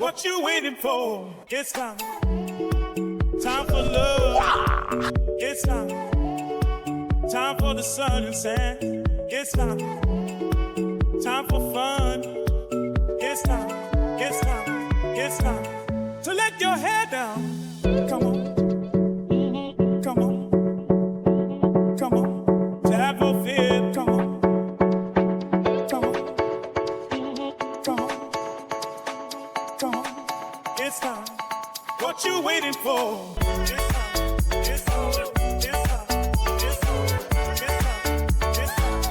What you waiting for? It's time. Time for love. It's time. Time for the sun and sand. It's time. Time for fun. It's time. It's time. It's time to let your hair down. Come on. Come on. Come on. To have no fear. Come on. Come on. Come on. Come on. It's time. What you waiting for? It's time. It's time. It's time. It's time. It's time.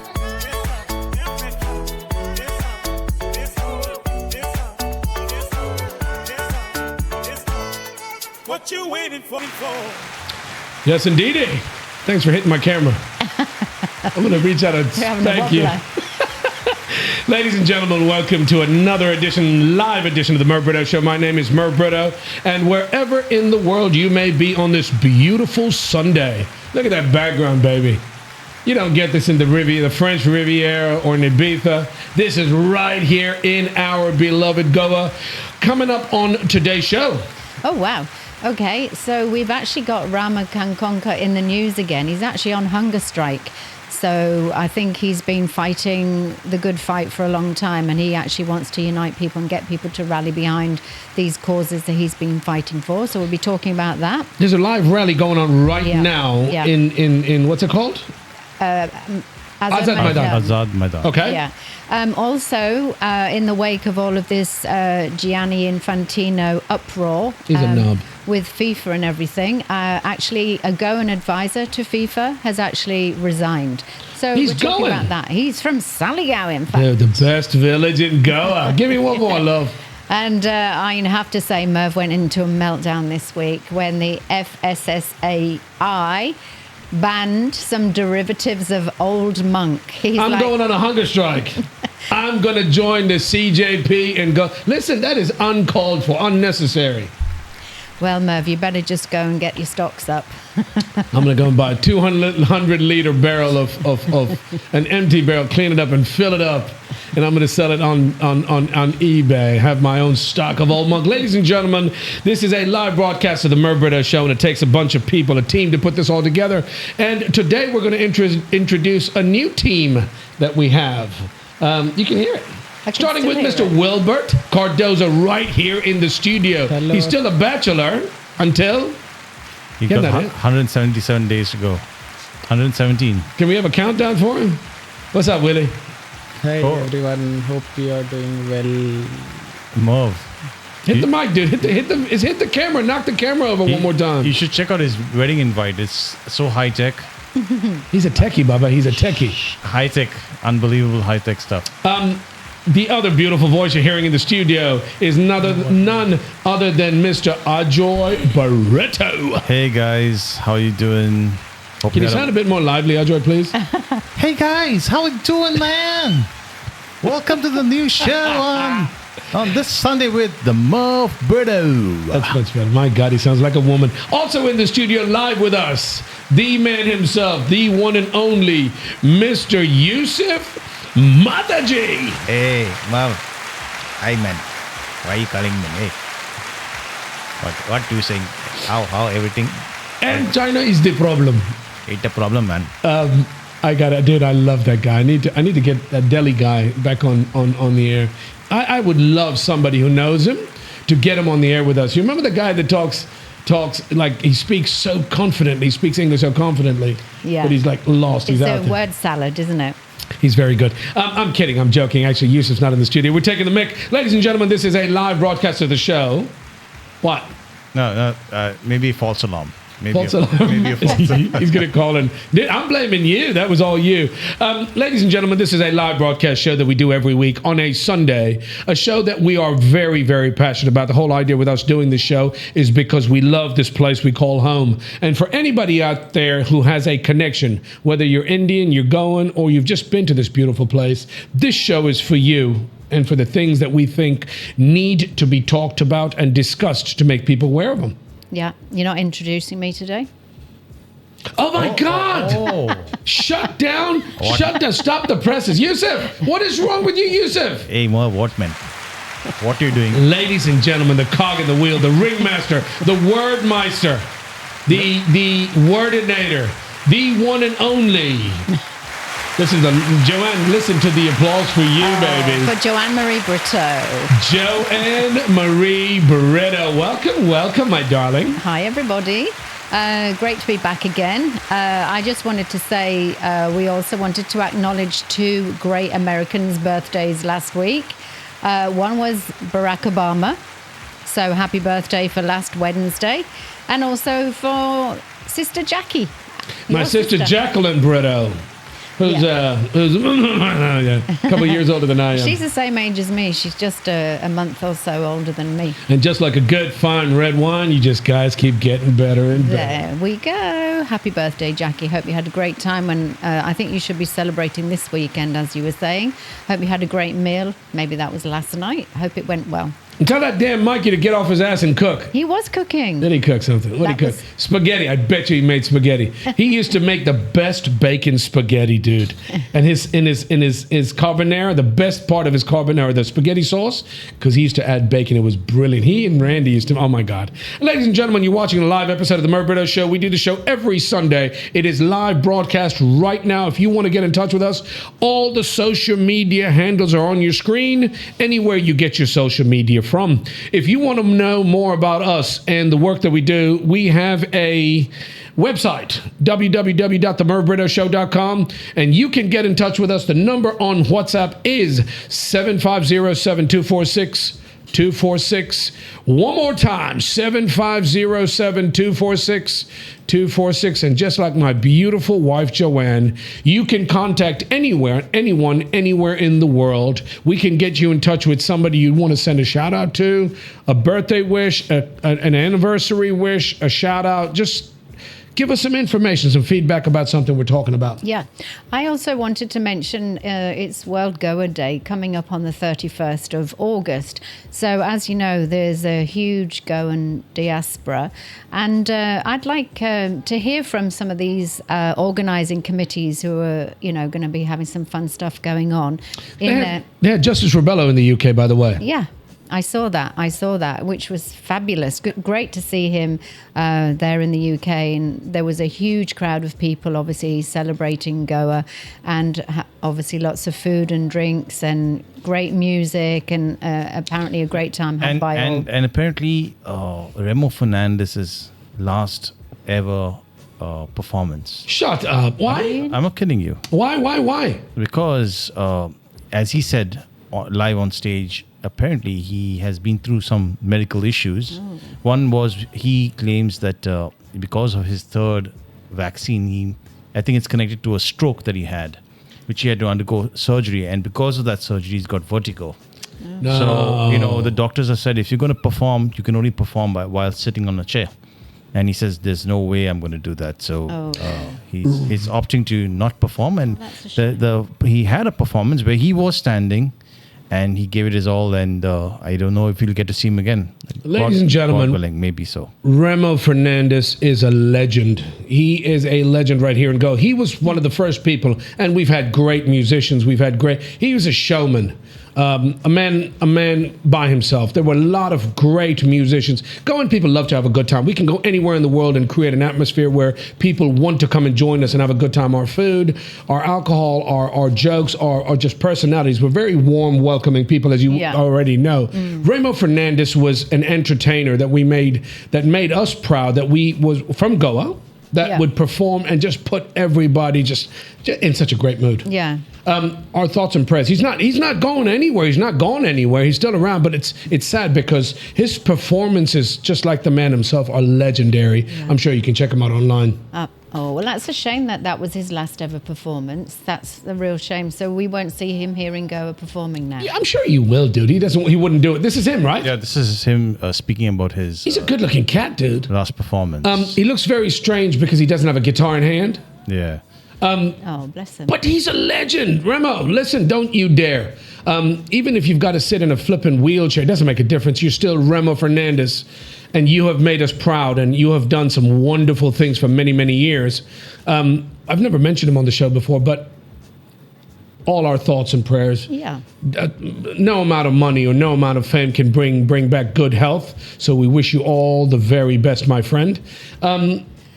It's time. It's time. What you waiting for? Yes, indeedy. Thanks for hitting my camera. I'm going to reach out and thank you. Ladies and gentlemen, welcome to another live edition of the Merv Britto Show. My name is Merv Britto, and wherever in the world you may be on this beautiful Sunday, look at that background, baby. You don't get this in the French Riviera or in Ibiza. This is right here in our beloved Goa. Coming up on today's show. Oh, wow. Okay, so we've actually got Rama Kankonkar in the news again. He's actually on hunger strike. So I think he's been fighting the good fight for a long time, and he actually wants to unite people and get people to rally behind these causes that he's been fighting for. So we'll be talking about that. There's a live rally going on right now in what's it called? Azad Maidan. Okay. Yeah. Also, in the wake of all of this Gianni Infantino uproar He's a knob. with FIFA and everything, actually a Goan advisor to FIFA has actually resigned. So He's we're talking going. about that. He's from Salligao, in fact. They're the best village in Goa. Give me one more, love. And I have to say, Merv went into a meltdown this week when the FSSAI banned some derivatives of Old Monk. I'm going on a hunger strike. I'm going to join the CJP and go. Listen, that is uncalled for, unnecessary. Well, Merv, you better just go and get your stocks up. I'm going to go and buy a 200-liter barrel of an empty barrel, clean it up and fill it up. And I'm going to sell it on eBay, have my own stock of Old Monk. Ladies and gentlemen, this is a live broadcast of the Merv Britto Show, and it takes a bunch of people, a team, to put this all together. And today we're going to introduce a new team that we have. You can hear it. Starting with Mr. Wilbert Cardoza right here in the studio. Hello. He's still a bachelor until... He got 177 days to go. 117. Can we have a countdown for him? What's up, Willie? Hi everyone, hope you are doing well. Merv. Hit the mic, dude. Hit the camera. Knock the camera over one more time. You should check out his wedding invite. It's so high tech. He's a techie, Baba. He's a techie. High tech, unbelievable high tech stuff. The other beautiful voice you're hearing in the studio is none other than Mr. Ajoy Barreto. Hey guys, how you doing? Can you sound a bit more lively, Ajoy, please? Hey guys, how we doing, man? Welcome to the new show on this Sunday with the Merv Britto. That's much better. My God, he sounds like a woman. Also in the studio live with us, the man himself, the one and only Mr. Yusuf Mataji. Hey, Merv. Hi, man. Why are you calling me? Hey. What you saying? How everything? And China is the problem. It's a problem, man. Dude, I love that guy. I need to get that Delhi guy back on the air. I would love somebody who knows him to get him on the air with us. You remember the guy that talks like he speaks so confidently. He speaks English so confidently. Yeah. But he's like lost. It's He's out a there. word salad, isn't it? He's very good. I'm kidding. I'm joking. Actually, Yusuf's not in the studio. We're taking the mic. Ladies and gentlemen, this is a live broadcast of the show. What? No, maybe false alarm. Maybe False alarm. He's going to call in. I'm blaming you. That was all you. Ladies and gentlemen, this is a live broadcast show that we do every week on a Sunday. A show that we are very, very passionate about. The whole idea with us doing this show is because we love this place we call home. And for anybody out there who has a connection, whether you're Indian, you're Goan, or you've just been to this beautiful place, this show is for you and for the things that we think need to be talked about and discussed to make people aware of them. Yeah. You're not introducing me today? Oh my God! Shut down! Shut down! Stop the presses, Yusuf. What is wrong with you, Yusuf? Hey, Merv, what, man? What are you doing? Ladies and gentlemen, the cog in the wheel, the ringmaster, the wordmeister, the wordinator, the one and only. This is Joanne. Listen to the applause for you, baby. For Joanne Marie Britto. Joanne Marie Britto. Welcome, my darling. Hi, everybody. Great to be back again. I just wanted to say we also wanted to acknowledge 2 great Americans' birthdays last week. One was Barack Obama. So happy birthday for last Wednesday. And also for Sister Jackie. My sister Jacqueline Britto. Who's a couple of years older than I am. She's the same age as me. She's just a month or so older than me. And just like a good, fine red wine, you just guys keep getting better and better. There we go. Happy birthday, Jackie. Hope you had a great time. And I think you should be celebrating this weekend, as you were saying. Hope you had a great meal. Maybe that was last night. Hope it went well. And tell that damn Mikey to get off his ass and cook. He was cooking. Did he cook something? What did he cook? Spaghetti. I bet you he made spaghetti. He used to make the best bacon spaghetti, dude. And his carbonara, the best part of his carbonara, the spaghetti sauce, because he used to add bacon. It was brilliant. He and Randy used to, oh my God. Ladies and gentlemen, you're watching a live episode of the Merv Britto Show. We do the show every Sunday. It is live broadcast right now. If you want to get in touch with us, all the social media handles are on your screen, anywhere you get your social media from. If you want to know more about us and the work that we do, we have a website, www.themervbrittoshow.com, and you can get in touch with us. The number on WhatsApp is 750-7246-246. One more time, 750-7246-246. And just like my beautiful wife, Joanne, you can contact anyone, anywhere in the world. We can get you in touch with somebody you want to send a shout out to, a birthday wish, an anniversary wish, a shout out. Just give us some information, some feedback about something we're talking about. Yeah. I also wanted to mention it's World Goa Day coming up on the 31st of August. So as you know, there's a huge Goan diaspora. And I'd like to hear from some of these organising committees who are, going to be having some fun stuff going on. They had Justice Rebello in the UK, by the way. Yeah. I saw that, which was fabulous. Great to see him there in the UK. And there was a huge crowd of people, obviously, celebrating Goa, and obviously lots of food and drinks and great music, and apparently a great time had by all. And apparently Remo Fernandes' last ever performance. Shut up. Why? I'm not kidding you. Why? Because, as he said live on stage, apparently he has been through some medical issues. One was, he claims that because of his third vaccine, I think it's connected to a stroke that he had, which he had to undergo surgery. And because of that surgery, he's got vertigo. No. So, the doctors have said, if you're going to perform, you can only perform while sitting on a chair. And he says, there's no way I'm going to do that. So he's opting to not perform. And he had a performance where he was standing, and he gave it his all, and I don't know if we'll get to see him again. Ladies and gentlemen, God willing, maybe so. Remo Fernandes is a legend. He is a legend right here in Goa. He was one of the first people, and we've had great musicians. He was a showman. A man by himself. There were a lot of great musicians. Goan people love to have a good time. We can go anywhere in the world and create an atmosphere where people want to come and join us and have a good time. Our food, our alcohol, our jokes, our just personalities. We're very warm, welcoming people, as you already know. Remo Fernandes was an entertainer that made us proud that we was from Goa, that would perform and just put everybody just in such a great mood. Yeah. Our thoughts and prayers. He's not going anywhere. He's not gone anywhere. He's still around, but it's sad because his performances, just like the man himself, are legendary. Yeah. I'm sure you can check him out online. Well, that's a shame that was his last ever performance. That's a real shame. So we won't see him here in Goa performing now. Yeah, I'm sure you will, dude. He wouldn't do it. This is him, right? Yeah, this is him speaking about his... He's a good-looking cat, dude. Last performance. He looks very strange because he doesn't have a guitar in hand. Yeah. Bless him. But he's a legend. Remo, listen, don't you dare. Even if you've got to sit in a flipping wheelchair, it doesn't make a difference. You're still Remo Fernandes, and you have made us proud, and you have done some wonderful things for many, many years. I've never mentioned him on the show before, but all our thoughts and prayers. Yeah. No amount of money or no amount of fame can bring back good health. So we wish you all the very best, my friend.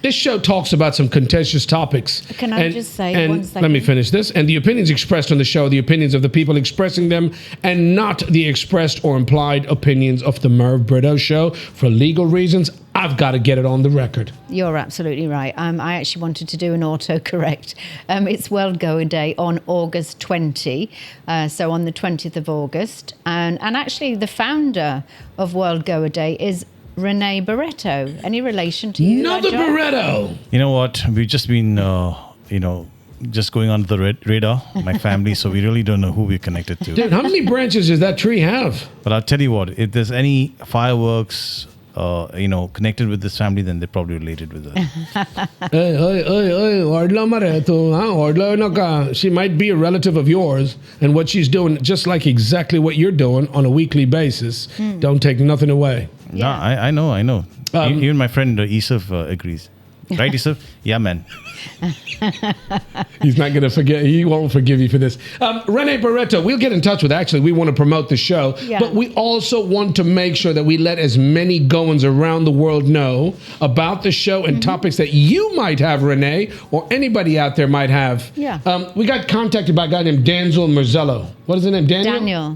This show talks about some contentious topics. Can I just say 1 second? Let me finish this. And the opinions expressed on the show, the opinions of the people expressing them, and not the expressed or implied opinions of the Merv Britto Show. For legal reasons, I've got to get it on the record. You're absolutely right. I actually wanted to do an autocorrect. It's World Goa Day on August 20, so on the 20th of August. And actually, the founder of World Goa Day is Rene Barretto. Any relation to you? Another Barretto. You know what? We've just been, just going under the radar, my family, so we really don't know who we're connected to. Dude, how many branches does that tree have? But I'll tell you what, if there's any fireworks, connected with this family, then they're probably related with us. She might be a relative of yours, and what she's doing, just like exactly what you're doing on a weekly basis, don't take nothing away. No, I know. Even my friend Isuf agrees. Right, Isuf? Yeah, man. He's not going to forget. He won't forgive you for this. Rene Barretto, we'll get in touch with. Actually, we want to promote the show, but we also want to make sure that we let as many Goans around the world know about the show and topics that you might have, Rene, or anybody out there might have. Yeah. We got contacted by a guy named Danzel Merzello. What is his name? Daniel.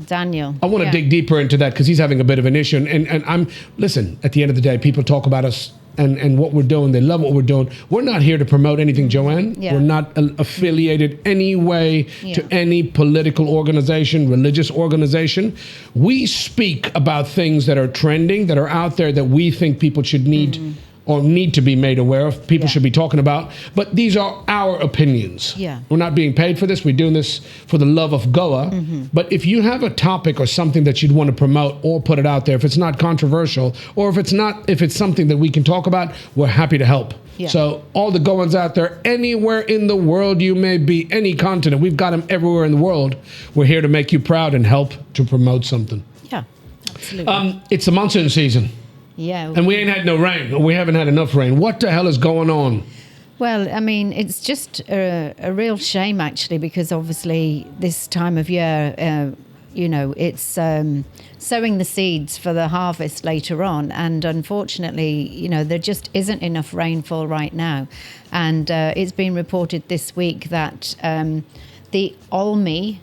I want to dig deeper into that because he's having a bit of an issue. And listen, at the end of the day, people talk about us and what we're doing. They love what we're doing. We're not here to promote anything, Joanne. Yeah. We're not affiliated any way to any political organization, religious organization. We speak about things that are trending, that are out there, that we think people should need or need to be made aware of, people should be talking about. But these are our opinions. Yeah. We're not being paid for this. We're doing this for the love of Goa. But if you have a topic or something that you'd want to promote or put it out there, if it's not controversial, or if it's something that we can talk about, we're happy to help. Yeah. So all the Goans out there, anywhere in the world you may be, any continent, we've got them everywhere in the world. We're here to make you proud and help to promote something. Yeah, absolutely. It's the monsoon season. Yeah. And we ain't had no rain, or we haven't had enough rain. What the hell is going on? Well, I mean, it's just a real shame, actually, because obviously this time of year, it's sowing the seeds for the harvest later on. And unfortunately, there just isn't enough rainfall right now. And it's been reported this week that the Olmi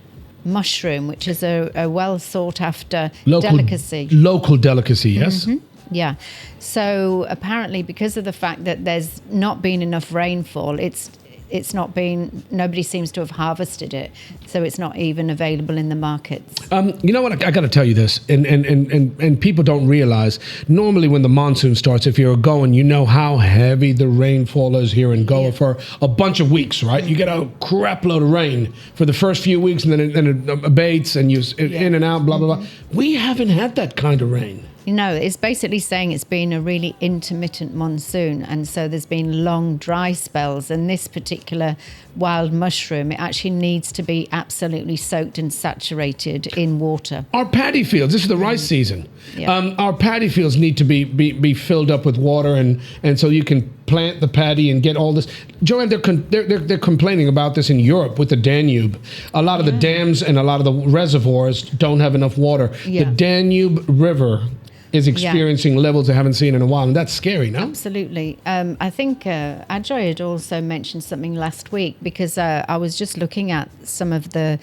mushroom, which is a well sought after delicacy. Local delicacy, yes. Yeah. So apparently, because of the fact that there's not been enough rainfall, nobody seems to have harvested it. So it's not even available in the markets. You know what? I got to tell you this, and people don't realize, normally when the monsoon starts, if you're going, you know how heavy the rainfall is here in Goa for a bunch of weeks, right? You get a crap load of rain for the first few weeks, and then it abates, and you in and out, blah, blah, blah. We haven't had that kind of rain. No, it's basically saying it's been a really intermittent monsoon, and so there's been long dry spells, and this particular wild mushroom, it actually needs to be absolutely soaked and saturated in water. Our paddy fields, this is the rice season. Yeah. Our paddy fields need to be filled up with water, and so you can plant the paddy and get all this. Joanne, they're complaining about this in Europe with the Danube. A lot of the dams and a lot of the reservoirs don't have enough water. Yeah. The Danube River is experiencing levels they haven't seen in a while, and that's scary, no? Absolutely. I think Ajoy had also mentioned something last week, because I was just looking at some of the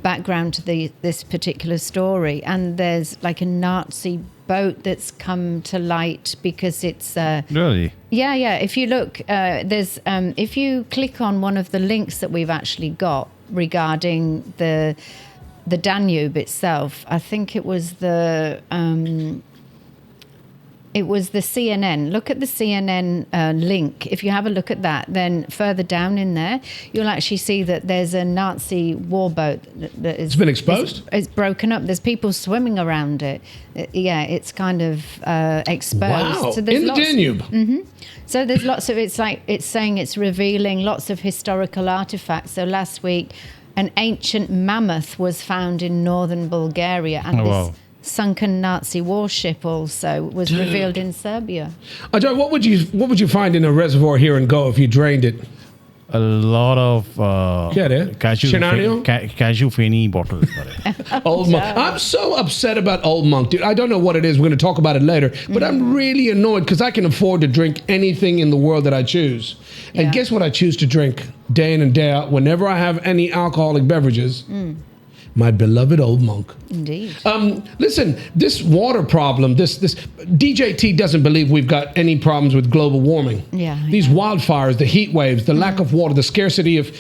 background to this particular story, and there's like a Nazi boat that's come to light because it's Really? Yeah. If you look, there's if you click on one of the links that we've actually got regarding the Danube itself, I think it was the CNN. Look at the CNN link. If you have a look at that, then further down in there, you'll actually see that there's a Nazi warboat that is... It's been exposed? It's broken up. There's people swimming around it. It's kind of exposed. Wow, So there's in the Danube. So there's lots of... It's saying it's revealing lots of historical artifacts. So last week, an ancient mammoth was found in northern Bulgaria, and this sunken Nazi warship also was revealed in Serbia. Ajay, what would you find in a reservoir here in Goa if you drained it? a lot of Scenario? cashew fanny bottles. Old Monk. I'm so upset about Old Monk, dude. I don't know what it is. We're going to talk about it later. But I'm really annoyed because I can afford to drink anything in the world that I choose. And guess what I choose to drink day in and day out whenever I have any alcoholic beverages? My beloved Old Monk. Indeed. Listen, this water problem, this DJT doesn't believe we've got any problems with global warming. These wildfires, the heat waves, the lack of water, the scarcity of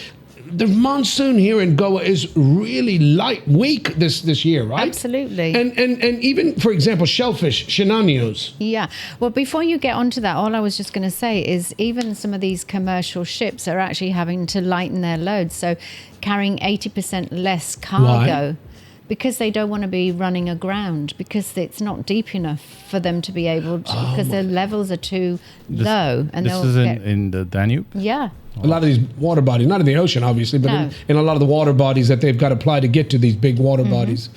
the monsoon here in Goa is really weak this year, right? Absolutely. And even, for example, Shellfish, Shenanas. Yeah. Well, before you get onto that, all I was just going to say is even some of these commercial ships are actually having to lighten their loads. So carrying 80% less cargo. Why? Because they don't want to be running aground, because it's not deep enough for them to be able to, because their levels are too low. And this is in the Danube? Yeah. A lot of these water bodies, not in the ocean, obviously, but in a lot of the water bodies that they've got to apply to get to these big water bodies.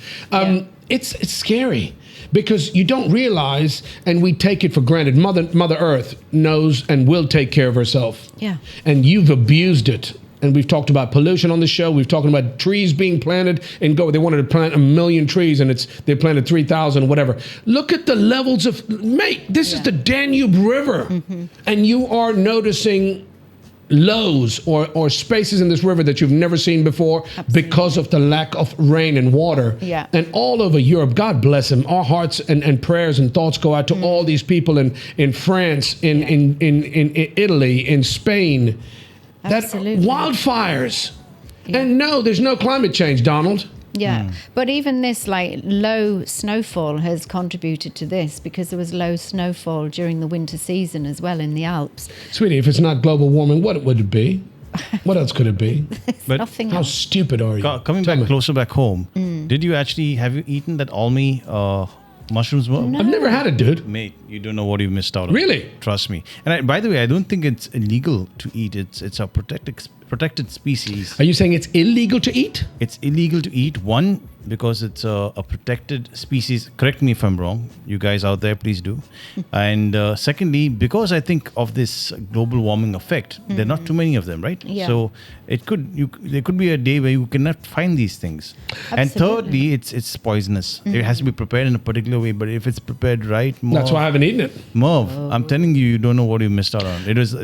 It's scary because you don't realize, and we take it for granted, Mother Earth knows and will take care of herself. Yeah. And you've abused it. And we've talked about pollution on the show. We've talked about trees being planted in Goa. They wanted to plant 1 million trees, and they planted 3,000, whatever. Look at the levels of, this is the Danube River. And you are noticing lows or spaces in this river that you've never seen before because of the lack of rain and water. Yeah. And all over Europe, God bless them. Our hearts and prayers and thoughts go out to all these people in France, in Italy, in Spain. Absolutely. That wildfires. And no, there's no climate change, Donald. Yeah. But even this low snowfall has contributed to this, because there was low snowfall during the winter season as well in the Alps. Sweetie, if it's not global warming, what would it be? What else could it be? But Nothing How else. stupid are you? Coming Tell back me. closer back home, have you eaten that almi mushrooms? I've never had it, dude. Mate, you don't know what you missed out on. Really? Trust me. And by the way, I don't think it's illegal to eat. It's a protected species. Are you saying it's illegal to eat? It's illegal to eat. One, because it's a protected species. Correct me if I'm wrong. You guys out there, please do. And secondly, because I think of this global warming effect, there are not too many of them, right? Yeah. So there could be a day where you cannot find these things. Absolutely. And thirdly, it's poisonous. It has to be prepared in a particular way. But if it's prepared right, That's why I haven't eaten it. Merv, I'm telling you, you don't know what you missed out on.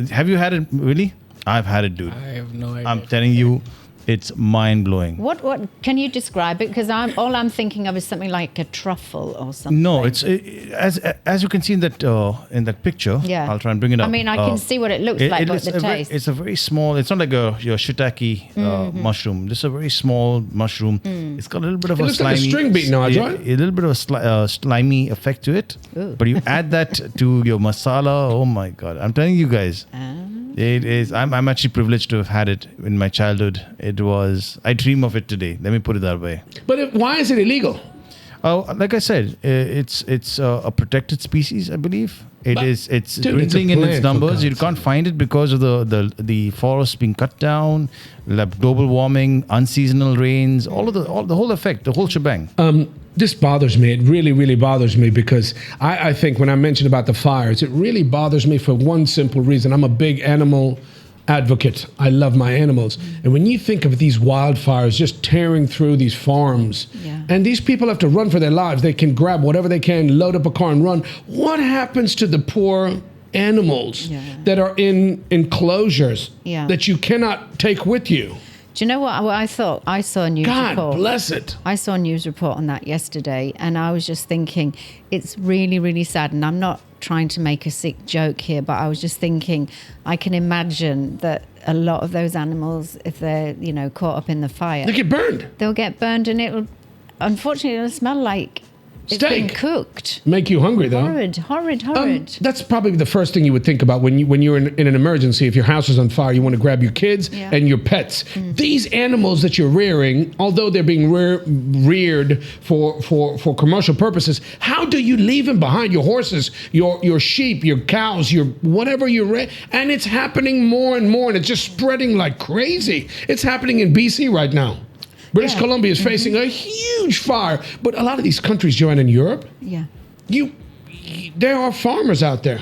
Have you had it, really? I've had it, dude. I have no idea. I'm telling you, it's mind-blowing. What can you describe it? Because all I'm thinking of is something like a truffle or something. No, it's as you can see in that picture. Yeah. I'll try and bring it up. I mean, I can see what it looks like, but the taste. It's a very small. It's not like your shiitake mushroom. This is a very small mushroom. It's got a little bit of It a looks slimy, like a string bean, right? a little bit of a slimy effect to it. Ooh. But you add that to your masala. Oh my God! I'm telling you guys. It is. I'm actually privileged to have had it in my childhood. I dream of it today. Let me put it that way. But why is it illegal? Like I said, it's a protected species, I believe. It's dwindling in plant, its for numbers. God's You can't find it because of the forests being cut down, global warming, unseasonal rains, the whole effect, the whole shebang. This bothers me. It really, really bothers me because I think when I mentioned about the fires, it really bothers me for one simple reason. I'm a big animal advocate. I love my animals. And when you think of these wildfires just tearing through these farms, and these people have to run for their lives, they can grab whatever they can, load up a car and run. What happens to the poor animals that are in enclosures that you cannot take with you? Do you know what I thought? I saw a news report. God bless it. I saw a news report on that yesterday, and I was just thinking, it's really, really sad. And I'm not trying to make a sick joke here, but I was just thinking, I can imagine that a lot of those animals, if they're, caught up in the fire, They get burned. they'll get burned, and it'll smell like it's been Steak. cooked. Make you hungry, though. Horrid. That's probably the first thing you would think about when you're in an emergency. If your house is on fire, you want to grab your kids and your pets. These animals that you're rearing, although they're being reared for commercial purposes, how do you leave them behind? Your horses, your sheep, your cows, your whatever you're rearing. And it's happening more and more, and it's just spreading like crazy. It's happening in BC right now. British Columbia is facing a huge fire. But a lot of these countries, Joanne, in Europe, there are farmers out there.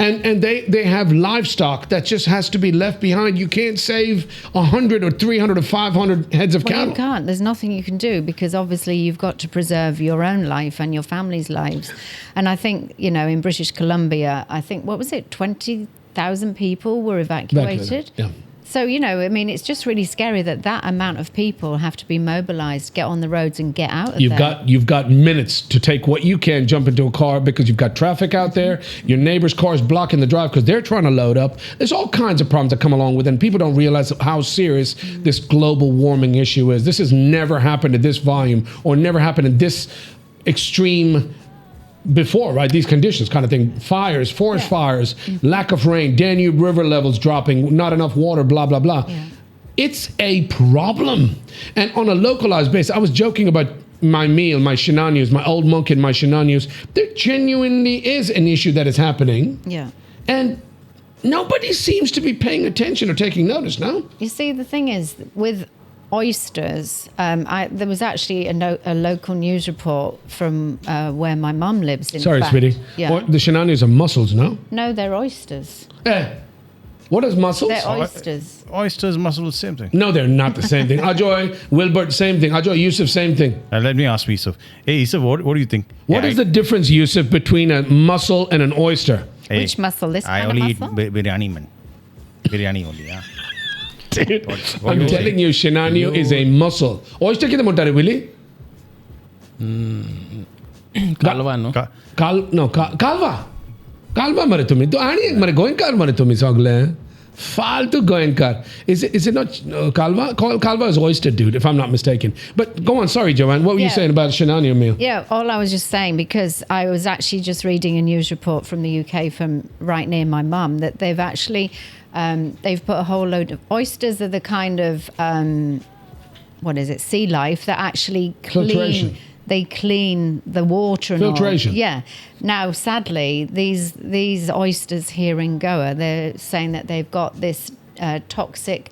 and they have livestock that just has to be left behind. You can't save 100 or 300 or 500 heads of cattle. You can't. There's nothing you can do because obviously you've got to preserve your own life and your family's lives. And I think, in British Columbia, I think, 20,000 people were evacuated. Yeah. So, it's just really scary that amount of people have to be mobilized, get on the roads and get out of there. You've got minutes to take what you can, jump into a car because you've got traffic out there. Your neighbor's car is blocking the drive because they're trying to load up. There's all kinds of problems that come along with it, and people don't realize how serious this global warming issue is. This has never happened at this volume or never happened in this extreme before, right? These conditions kind of thing. Fires, forest fires, lack of rain, Danube river levels dropping, not enough water, blah, blah, blah. Yeah. It's a problem. And on a localized basis, I was joking about my meal, my Shenanas, my old monk and my Shenanas. There genuinely is an issue that is happening. Yeah. And nobody seems to be paying attention or taking notice, no? You see, the thing is, with oysters, there was actually a local news report from where my mum lives. Sorry, sweetie. Yeah. The Shenanas are mussels, no? No, they're oysters. What is mussels? They're oysters. Oysters, mussels, same thing. No, they're not the same thing. Ajoy, Wilbert, same thing. Ajoy, Yusuf, same thing. Let me ask Yusuf. Hey, Yusuf, what do you think? What is the difference, Yusuf, between a mussel and an oyster? Hey, Which mussel? This kind I only of mussel? eat biryani, man. Biryani only, yeah. Dude, I'm telling you, Shenanu is a mussel. Oyster kite montare, Willie? Kalva, no? Kalva. Kalva mare tumi. To ani mare Goencar mare tumi sagle. Faltu Goencar. Is it not Kalva? Kalva is oyster, dude, if I'm not mistaken. But go on, sorry, Joanne. What were you saying about Shenanu meal? Yeah, all I was just saying, because I was actually just reading a news report from the UK from right near my mum, that they've actually they've put a whole load of oysters are the kind of sea life that actually Filtration. They clean the water and filtration. All. Yeah. Now, sadly, these oysters here in Goa, they're saying that they've got this toxic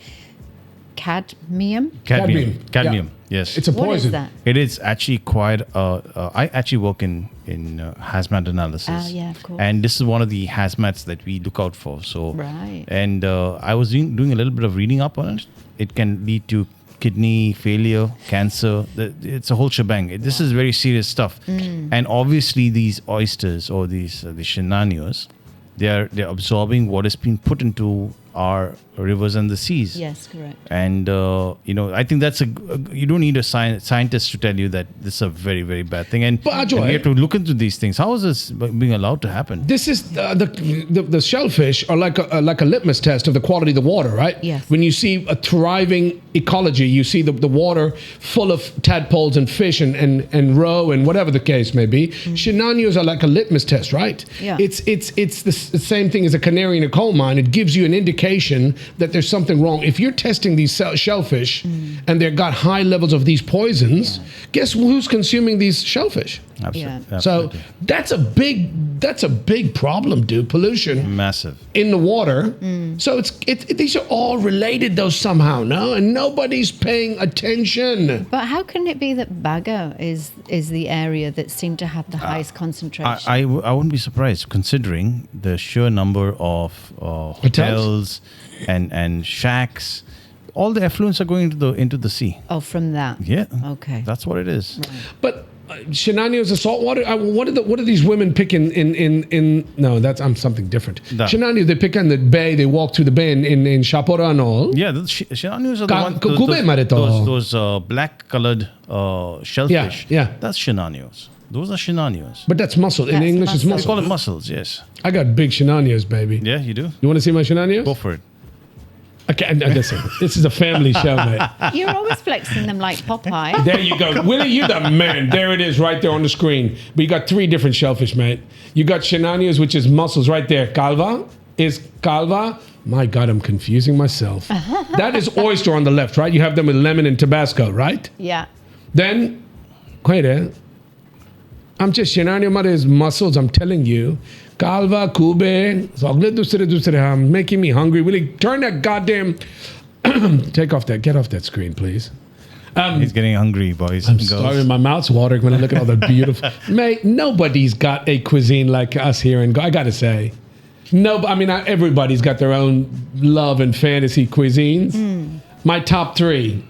cadmium. Cadmium. Yes. It's a poison. What is that? It is actually quite. I actually work in hazmat analysis. Oh, yeah, of course. And this is one of the hazmats that we look out for. So, right. And I was doing a little bit of reading up on it. It can lead to kidney failure, cancer. It's a whole shebang. This is very serious stuff. And obviously, these oysters or the Shenanas, they're absorbing what has been put into our rivers and the seas. Yes, correct. And I think that's you don't need a scientist to tell you that this is a very, very bad thing. And we have to look into these things. How is this being allowed to happen? This is the shellfish are like a litmus test of the quality of the water, right? Yes. When you see a thriving ecology, you see the water full of tadpoles and fish and roe and whatever the case may be. Shenanas are like a litmus test, right? Yeah. It's the same thing as a canary in a coal mine. It gives you an indication that there's something wrong. If you're testing these shellfish and they've got high levels of these poisons, guess who's consuming these shellfish? Absolutely. So that's a big problem, dude. Pollution, massive in the water. So these are all related though somehow, no? And nobody's paying attention. But how can it be that Baga is the area that seemed to have the highest concentration? I wouldn't be surprised, considering the sheer number of hotels and shacks. All the effluents are going into the sea. Oh, from that. Yeah. Okay. That's what it is. Right. But Shenanas are saltwater. What are these women picking in? No, I'm something different. Shenanas, they pick in the bay. They walk through the bay in Shapora and all. Yeah, the Shenanas are the ones. Those black-colored shellfish. Yeah. That's Shenanas. Those are Shenanas. But that's mussel. In English, it's We mussel. call it mussels. Yes. I got big Shenanas, baby. Yeah, you do. You want to see my Shenanas? Go for it. Okay, listen. This is a family show, mate. You're always flexing them like Popeye. There you go. Willie, you're the man. There it is right there on the screen. But you got 3 different shellfish, mate. You got Shenanas, which is mussels right there. Calva is calva. My God, I'm confusing myself. That is oyster on the left, right? You have them with lemon and Tabasco, right? Yeah. Then, wait a I'm just Shenana is mussels, I'm telling you. Calva, Kube, I'm making me hungry. Willie, turn that goddamn... get off that screen, please. He's getting hungry, boys. I'm sorry, my mouth's watering when I look at all the beautiful... Mate, nobody's got a cuisine like us here in Goa, I gotta say. No, but I mean, everybody's got their own love and fantasy cuisines. My top three.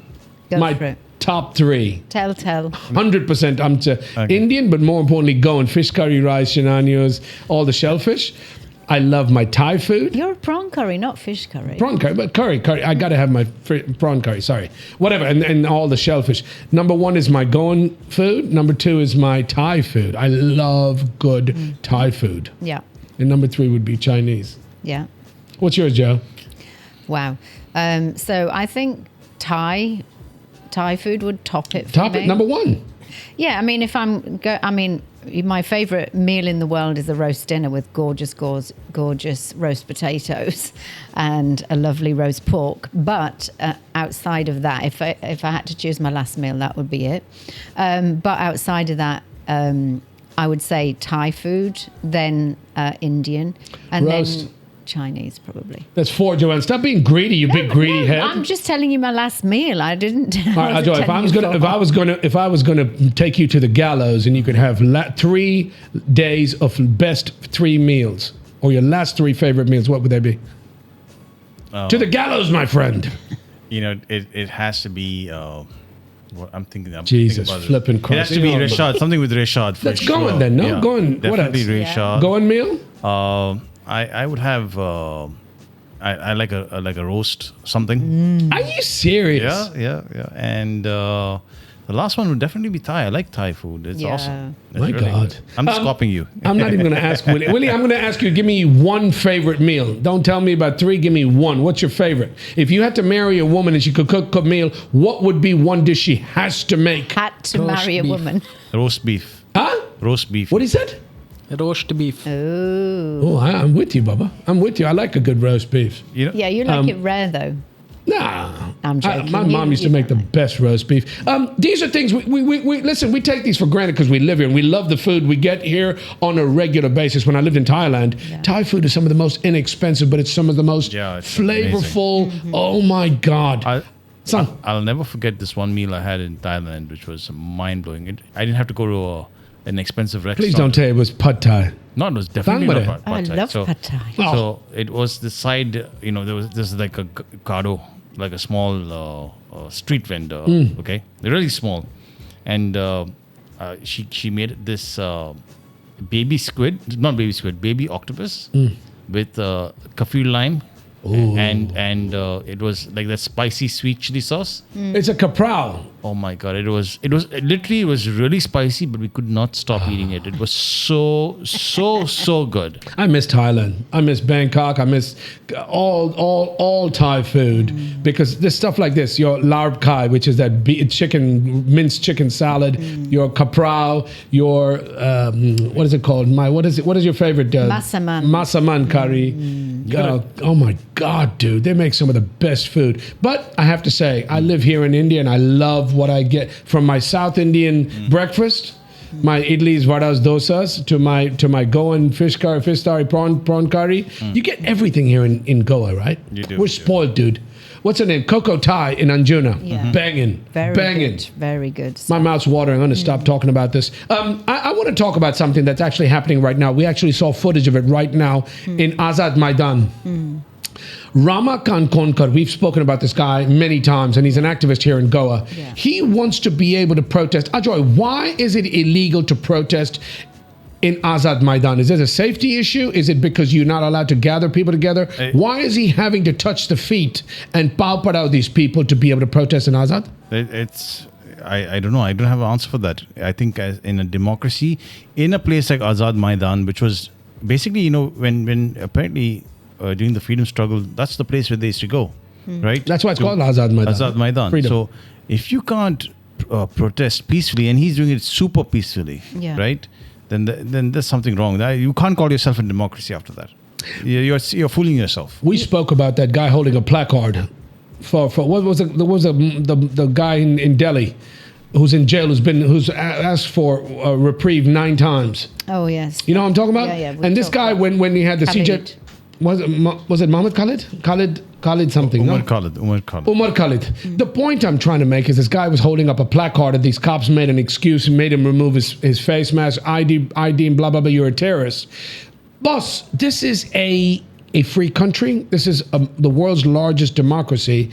Go my for it. top three. Tell. 100% I'm to Indian, but more importantly, Goan fish curry, rice, Shenanas, all the shellfish. I love my Thai food. You're a prawn curry, not fish curry. Prawn curry, but curry. I got to have my prawn curry, sorry. Whatever, and all the shellfish. Number one is my Goan food. Number two is my Thai food. I love good Thai food. Yeah. And number three would be Chinese. Yeah. What's yours, Joe? Wow. So I think Thai food would top it for Top me. it, number one. Yeah, I mean, my favorite meal in the world is a roast dinner with gorgeous roast potatoes and a lovely roast pork. But outside of that, if I had to choose my last meal, that would be it. But outside of that, I would say Thai food, then Indian, and Roast. then Chinese, probably. That's four, Joanne. Stop being greedy, you big greedy head. I'm just telling you my last meal. I didn't. All right, Joe, if I was gonna take you to the gallows and you could have 3 days of best 3 meals or your last 3 favorite meals, what would they be? To the gallows, my friend. It has to be. What I'm thinking. Jesus, flipping It has to be Rashad. Something with Rashad. Let's go on then. No, Yeah, go on. What else? Definitely Rashad. Goan meal? I would have. I like a roast something. Are you serious? Yeah. And the last one would definitely be Thai. I like Thai food. It's Yeah. awesome. It's My God. I'm just copying you. I'm not even going to ask Willie. Willie, I'm going to ask you, give me one favorite meal. Don't tell me about 3. Give me one. What's your favorite? If you had to marry a woman and she could cook a meal, what would be one dish she has to make? Had to marry a woman. Roast beef. Huh? Roast beef. What he said? Roast beef. Oh. I'm with you, Bubba. I'm with you. I like a good roast beef. Yeah, you like it rare though. Nah. I'm joking. My mom used to make the best roast beef. These are things we listen, we take these for granted because we live here and we love the food we get here on a regular basis. When I lived in Thailand, Thai food is some of the most inexpensive, but it's some of the most flavorful. Oh my God. I'll never forget this one meal I had in Thailand, which was mind-blowing. I didn't have to go to an expensive restaurant. Please don't tell it was pad Thai. No, it was definitely not pad Thai. I love pad Thai. So it was the side, there's like a gado, like a small street vendor, okay? They're really small. And she made this baby octopus with kaffir lime. And it was like that spicy sweet chili sauce. It's a caprao. Oh my God! It was really spicy, but we could not stop eating it. It was so good. I miss Thailand. I miss Bangkok. I miss all Thai food because there's stuff like this. Your larb kai, which is that minced chicken salad. Your caprao. Your what is it called? What is your favorite? Masaman curry. Oh my God, dude! They make some of the best food. But I have to say, I live here in India, and I love what I get from my South Indian breakfast, my idlis, vadas, dosas, to my Goan fish curry, prawn curry. You get everything here in Goa, right? You do. We're spoiled, dude. What's her name? Coco Thai in Anjuna. Yeah. Banging. Good. Very good. My mouth's watering. I'm going to stop talking about this. I want to talk about something that's actually happening right now. We actually saw footage of it right now in Azad Maidan. Rama Kankonkar, we've spoken about this guy many times, and he's an activist here in Goa. Yeah. He wants to be able to protest. Ajoy, why is it illegal to protest in Azad Maidan? Is it a safety issue? Is it because you're not allowed to gather people together? Why is he having to touch the feet and palpate these people to be able to protest in Azad? I don't know. I don't have an answer for that. I think as in a democracy, in a place like Azad Maidan, which was basically, when apparently during the freedom struggle, that's the place where they used to go, right? That's why it's called Azad Maidan. Azad Maidan. Freedom. So if you can't protest peacefully, and he's doing it super peacefully, right? Then there's something wrong. You can't call yourself a democracy after that. You're fooling yourself. We spoke about that guy holding a placard for what was it? There was the guy in Delhi who's in jail who's asked for a reprieve 9 times. Oh yes. You know what I'm talking about? Yeah. And this guy when he had the CJ. Was it Mohammed Khalid? Khalid something, Umar no? Khalid. The point I'm trying to make is this guy was holding up a placard and these cops made an excuse and made him remove his face mask, ID and blah, blah, blah, you're a terrorist. Boss, this is a free country. This is the world's largest democracy.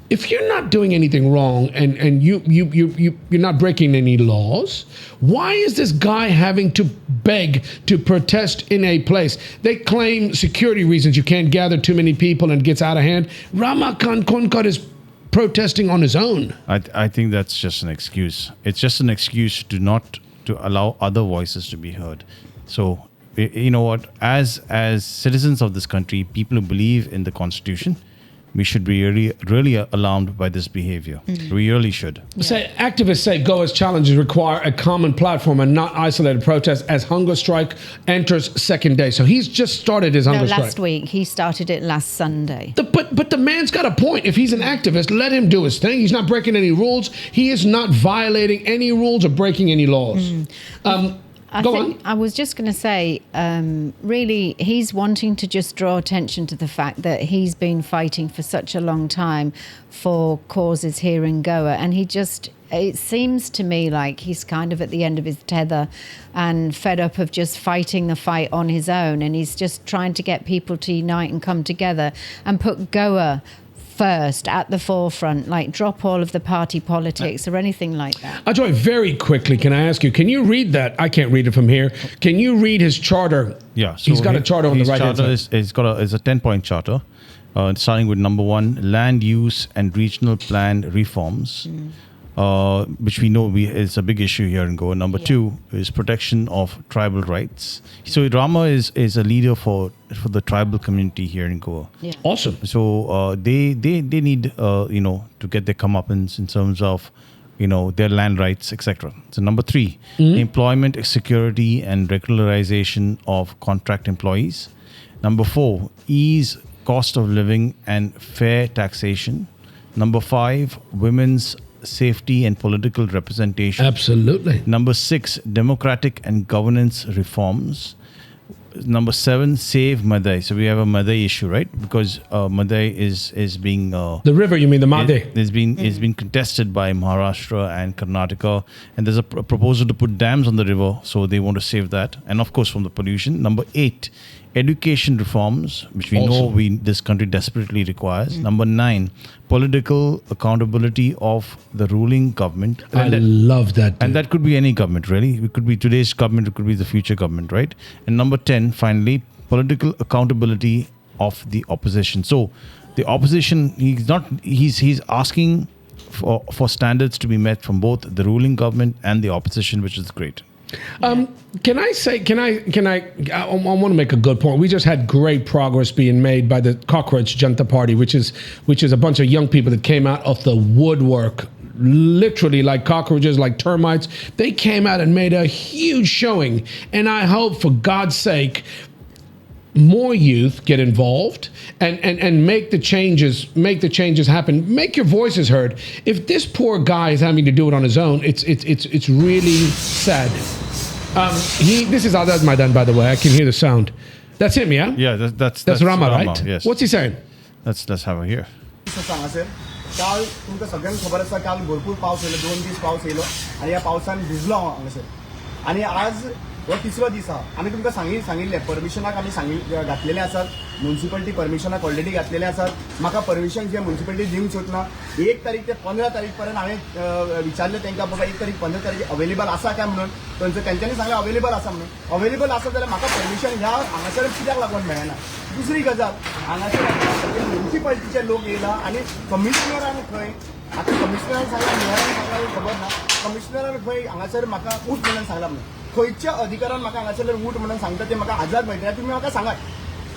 If you're not doing anything wrong and you're not breaking any laws, why is this guy having to beg to protest in a place? They claim security reasons. You can't gather too many people and it gets out of hand. Rama Kankonkar is protesting on his own. I think that's just an excuse. It's just an excuse to allow other voices to be heard. So, you know what? As citizens of this country, people who believe in the Constitution, we should be really alarmed by this behavior. We really should. Say activists say Goa's challenges require a common platform and not isolated protests as hunger strike enters second day. So he's just started his hunger strike. Last week. He started it last Sunday. But the man's got a point. If he's an activist, let him do his thing. He's not breaking any rules. He is not violating any rules or breaking any laws. Go on. I was just going to say, really, he's wanting to just draw attention to the fact that he's been fighting for such a long time for causes here in Goa. And it seems to me like he's kind of at the end of his tether and fed up of just fighting the fight on his own. And he's just trying to get people to unite and come together and put Goa first at the forefront, like drop all of the party politics or anything like that. Ajoy, very quickly, can I ask you, can you read that? I can't read it from here. Can you read his charter? Yeah. So he's got a charter on the right hand side. It's a 10-point charter, starting with number 1, land use and regional plan reforms, which we know is a big issue here in Goa. Number 2 is protection of tribal rights. So Rama is a leader for the tribal community here in Goa. Yeah. Awesome. So they need to get their comeuppance in terms of their land rights, etc. So number 3, employment security and regularization of contract employees. Number 4, ease cost of living and fair taxation. Number 5, women's safety and political representation. Absolutely. Number 6, democratic and governance reforms. Number 7, save Madai. So we have a Madai issue, right? Because Madai is being the river. You mean the Madai? Is being contested by Maharashtra and Karnataka, and there's a proposal to put dams on the river, so they want to save that, and of course from the pollution. Number 8, education reforms, which we know this country desperately requires. Number 9, political accountability of the ruling government. I love that. Dude. And that could be any government, really. It could be today's government, it could be the future government, right? And number 10, finally, political accountability of the opposition. So the opposition, he's asking for standards to be met from both the ruling government and the opposition, which is great. Can I want to make a good point. We just had great progress being made by the Cockroach Janta Party, which is a bunch of young people that came out of the woodwork, literally like cockroaches, like termites. They came out and made a huge showing. And I hope, for God's sake, more youth get involved and make the changes happen. Make your voices heard. If this poor guy is having to do it on his own, it's really sad. This is Azad Maidan, by the way. I can hear the sound. That's him, yeah? Yeah, that's Rama, right? Yes. What's he saying? Let's have it here. काल तुमकां सगळ्यांक खबर आसा काल भरपूर पावस येयलो 2 दीस पावस येयलो आनी ह्या पावसान भिजलो हांगासर आनी आज हो तिसरो दीस आहा आमी तुमकां सांगिल्लें परमिशनाक आमी घातलेले आसात म्युनिसिपालिटी परमिशनाक ऑलरेडी घातलेले आसात म्हाका परमिशन जे म्युनिसिपालिटी दिवंक सोदना 1 तारीख ते 15 तारीख पर्यंत हांवें विचारलें तांकां बाबा 1 तारीख 15 तारीख अवेलेबल आसा काय म्हणून तेंच्यांनी सांगलें अवेलेबल आसा म्हणून अवेलेबल आसा जाल्यार म्हाका परमिशन ह्या हांगासर कित्याक लागून मेळना दुसरी गजाल हांगासर म्युनिसिपालिटीचे लोक येयला आनी कमिशनरान खंय आतां कमिशनरान सांगलां मेयरान सांगलां खबर ना कमिशनरान खंय हांगासर म्हाका उठ म्हणून सांगलां म्हणून खंयच्या अधिकारान म्हाका हांगासर उठ म्हणून सांगता ते म्हाका आजाद मेळटा तुमी म्हाका सांगात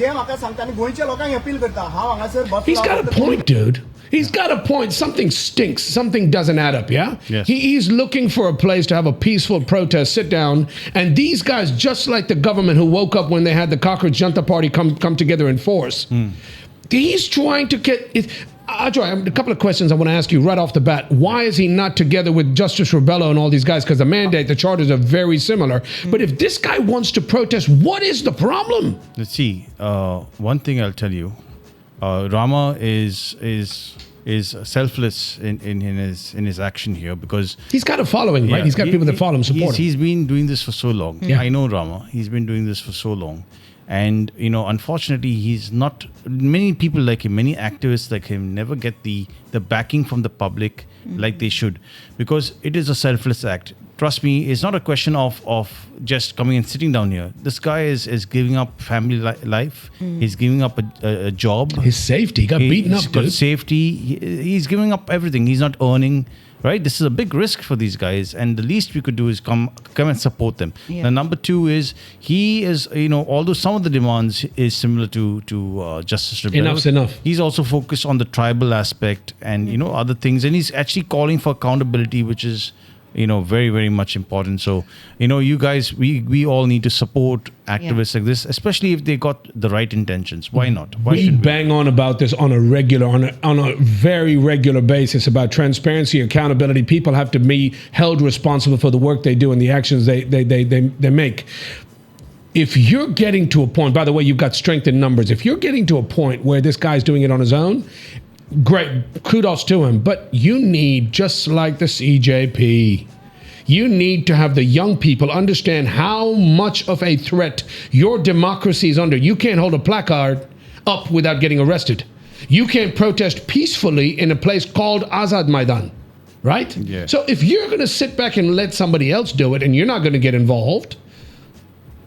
ते म्हाका सांगता आनी गोंयच्या लोकांक अपील करता हांव हांगासर He's got a point, dude. He's got a point. Something stinks. Something doesn't add up, yeah? Yes. He's looking for a place to have a peaceful protest, sit down, and these guys, just like the government who woke up when they had the Cockroach Janta Party come together in force, he's trying to get it. Ajoy, a couple of questions I want to ask you right off the bat. Why is he not together with Justice Rebello and all these guys? Because the mandate, the charters are very similar. But if this guy wants to protest, what is the problem? Let's see. One thing I'll tell you, Rama is selfless in his action here because he's got a following, right? He's got people that follow him, support him. He's been doing this for so long. Yeah. I know Rama. He's been doing this for so long. And unfortunately, he's not. Many people like him, many activists like him, never get the backing from the public like they should, because it is a selfless act. Trust me, it's not a question of just coming and sitting down here. This guy is giving up family life. He's giving up a job. His safety. He got beaten up, He's got dude. safety. He's giving up everything. He's not earning. Right, this is a big risk for these guys, and the least we could do is come and support them. Yeah. And number two is he is, although some of the demands is similar to Justice Rebel, Enough's enough. He's also focused on the tribal aspect and other things, and he's actually calling for accountability, which is very, very much important. So, you guys, we all need to support activists like this, especially if they got the right intentions. Why not? Why We shouldn't we? bang on about this on a very regular basis about transparency, accountability. People have to be held responsible for the work they do and the actions they make. If you're getting to a point, by the way, you've got strength in numbers. If you're getting to a point where this guy's doing it on his own, great, kudos to him. But you need, just like the CJP, you need to have the young people understand how much of a threat your democracy is under. You can't hold a placard up without getting arrested. You can't protest peacefully in a place called Azad Maidan, right? Yeah. So if you're going to sit back and let somebody else do it and you're not going to get involved,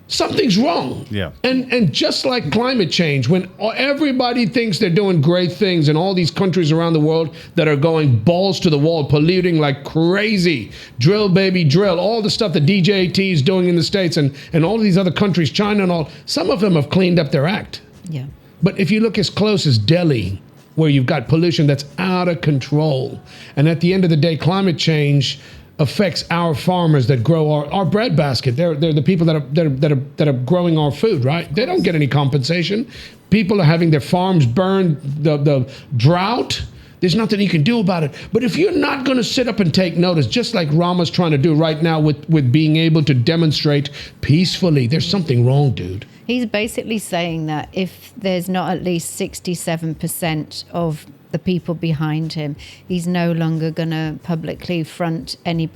something's wrong. Yeah. And just like climate change, when everybody thinks they're doing great things in all these countries around the world that are going balls to the wall, polluting like crazy, drill baby drill, all the stuff that DJT is doing in the States and all these other countries, China and all, some of them have cleaned up their act. Yeah. But if you look as close as Delhi, where you've got pollution that's out of control, and at the end of the day, climate change affects our farmers that grow our bread basket. They're the people that are growing our food, right? They don't get any compensation. People are having their farms burned. The drought. There's nothing you can do about it. But if you're not going to sit up and take notice, just like Rama's trying to do right now with being able to demonstrate peacefully, there's something wrong, dude. He's basically saying that if there's not at least 67% of the people behind him, he's no longer going to publicly front any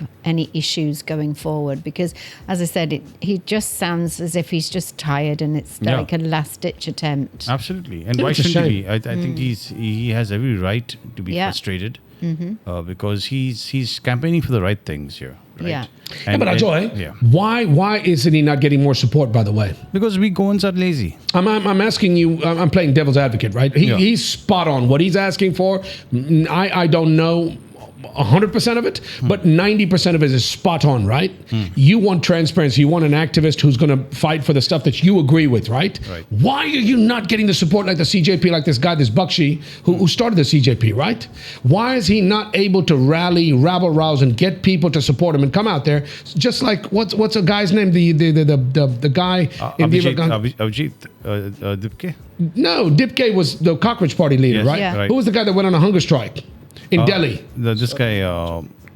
issues going forward, because as I said, he just sounds as if he's just tired and it's like a last ditch attempt. Absolutely. And Yeah, why it's a shouldn't he shame. be? I think he has every right to be frustrated, because he's campaigning for the right things here. Right? Yeah. But Ajoy, yeah. why isn't he not getting more support, by the way? Because we Goans are lazy. I'm asking you, I'm playing devil's advocate, right? He's spot on. What he's asking for, I don't know 100% of it, but 90% of it is spot on, right? You want transparency. You want an activist who's going to fight for the stuff that you agree with, right? Right. Why are you not getting the support like the CJP, like this guy, this Bakshi, who started the CJP, right? Why is he not able to rally, rabble-rouse, and get people to support him and come out there? Just like, what's a guy's name? The guy in Abhijit Dipke? No, Dipke was the Cockroach Party leader, Yes, right? Yeah. right. Who was the guy that went on a hunger strike in Delhi? This guy,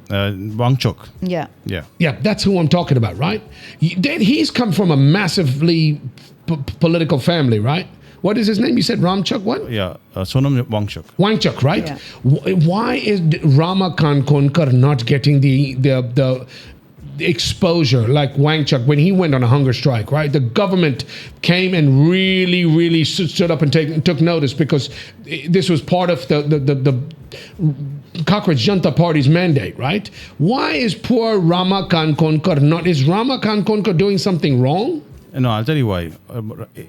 Wangchuk. Yeah. Yeah. Yeah, that's who I'm talking about, right? He's come from a massively political family, right? What is his name? You said Ramchuk, what? Yeah. Sonam Wangchuk. Wangchuk, right? Yeah. Why is Rama Kankonkar not getting the exposure like Wangchuk when he went on a hunger strike, right? The government came and really stood up and took notice, because this was part of the Cockroach Janta Party's mandate, right? Why is poor Rama Kankonkar not? Is Rama Kankonkar doing something wrong? No, I'll tell you why.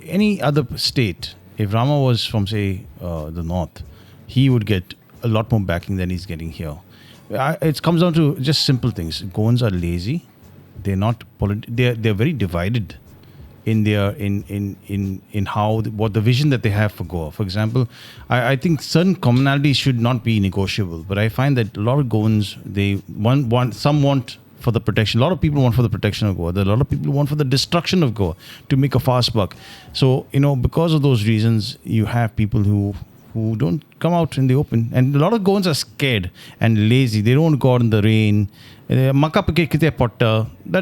Any other state, if Rama was from, say, the north, he would get a lot more backing than he's getting here. It comes down to just simple things. Goans are lazy. They're not. They're very divided in their in how what the vision that they have for Goa. For example, I think certain commonalities should not be negotiable. But I find that a lot of Goans, some want for the protection. A lot of people want for the protection of Goa. There are a lot of people who want for the destruction of Goa to make a fast buck. So because of those reasons, you have people who don't come out in the open. And a lot of Goans are scared and lazy. They don't want to go out in the rain. That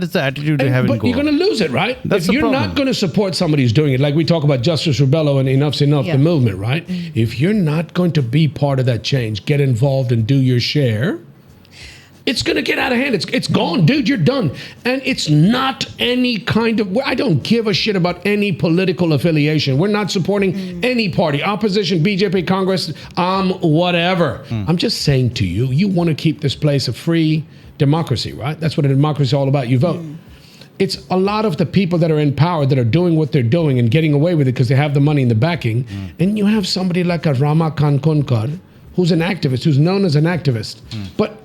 is the attitude they have in Goa. But you're going to lose it, right? That's if the you're problem. not going to support somebody who's doing it, like we talk about Justice Rebello and Enough's Enough, Yeah. the movement, right? If you're not going to be part of that change, get involved and do your share, It's going to get out of hand. It's gone, dude. You're done. And it's not any kind of, I don't give a shit about any political affiliation. We're not supporting any party, opposition, BJP, Congress, whatever. I'm just saying to you, you want to keep this place a free democracy, right? That's what a democracy is all about. You vote. It's a lot of the people that are in power that are doing what they're doing and getting away with it because they have the money and the backing. And you have somebody like a Rama Kankonkar, who's an activist, who's known as an activist. But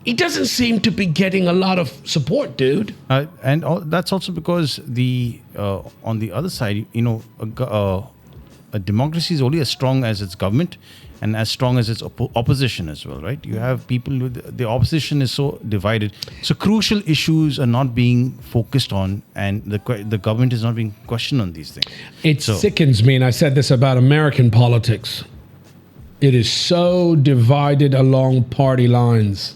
he doesn't seem to be getting a lot of support, dude. And that's also because on the other side, a democracy is only as strong as its government and as strong as its opposition as well, right? You have people the opposition is so divided. So crucial issues are not being focused on, and the government is not being questioned on these things. It sickens me, and I said this about American politics. It is so divided along party lines.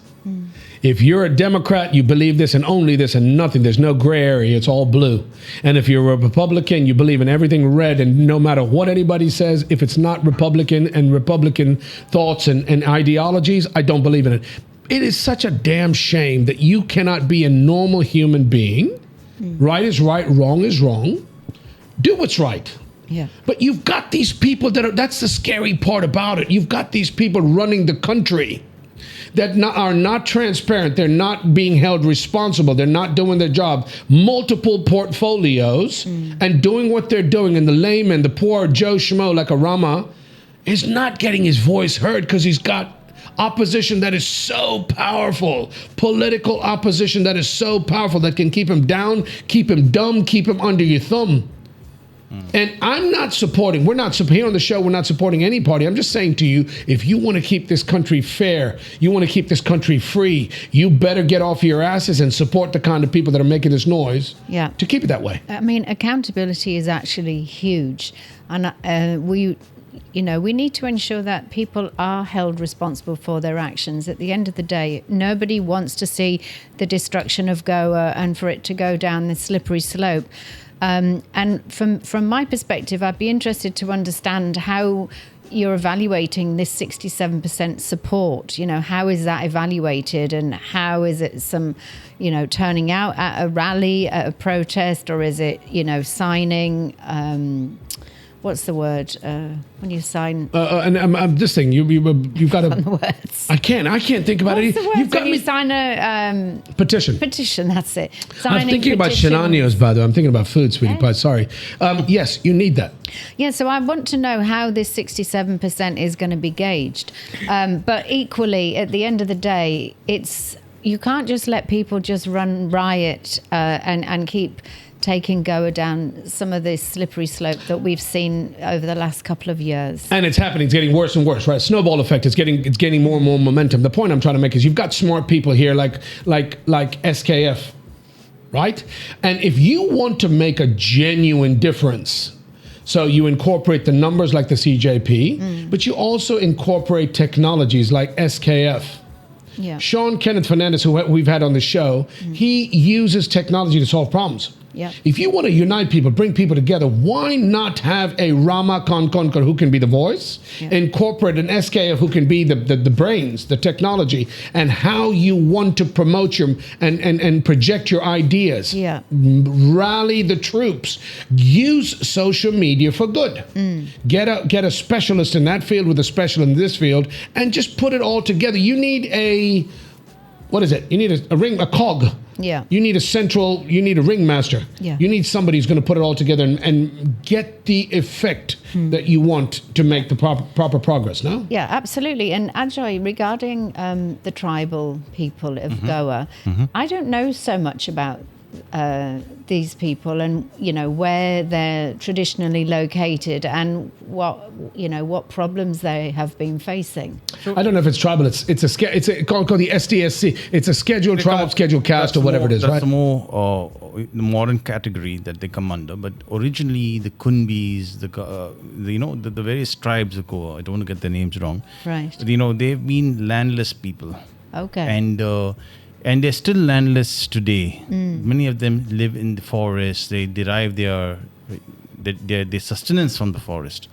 If you're a Democrat, you believe this and only this and nothing. There's no gray area. It's all blue. And if you're a Republican, you believe in everything red. And no matter what anybody says, if it's not Republican and Republican thoughts and ideologies, I don't believe in it. It is such a damn shame that you cannot be a normal human being. Right is right, wrong is wrong. Do what's right. Yeah. But you've got these people that's the scary part about it. You've got these people running the country that are not transparent. They're not being held responsible. They're not doing their job. Multiple portfolios and doing what they're doing. And the layman, the poor Joe Schmo like a Rama, is not getting his voice heard because he's got opposition that is so powerful. Political opposition that is so powerful that can keep him down, keep him dumb, keep him under your thumb. And I'm not supporting, here on the show, we're not supporting any party. I'm just saying to you, if you want to keep this country fair, you want to keep this country free, you better get off your asses and support the kind of people that are making this noise to keep it that way. I mean, accountability is actually huge. And we need to ensure that people are held responsible for their actions. At the end of the day, nobody wants to see the destruction of Goa and for it to go down this slippery slope. And from my perspective, I'd be interested to understand how you're evaluating this 67% support. How is that evaluated, and how is it turning out at a rally, at a protest, or is it, signing, what's the word when you sign? And I'm this thing. You've got to. Words. I can't think about it. You've got you sign a petition. Petition. That's it. I'm thinking about Shenanas, by the way. I'm thinking about food, sweetie pie. Sorry. Yes, you need that. Yeah. So I want to know how this 67% is going to be gauged. But equally, at the end of the day, you can't just let people just run riot and keep taking Goa down some of this slippery slope that we've seen over the last couple of years. And it's happening. It's getting worse and worse, right? Snowball effect. It's getting more and more momentum. The point I'm trying to make is you've got smart people here like SKF, right? And if you want to make a genuine difference, so you incorporate the numbers like the CJP, but you also incorporate technologies like SKF. Yeah. Sean Kenneth Fernandes, who we've had on the show, he uses technology to solve problems. Yeah. If you want to unite people, bring people together, why not have a Rama Kankonkar who can be the voice, incorporate an SKF who can be the brains, the technology, and how you want to promote your and project your ideas. Yeah. Rally the troops. Use social media for good. Get a specialist in that field with a specialist in this field, and just put it all together. You need what is it? You need a ring, a cog. Yeah. You need a ringmaster. Yeah. You need somebody who's going to put it all together and get the effect that you want to make the proper progress, no? Yeah, absolutely. And Ajoy, regarding the tribal people of Goa, I don't know so much about these people and, where they're traditionally located and what problems they have have been facing. I don't know if it's tribal. It's called the SDSC. It's a scheduled tribe, scheduled caste, or whatever it is, right? That's the more the modern category that they come under. But originally, the Kunbis, the various tribes of Goa, I don't want to get their names wrong. Right. But, they've been landless people. Okay. And they're still landless today. Many of them live in the forest. They derive their sustenance from the forest.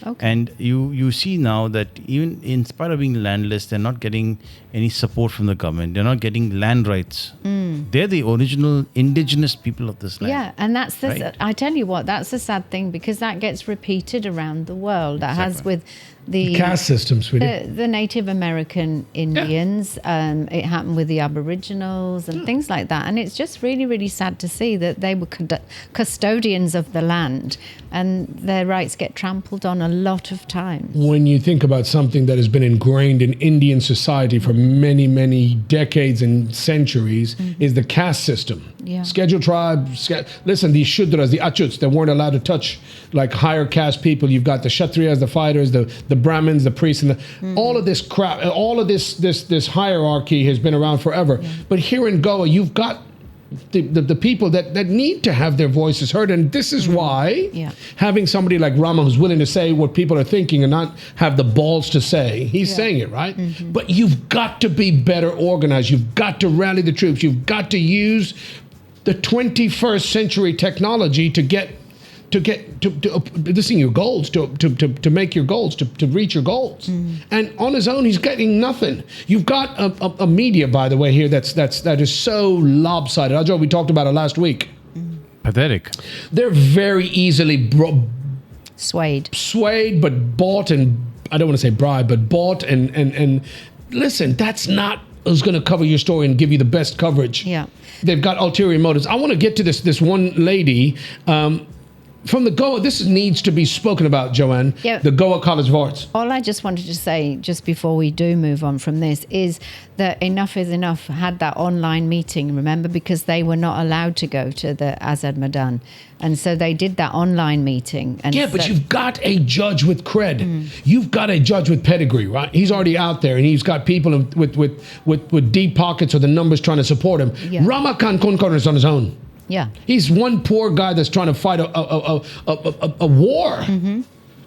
Okay. And you see now that even in spite of being landless, they're not getting any support from the government. They're not getting land rights. They're the original indigenous people of this land. Yeah, and that's the. Right. I tell you what, that's a sad thing because that gets repeated around the world. That has Exactly. with the Caste system, sweetie. the Native American Indians. It happened with the Aboriginals and things like that. And it's just really, really sad to see that they were custodians of the land and their rights get trampled on a lot of times. When you think about something that has been ingrained in Indian society for many, many decades and centuries, is the caste system. Yeah. Scheduled tribe. Listen, these Shudras, the Achuts, they weren't allowed to touch like higher caste people. You've got the Kshatriyas, the fighters, the Brahmins, the priests, and all of this crap, all of this hierarchy has been around forever. Yeah. But here in Goa, you've got the people that need to have their voices heard. And this is why having somebody like Rama who's willing to say what people are thinking and not have the balls to say, he's saying it, right? But you've got to be better organized. You've got to rally the troops. You've got to use the 21st century technology to this in your goals, to make your goals, to reach your goals. And on his own, he's getting nothing. You've got a media, by the way, here that is so lopsided. Ajay, we talked about it last week. Pathetic. They're very easily Swayed, but bought, and I don't want to say bribed, but bought and listen, that's not who's going to cover your story and give you the best coverage. Yeah. They've got ulterior motives. I want to get to this one lady from the Goa. This needs to be spoken about, Joanne. Yeah. The Goa College of Art. All I just wanted to say, just before we do move on from this, is that Enough is Enough had that online meeting, remember, because they were not allowed to go to the Azad Maidan. And so they did that online meeting. And Yeah, but you've got a judge with cred. You've got a judge with pedigree, right? He's already out there, and he's got people with deep pockets or the numbers trying to support him. Yeah. Rama Kankonkar is on his own. Yeah. He's one poor guy that's trying to fight a war.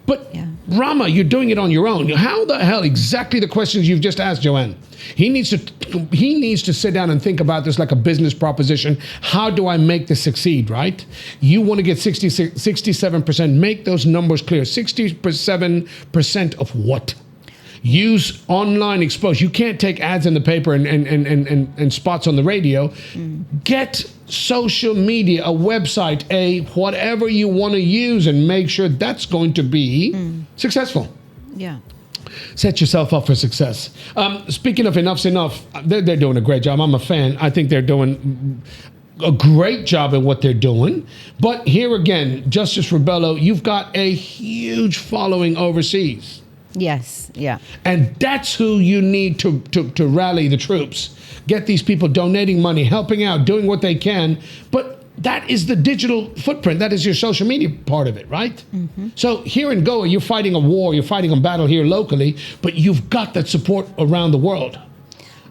But Rama, you're doing it on your own. How the hell, exactly the questions you've just asked, Joanne. He needs to sit down and think about this like a business proposition. How do I make this succeed, right? You want to get 67%. Make those numbers clear. 67% of what? Use online exposure. You can't take ads in the paper and spots on the radio. Get social media, a website, a whatever you want to use, and make sure that's going to be successful. Yeah. Set yourself up for success. Speaking of Enough's Enough, they're doing a great job. I'm a fan. I think they're doing a great job at what they're doing. But here again, Justice Rebello, you've got a huge following overseas. Yes. Yeah. And that's who you need to rally the troops. Get these people donating money, helping out, doing what they can. But that is the digital footprint. That is your social media part of it, right? So here in Goa, you're fighting a war, you're fighting a battle here locally, but you've got that support around the world.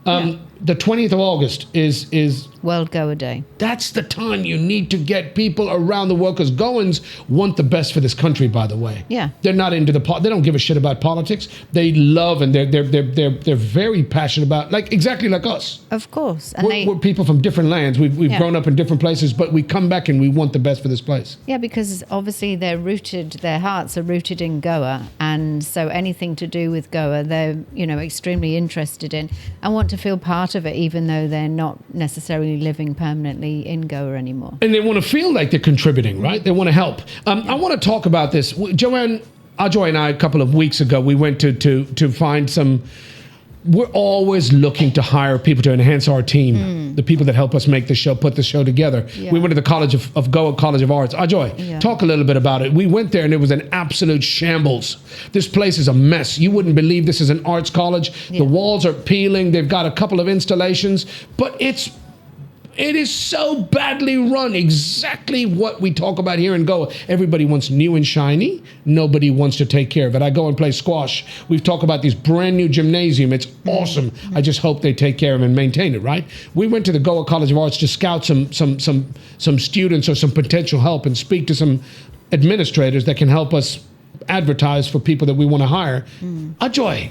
The 20th of August is World Goa Day. That's the time you need to get people around the world, because Goans want the best for this country, by the way. Yeah. They're not into they don't give a shit about politics. They love, and they're very passionate about, exactly like us. Of course. And We're people from different lands. We've grown up in different places, but we come back and we want the best for this place. Yeah, because obviously their hearts are rooted in Goa, and so anything to do with Goa, they're extremely interested in and want to feel part of it, even though they're not necessarily living permanently in Goa anymore. And they want to feel like they're contributing, right? They want to help. I want to talk about this. Joanne, Ajoy and I, a couple of weeks ago, we went to find some. We're always looking to hire people to enhance our team, the people that help us make the show, put the show together. Yeah. We went to the College of Goa College of Art. Ajoy, talk a little bit about it. We went there and it was an absolute shambles. This place is a mess. You wouldn't believe this is an arts college. Yeah. The walls are peeling. They've got a couple of installations, but it is so badly run. Exactly what we talk about here in Goa. Everybody wants new and shiny. Nobody wants to take care of it. I go and play squash. We've talked about this brand new gymnasium. It's awesome. I just hope they take care of it and maintain it, right? We went to the Goa College of Arts to scout some students or some potential help and speak to some administrators that can help us advertise for people that we want to hire. Ajoy,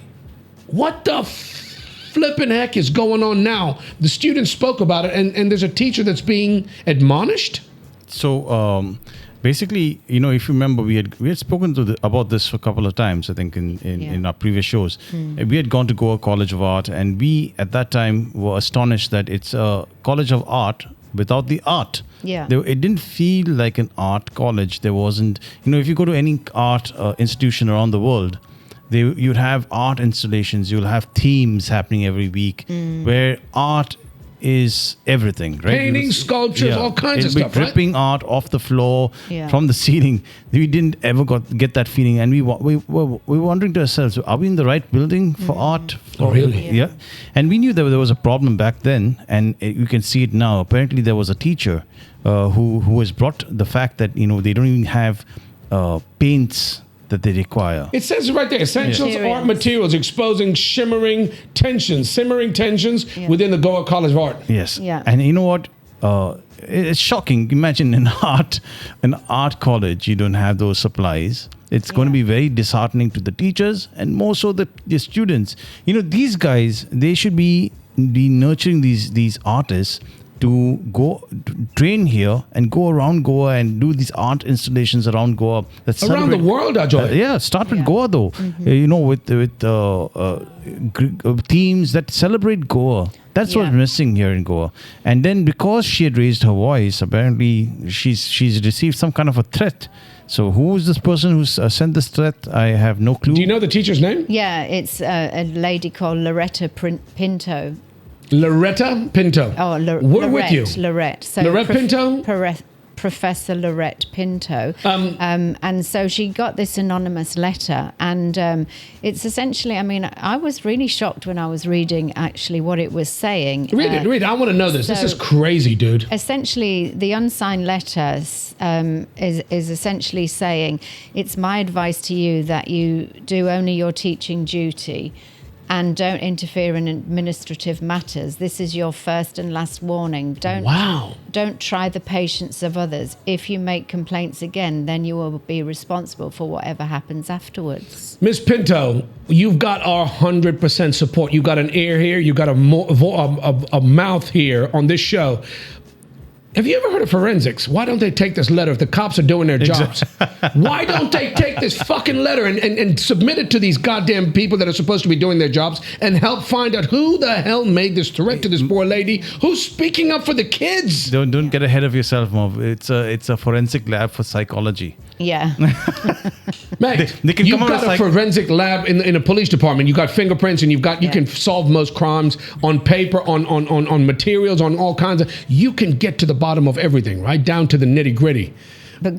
what the flipping heck is going on now? The students spoke about it, and there's a teacher that's being admonished. So Basically, if you remember, we had spoken about this a couple of times, I think, in our previous shows. We had gone to Goa College of Art, and we at that time were astonished that it's a college of art without the art. Yeah. It didn't feel like an art college. There wasn't, if you go to any art institution around the world, you'd have art installations, you'll have themes happening every week where art is everything, right? Painting, sculptures, all kinds of stuff, right? Dripping art off the floor, Yeah. from the ceiling. We didn't ever get that feeling, and we were wondering to ourselves, are we in the right building for art? Oh, really? Yeah. And we knew that there was a problem back then, and you can see it now. Apparently, there was a teacher who has brought the fact that they don't even have paints that they require. It says right there, essentials Materials. art materials exposing simmering tensions within the Goa College of Art. Yes. Yeah. And you know what? It's shocking. Imagine an art college, you don't have those supplies. It's going to be very disheartening to the teachers and more so the students. These guys, they should be nurturing these artists to go train here and go around Goa and do these art installations around Goa. Around the world, Ajoy. Start with Goa though. With themes that celebrate Goa. That's what's missing here in Goa. And then because she had raised her voice, apparently she's received some kind of a threat. So who is this person who sent this threat? I have no clue. Do you know the teacher's name? Yeah, it's a lady called Loretta Pinto. Loretta Pinto. Oh, We're with you. Loretta. So Loretta Pinto? Professor Loretta Pinto. And so she got this anonymous letter. And it's essentially, I was really shocked when I was reading actually what it was saying. Read it. I want to know this. This is crazy, dude. Essentially, the unsigned letter is essentially saying, it's my advice to you that you do only your teaching duty and don't interfere in administrative matters. This is your first and last warning. Don't try the patience of others. If you make complaints again, then you will be responsible for whatever happens afterwards. Miss Pinto, you've got our 100% support. You got an ear here. You got a mouth here on this show. Have you ever heard of forensics? Why don't they take this letter if the cops are doing their jobs? Why don't they take this fucking letter and submit it to these goddamn people that are supposed to be doing their jobs and help find out who the hell made this threat to this poor lady who's speaking up for the kids? Don't get ahead of yourself, Merv. It's a forensic lab for psychology. Yeah. Mate, They can you've come out got a with forensic lab in a police department. You've got fingerprints, and you can solve most crimes on paper, on materials, on all kinds of. You can get to the bottom of everything, right down to the nitty gritty. But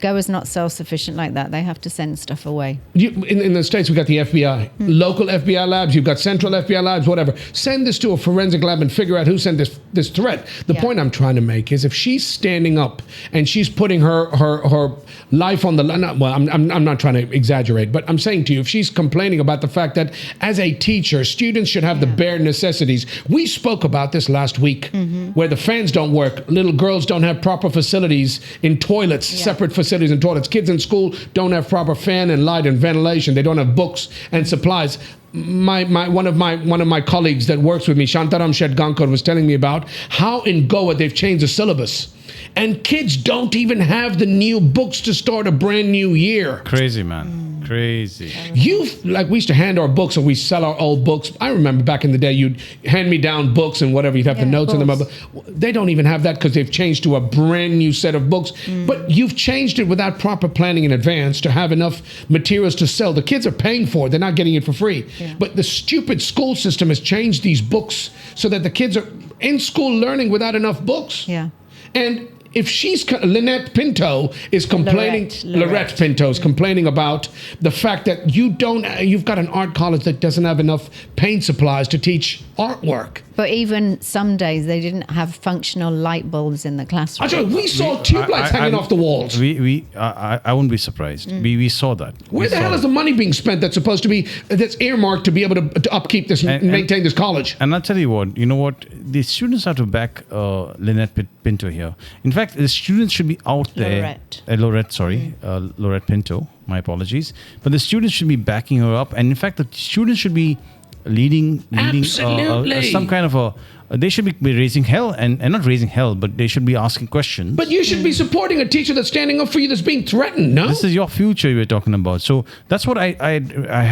Goa's not self-sufficient like that. They have to send stuff away. In the States, we got the FBI, local FBI labs. You've got central FBI labs, whatever. Send this to a forensic lab and figure out who sent this threat. The point I'm trying to make is if she's standing up and she's putting her life on the line. Well, I'm not trying to exaggerate, but I'm saying to you, if she's complaining about the fact that as a teacher, students should have the bare necessities. We spoke about this last week, where the fans don't work, little girls don't have proper facilities in toilets, separate facilities in toilets. Kids in school don't have proper fan and light and ventilation. They don't have books and supplies. One of my colleagues that works with me, Shantaram Shetgankar, was telling me about how in Goa they've changed the syllabus. And kids don't even have the new books to start a brand new year. Crazy, man. Crazy. We used to hand our books, or we sell our old books. I remember back in the day, you'd hand me down books and whatever, you'd have the notes in them. They don't even have that because they've changed to a brand new set of books. But you've changed it without proper planning in advance to have enough materials to sell. The kids are paying for it. They're not getting it for free. Yeah. But the stupid school system has changed these books so that the kids are in school learning without enough books. Yeah. And if Lynette Pinto is complaining, Loretta Pinto is complaining about the fact that you've got an art college that doesn't have enough paint supplies to teach artwork. But even some days they didn't have functional light bulbs in the classroom. We saw tube lights hanging off the walls. I wouldn't be surprised. We saw that. Where the hell is the money being spent that's earmarked to be able to upkeep this and maintain this college? And I'll tell you what, the students have to back Lynette Pinto here. In fact, the students should be out there. Loretta Pinto, my apologies. But the students should be backing her up. And in fact, the students should be leading Absolutely. some kind of a. They should be raising hell and not raising hell, but they should be asking questions. But you should be supporting a teacher that's standing up for you that's being threatened, no? This is your future we're talking about. So that's what I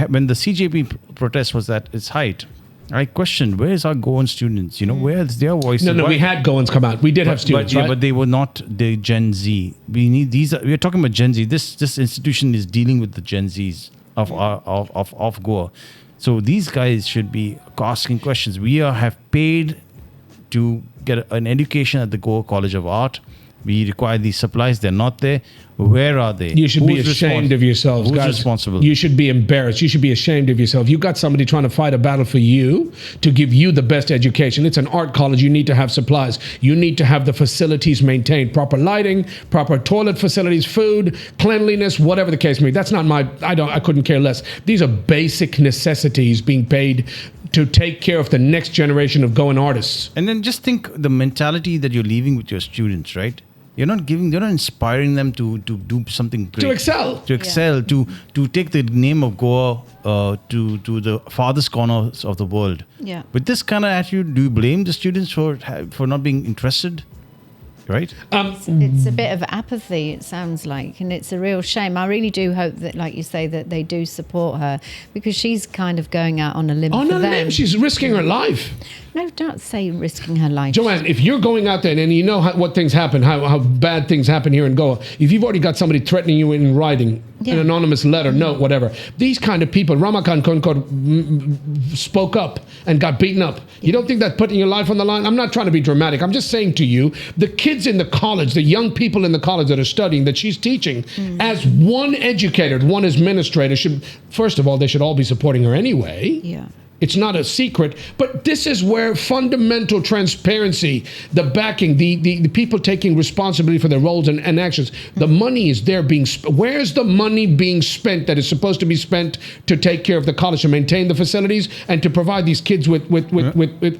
when the CJP protest was at its height, I questioned, where's our Goan students? Where's their voice? No, we had Goans come out. We did have students, right? But they were not the Gen Z. We need these. We're talking about Gen Z. This institution is dealing with the Gen Zs of Goa. So these guys should be asking questions. We have paid to get an education at the Goa College of Art. We require these supplies. They're not there. Where are they? You should be ashamed of yourselves, Who's guys. responsible? You should be embarrassed. You should be ashamed of yourself. You got somebody trying to fight a battle for you to give you the best education. It's an art college. You need to have supplies. You need to have the facilities maintained. Proper lighting, proper toilet facilities, food, cleanliness, whatever the case may be. That's not I couldn't care less. These are basic necessities being paid to take care of the next generation of Goan artists. And then just think the mentality that you're leaving with your students, right? You're not inspiring them to do something great. To excel. To take the name of Goa to the farthest corners of the world. Yeah. With this kind of attitude, do you blame the students for not being interested? Right? It's a bit of apathy, it sounds like, and it's a real shame. I really do hope that, like you say, that they do support her, because she's kind of going out on a limb for them. She's risking her life. No, don't say risking her life. Joanne, if you're going out there and you know what things happen, how bad things happen here in Goa, if you've already got somebody threatening you in writing, an anonymous letter, note, whatever, these kind of people, Rama Kankonkar spoke up and got beaten up. You don't think that's putting your life on the line? I'm not trying to be dramatic. I'm just saying to you, the kids in the college, the young people in the college that are studying, that she's teaching, as one educator, one administrator, first of all, they should all be supporting her anyway. Yeah. It's not a secret, but this is where fundamental transparency, the backing, the people taking responsibility for their roles and actions, the money is there being where's the money being spent that is supposed to be spent to take care of the college, to maintain the facilities, and to provide these kids with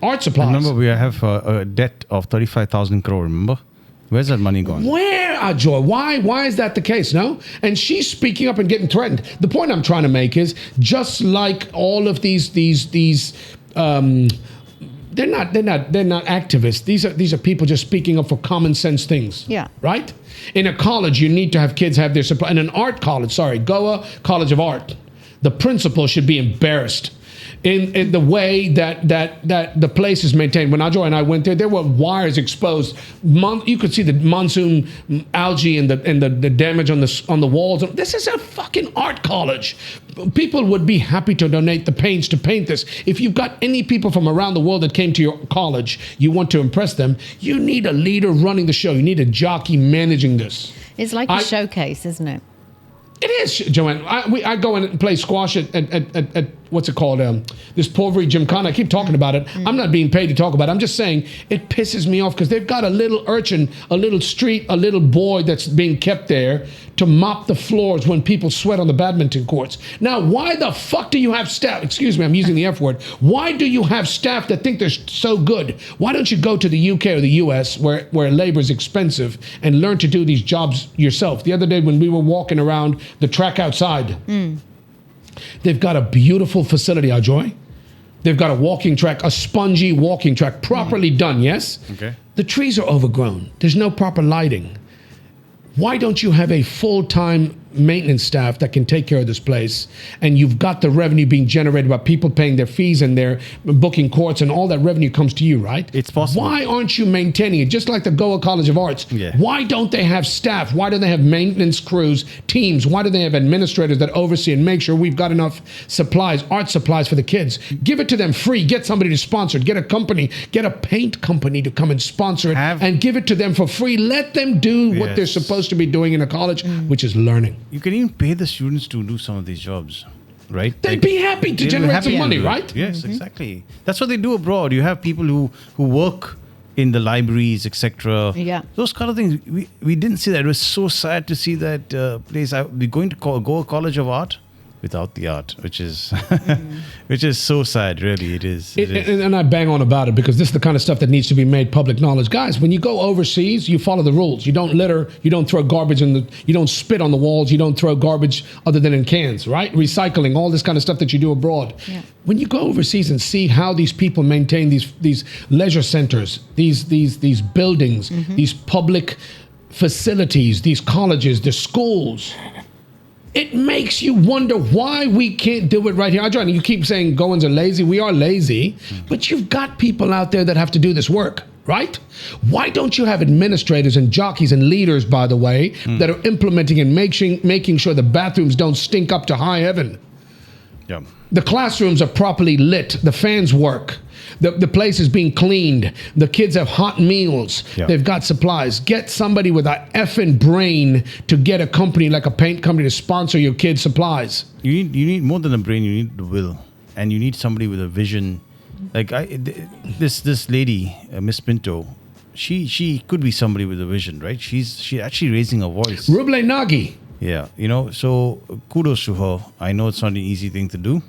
art supplies? Remember, we have a debt of 35,000 crore, remember? Where's that money gone? Where, Ajoy? Why is that the case? No, and she's speaking up and getting threatened. The point I'm trying to make is, just like all of these, they're not activists. These are people just speaking up for common sense things. Yeah. Right. In a college, you need to have kids have their supply. In an art college, Goa College of Art, the principal should be embarrassed in the way that the place is maintained. When Ajoy and I went there were wires exposed. You could see the monsoon algae and the damage on the walls. This is a fucking art college. People would be happy to donate the paints to paint this. If you've got any people from around the world that came to your college, you want to impress them, you need a leader running the show. You need a jockey managing this. It's like a showcase, isn't it? It is, Joanne. I go in and play squash at what's it called? This Poveri Gymkhana. I keep talking about it. I'm not being paid to talk about it. I'm just saying it pisses me off because they've got a little urchin, a little boy that's being kept there to mop the floors when people sweat on the badminton courts. Now, why the fuck do you have staff? Excuse me, I'm using the F word. Why do you have staff that think they're so good? Why don't you go to the UK or the US where labor is expensive and learn to do these jobs yourself? The other day when we were walking around the track outside, they've got a beautiful facility, Ajoy. They've got a walking track, a spongy walking track, properly done, yes? Okay. The trees are overgrown. There's no proper lighting. Why don't you have a full-time maintenance staff that can take care of this place, and you've got the revenue being generated by people paying their fees and their booking courts, and all that revenue comes to you, right? It's possible. Why aren't you maintaining it? Just like the Goa College of Arts. Yeah. Why don't they have staff? Why don't they have maintenance crews, teams? Why do they have administrators that oversee and make sure we've got enough supplies, art supplies for the kids? Give it to them free. Get somebody to sponsor it. Get a company, get a paint company to come and sponsor it and give it to them for free. Let them do what they're supposed to be doing in a college, which is learning. You can even pay the students to do some of these jobs, right? They'd be happy to generate some money, right? Yes, exactly. That's what they do abroad. You have people who work in the libraries, etc. Yeah. Those kind of things. We didn't see that. It was so sad to see that place. We're going to Goa College of Art. without the art, which is which is so sad. Really, it is. And I bang on about it because this is the kind of stuff that needs to be made public knowledge. Guys, when you go overseas, you follow the rules. You don't litter. You don't throw garbage you don't spit on the walls. You don't throw garbage other than in cans, right? Recycling, all this kind of stuff that you do abroad. Yeah. When you go overseas and see how these people maintain these leisure centers, these buildings, these public facilities, these colleges, the schools, it makes you wonder why we can't do it right here. John, you keep saying Goans are lazy. We are lazy, but you've got people out there that have to do this work, right? Why don't you have administrators and jockeys and leaders, by the way, that are implementing and making sure the bathrooms don't stink up to high heaven? Yeah. The classrooms are properly lit. The fans work. The place is being cleaned. The kids have hot meals. Yeah. They've got supplies. Get somebody with an effing brain to get a company like a paint company to sponsor your kids' supplies. You need more than a brain. You need the will, and you need somebody with a vision. Like this lady, Miss Pinto, she could be somebody with a vision, right? She's actually raising her voice. Ruble Nagi. Yeah, so kudos to her. I know it's not an easy thing to do,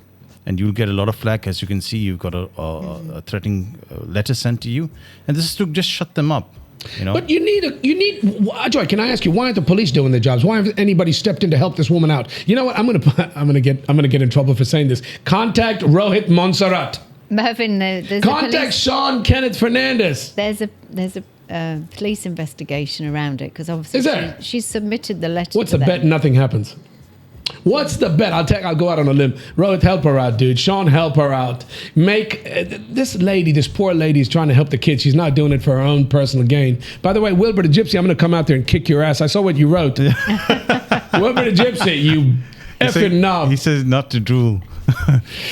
and you'll get a lot of flack. As you can see, you've got a threatening letter sent to you, and this is to just shut them up. But you need Joy, can I ask you, why aren't the police doing their jobs? Why haven't anybody stepped in to help this woman out? You know what? I'm gonna get in trouble for saying this. Contact Rohit Montserrat. Mervyn, there's Contact Sean Kenneth Fernandes. There's a police investigation around it because obviously Is there? she's submitted the letter. What's to the them. bet? Nothing happens. What's the bet? I'll go out on a limb. Rohit, help her out, dude. Sean, help her out. This poor lady is trying to help the kids. She's not doing it for her own personal gain. By the way, Wilbur the Gypsy, I'm going to come out there and kick your ass. I saw what you wrote. Wilbur the Gypsy, you effing knob. He says not to drool.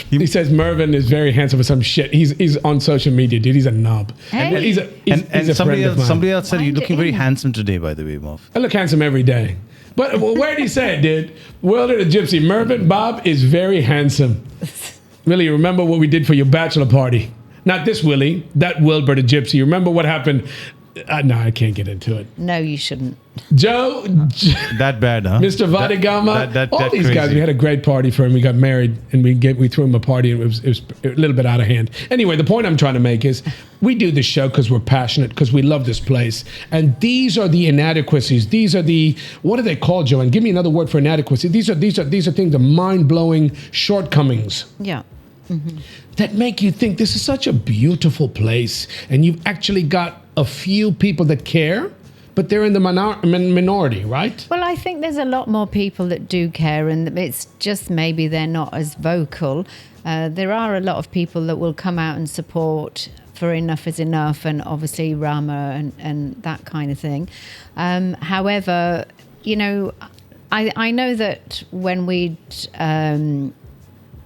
He says Mervyn is very handsome or some shit. He's on social media, dude. He's a knob. Hey. He's a somebody friend of mine. somebody else said you're Wind it looking very in. handsome today, by the way, Marv. I look handsome every day. But where did he say it, dude? Wilder the Gypsy. Mervyn Bob is very handsome. Willie, remember what we did for your bachelor party? Not this Willie, that Wilbur the Gypsy. Remember what happened? No, I can't get into it. No, you shouldn't. Joe, That bad, huh? Mr. Vadigama, all that these crazy. guys. We had a great party for him. We got married, and we threw him a party, and it was a little bit out of hand. Anyway, the point I'm trying to make is we do this show because we're passionate, because we love this place, and these are the inadequacies. These are the, what are they called, Joe? And give me another word for inadequacy. These are things, the mind-blowing shortcomings. Yeah. That make you think this is such a beautiful place, and you've actually got a few people that care, but they're in the minority, right? Well, I think there's a lot more people that do care, and it's just maybe they're not as vocal. There are a lot of people that will come out and support for Enough is Enough, and obviously Rama and that kind of thing. However, I know that when we'd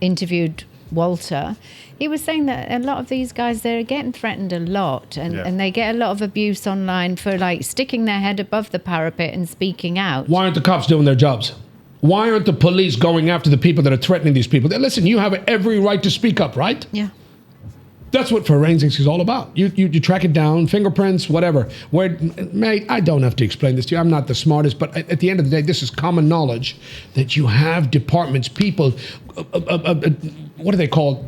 interviewed Walter, he was saying that a lot of these guys, they're getting threatened a lot, and they get a lot of abuse online for like sticking their head above the parapet and speaking out. Why aren't the cops doing their jobs? Why aren't the police going after the people that are threatening these people? Listen, you have every right to speak up, right? Yeah. That's what forensics is all about. You track it down, fingerprints, whatever. Mate, I don't have to explain this to you. I'm not the smartest, but at the end of the day, this is common knowledge that you have departments, people, what are they called?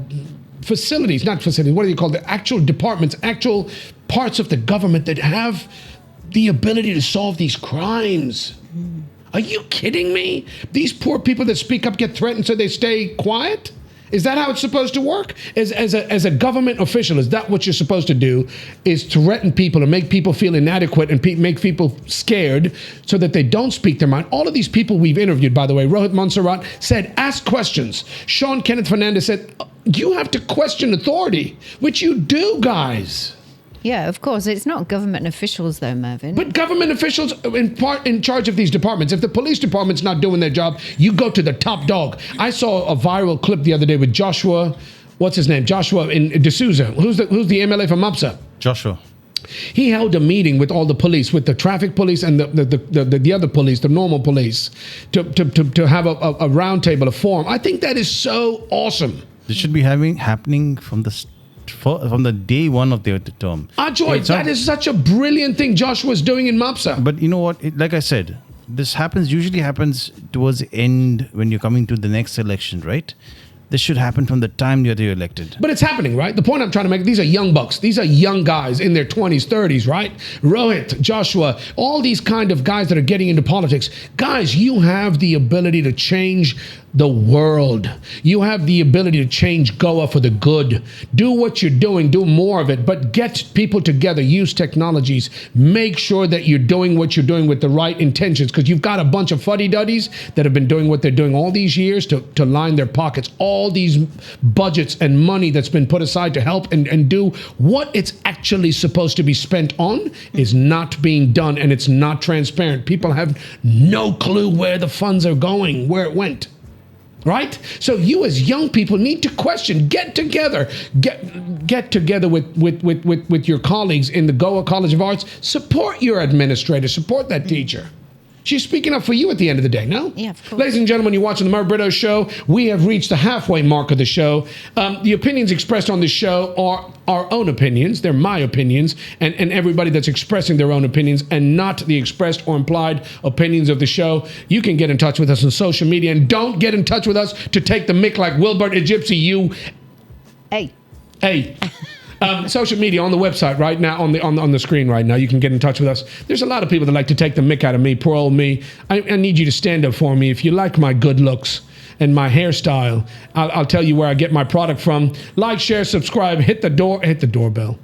Facilities, not facilities, what do you call the actual departments, actual parts of the government that have the ability to solve these crimes. Are you kidding me? These poor people that speak up get threatened so they stay quiet? Is that how it's supposed to work? As a government official, is that what you're supposed to do? Is threaten people and make people feel inadequate and make people scared so that they don't speak their mind? All of these people we've interviewed, by the way, Rohit Montserrat said, ask questions. Sean Kenneth Fernandes said, you have to question authority, which you do, guys. Yeah, of course. It's not government officials, though, Mervyn. But government officials in charge of these departments. If the police department's not doing their job, you go to the top dog. I saw a viral clip the other day with Joshua, what's his name? Joshua in D'Souza. Who's the MLA from MUPSA? Joshua. He held a meeting with all the police, with the traffic police and the other police, the normal police, to have a round table, a forum. I think that is so awesome. This should be happening from the day one of their term. Joy, that is such a brilliant thing Joshua's doing in MUPSA. But you know what? Like I said, this usually happens towards the end when you're coming to the next election, right? This should happen from the time you're elected. But it's happening, right? The point I'm trying to make, these are young bucks. These are young guys in their 20s, 30s, right? Rohit, Joshua, all these kind of guys that are getting into politics. Guys, you have the ability to change the world. You have the ability to change Goa for the good. Do what you're doing, do more of it, but get people together, use technologies, make sure that you're doing what you're doing with the right intentions, because you've got a bunch of fuddy-duddies that have been doing what they're doing all these years to line their pockets. All these budgets and money that's been put aside to help and do what it's actually supposed to be spent on is not being done, and it's not transparent. People have no clue where the funds are going, where it went. Right? So you as young people need to question, get together with your colleagues in the Goa College of Arts, support your administrator, support that teacher. She's speaking up for you at the end of the day, no? Yeah, of course. Ladies and gentlemen, you're watching the Merv Britto Show. We have reached the halfway mark of the show. The opinions expressed on this show are our own opinions. They're my opinions, and everybody that's expressing their own opinions, and not the expressed or implied opinions of the show. You can get in touch with us on social media, and don't get in touch with us to take the mick like Wilbert Egypsy, you. Hey. Social media on the website right now, on the screen right now. You can get in touch with us. There's a lot of people that like to take the mick out of me, poor old me. I need you to stand up for me. If you like my good looks and my hairstyle, I'll tell you where I get my product from. Like, share, subscribe, hit the doorbell.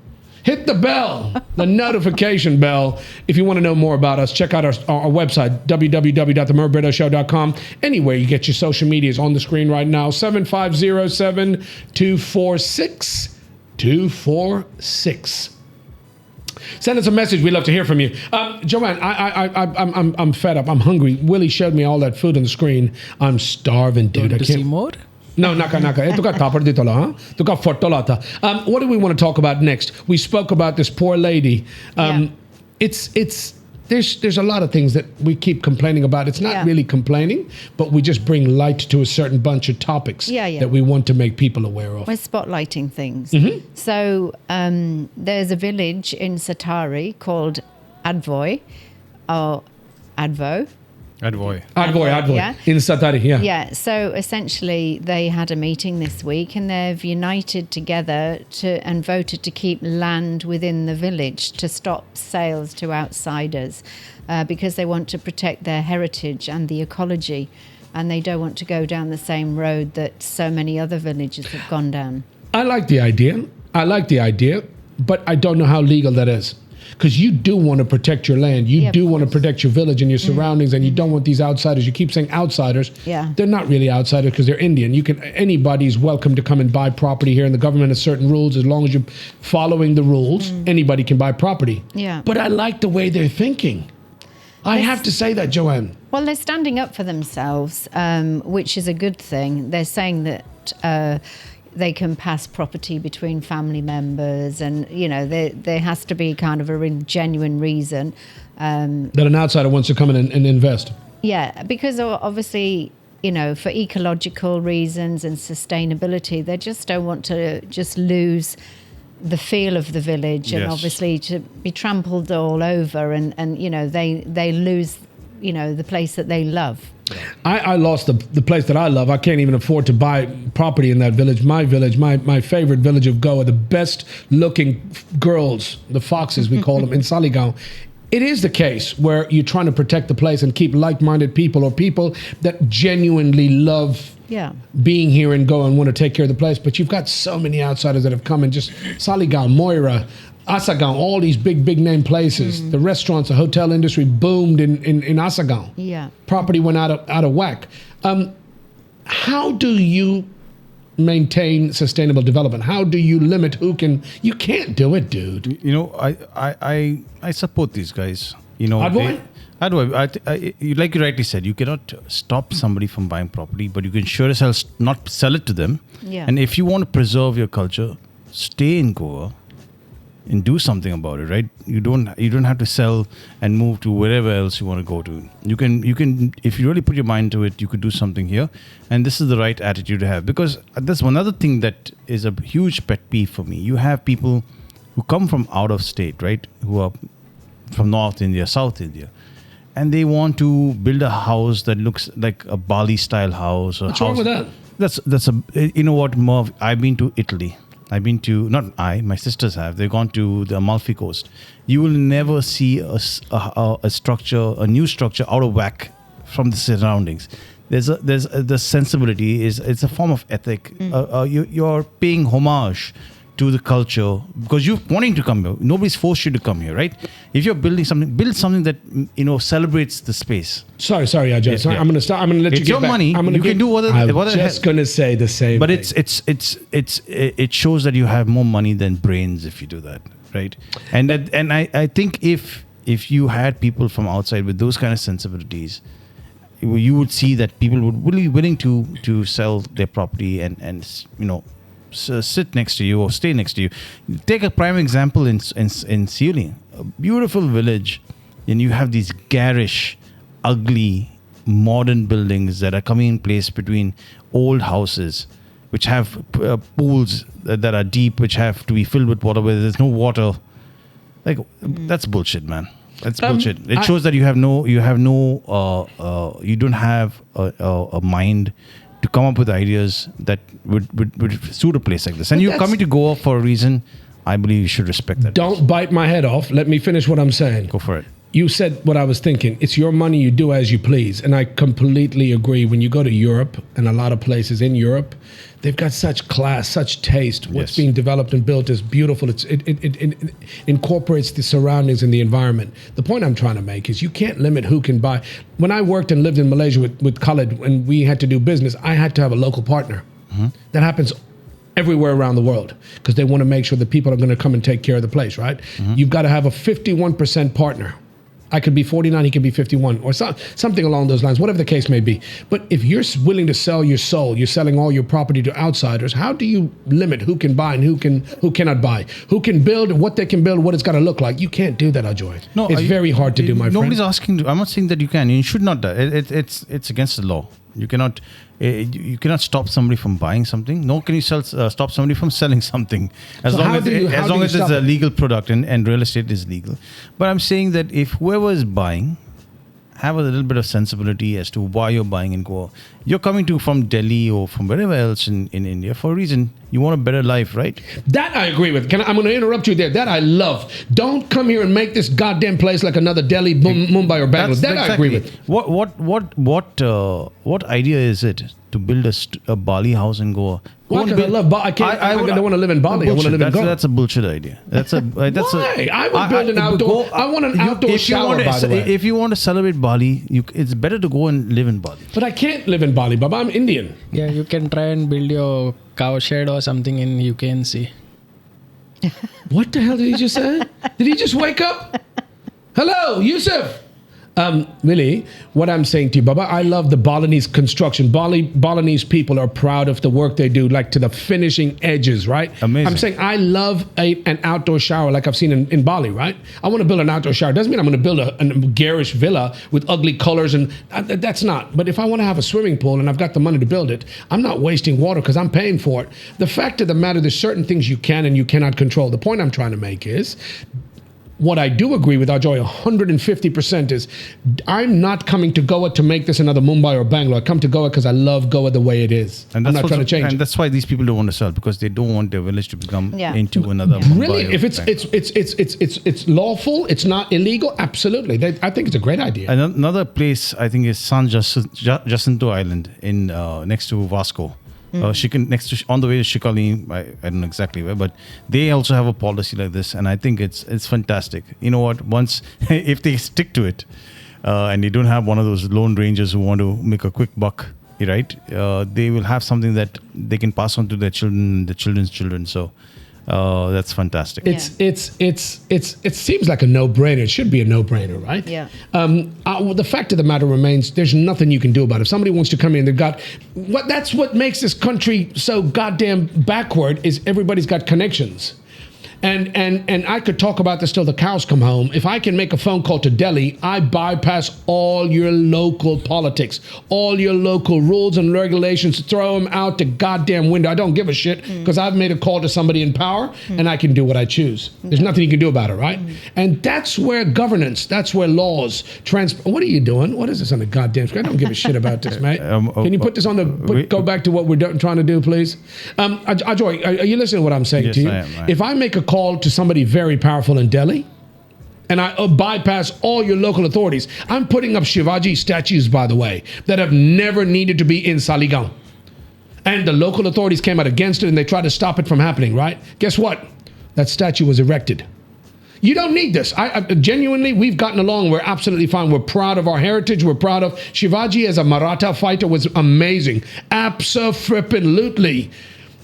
Hit the bell, the notification bell. If you want to know more about us, check out our website, www.themervbrittoshow.com. Anywhere you get your social media is on the screen right now. 750-7246. 246. Send us a message. We'd love to hear from you. Joanne, I'm fed up. I'm hungry. Willie showed me all that food on the screen. I'm starving, dude. To see more? No, naka. Ito ka tapar dito la, ha? Ito ka fortolata. What do we want to talk about next? We spoke about this poor lady. There's a lot of things that we keep complaining about. It's not really complaining, but we just bring light to a certain bunch of topics that we want to make people aware of. We're spotlighting things. Mm-hmm. So there's a village in Satari called Advoy, or Advo. Advoy. Yeah. In Satari, yeah. Yeah, so essentially they had a meeting this week, and they've united together and voted to keep land within the village to stop sales to outsiders because they want to protect their heritage and the ecology, and they don't want to go down the same road that so many other villages have gone down. I like the idea, but I don't know how legal that is. Because you do want to protect your land. You do want to protect your village and your surroundings, and you don't want these outsiders. You keep saying outsiders. Yeah. They're not really outsiders because they're Indian. Anybody's welcome to come and buy property here, and the government has certain rules. As long as you're following the rules, anybody can buy property. Yeah. But I like the way they're thinking. I have to say that, Joanne. Well, they're standing up for themselves, which is a good thing. They're saying that they can pass property between family members, and there has to be kind of a genuine reason that an outsider wants to come in and invest. Yeah, because obviously, for ecological reasons and sustainability, they just don't want to just lose the feel of the village, and obviously to be trampled all over, and they lose the place that they love. I lost the place that I love. I can't even afford to buy property in that village. My village, my favorite village of Goa, the best looking girls, the foxes we call them, in Saligaon. It is the case where you're trying to protect the place and keep like-minded people, or people that genuinely love being here and Goa and want to take care of the place. But you've got so many outsiders that have come and just Saligaon, Moira, Asagaon, all these big name places. The restaurants, the hotel industry boomed in Asagaon. Yeah. Property went out of whack. How do you maintain sustainable development? How do you limit who can? You can't do it, dude. I support these guys. Advoy? Like you rightly said, you cannot stop somebody from buying property, but you can sure as hell not sell it to them. Yeah. And if you want to preserve your culture, stay in Goa and do something about it, right? You don't have to sell and move to wherever else you want to go to. You can if you really put your mind to it, you could do something here, and this is the right attitude to have. Because there's one other thing that is a huge pet peeve for me. You have people who come from out of state, right? Who are from North India, South India, and they want to build a house that looks like a Bali style house. What's wrong with that? That's you know what, Merv? I've been to Italy. I've been to, not I, my sisters have. They've gone to the Amalfi Coast. You will never see a structure, a new structure out of whack from the surroundings. The sensibility it's a form of ethic. You're paying homage to the culture because you're wanting to come here. Nobody's forced you to come here, right? If you're building something, build something that celebrates the space. Sorry, Ajay. Sorry, I'm going to stop. I'm going to let It's you get your back. money. I'm You can do what I'm the just going to say the same. But thing. it shows that you have more money than brains if you do that, right? And I think if you had people from outside with those kind of sensibilities, you would see that people would be willing to sell their property and sit next to you or stay next to you. Take a prime example in Sealing, a beautiful village, and you have these garish, ugly, modern buildings that are coming in place between old houses, which have pools that are deep, which have to be filled with water where there's no water. Like that's bullshit, man. That's bullshit. It shows that you don't have a mind to come up with ideas that would suit a place like this. And you're coming to Goa for a reason. I believe you should respect that. Don't bite my head off. Let me finish what I'm saying. Go for it. You said what I was thinking. It's your money. You do as you please. And I completely agree. When you go to Europe and a lot of places in Europe, they've got such class, such taste. What's being developed and built is beautiful. It incorporates the surroundings and the environment. The point I'm trying to make is you can't limit who can buy. When I worked and lived in Malaysia with Khalid, when we had to do business, I had to have a local partner. That happens everywhere around the world because they want to make sure that people are going to come and take care of the place, right? You've got to have a 51% partner. I could be 49, he could be 51, or something along those lines, whatever the case may be. But if you're willing to sell your soul, you're selling all your property to outsiders, how do you limit who can buy and who cannot buy? Who can build, what they can build, what it's got to look like? You can't do that, Ajoy. No, it's very hard to do, my friend. Nobody's asking, I'm not saying that you can. You should not. It's against the law. You cannot stop somebody from buying something. Nor can you stop somebody from selling something. As long as it's a legal product and real estate is legal. But I'm saying that if whoever is buying, have a little bit of sensibility as to why you're buying in Goa. You're coming from Delhi or from wherever else in India for a reason. You want a better life, right? That I agree with. I'm going to interrupt you there. That I love. Don't come here and make this goddamn place like another Delhi, Mumbai, or Bangalore. I agree with. What idea is it to build a Bali house in Goa? Why? Because I love Bali. I don't want to live in Bali. I want to live in Goa. That's a bullshit idea. Why? I would build an outdoor. I want an outdoor shower, by the way. If you want to celebrate Bali, it's better to go and live in Bali. But I can't live in Bali, Baba. I'm Indian. Yeah, you can try and build your cow shed or something in UK and see. What the hell did he just say? Did he just wake up? Hello, Yusuf. Really, what I'm saying to you, Baba, I love the Balinese construction. Balinese people are proud of the work they do, like to the finishing edges, right? Amazing. I'm saying I love an outdoor shower like I've seen in Bali, right? I want to build an outdoor shower. Doesn't mean I'm going to build a garish villa with ugly colors and that's not. But if I want to have a swimming pool and I've got the money to build it, I'm not wasting water because I'm paying for it. The fact of the matter, there's certain things you can and you cannot control. The point I'm trying to make is, what I do agree with Ajoy 150% is I'm not coming to Goa to make this another Mumbai or Bangalore. I come to Goa because I love Goa the way it is. And I'm not trying to change it. And that's why these people don't want to sell, because they don't want their village to become into another Mumbai. Brilliant. If it's lawful, it's not illegal, absolutely. I think it's a great idea. Another place I think is San Jacinto Island in next to Vasco. On the way to Shikali, I don't know exactly where, but they also have a policy like this, and I think it's fantastic. You know what? Once if they stick to it, and they don't have one of those lone rangers who want to make a quick buck, right? They will have something that they can pass on to their children, the children's children. So that's fantastic. It seems like a no-brainer. It should be a no-brainer, right? Yeah. The fact of the matter remains, there's nothing you can do about it. If somebody wants to come in, that's what makes this country so goddamn backward, is everybody's got connections. And I could talk about this till the cows come home. If I can make a phone call to Delhi, I bypass all your local politics, all your local rules and regulations, throw them out the goddamn window. I don't give a shit because I've made a call to somebody in power and I can do what I choose. There's nothing you can do about it, right? And that's where governance, that's where laws, what are you doing? What is this on the goddamn screen? I don't give a shit about this, mate. Can you put this on go back to what we're trying to do, please? Ajoy, are you listening to what I'm saying Yes, to you? I am, right. If I make a call to somebody very powerful in Delhi, and I bypass all your local authorities, I'm putting up Shivaji statues, by the way, that have never needed to be in Saligaon. And the local authorities came out against it and they tried to stop it from happening, right? Guess what? That statue was erected. You don't need this. I genuinely, we've gotten along. We're absolutely fine. We're proud of our heritage. We're proud of Shivaji as a Maratha fighter was amazing. Abso-frippin-lutely.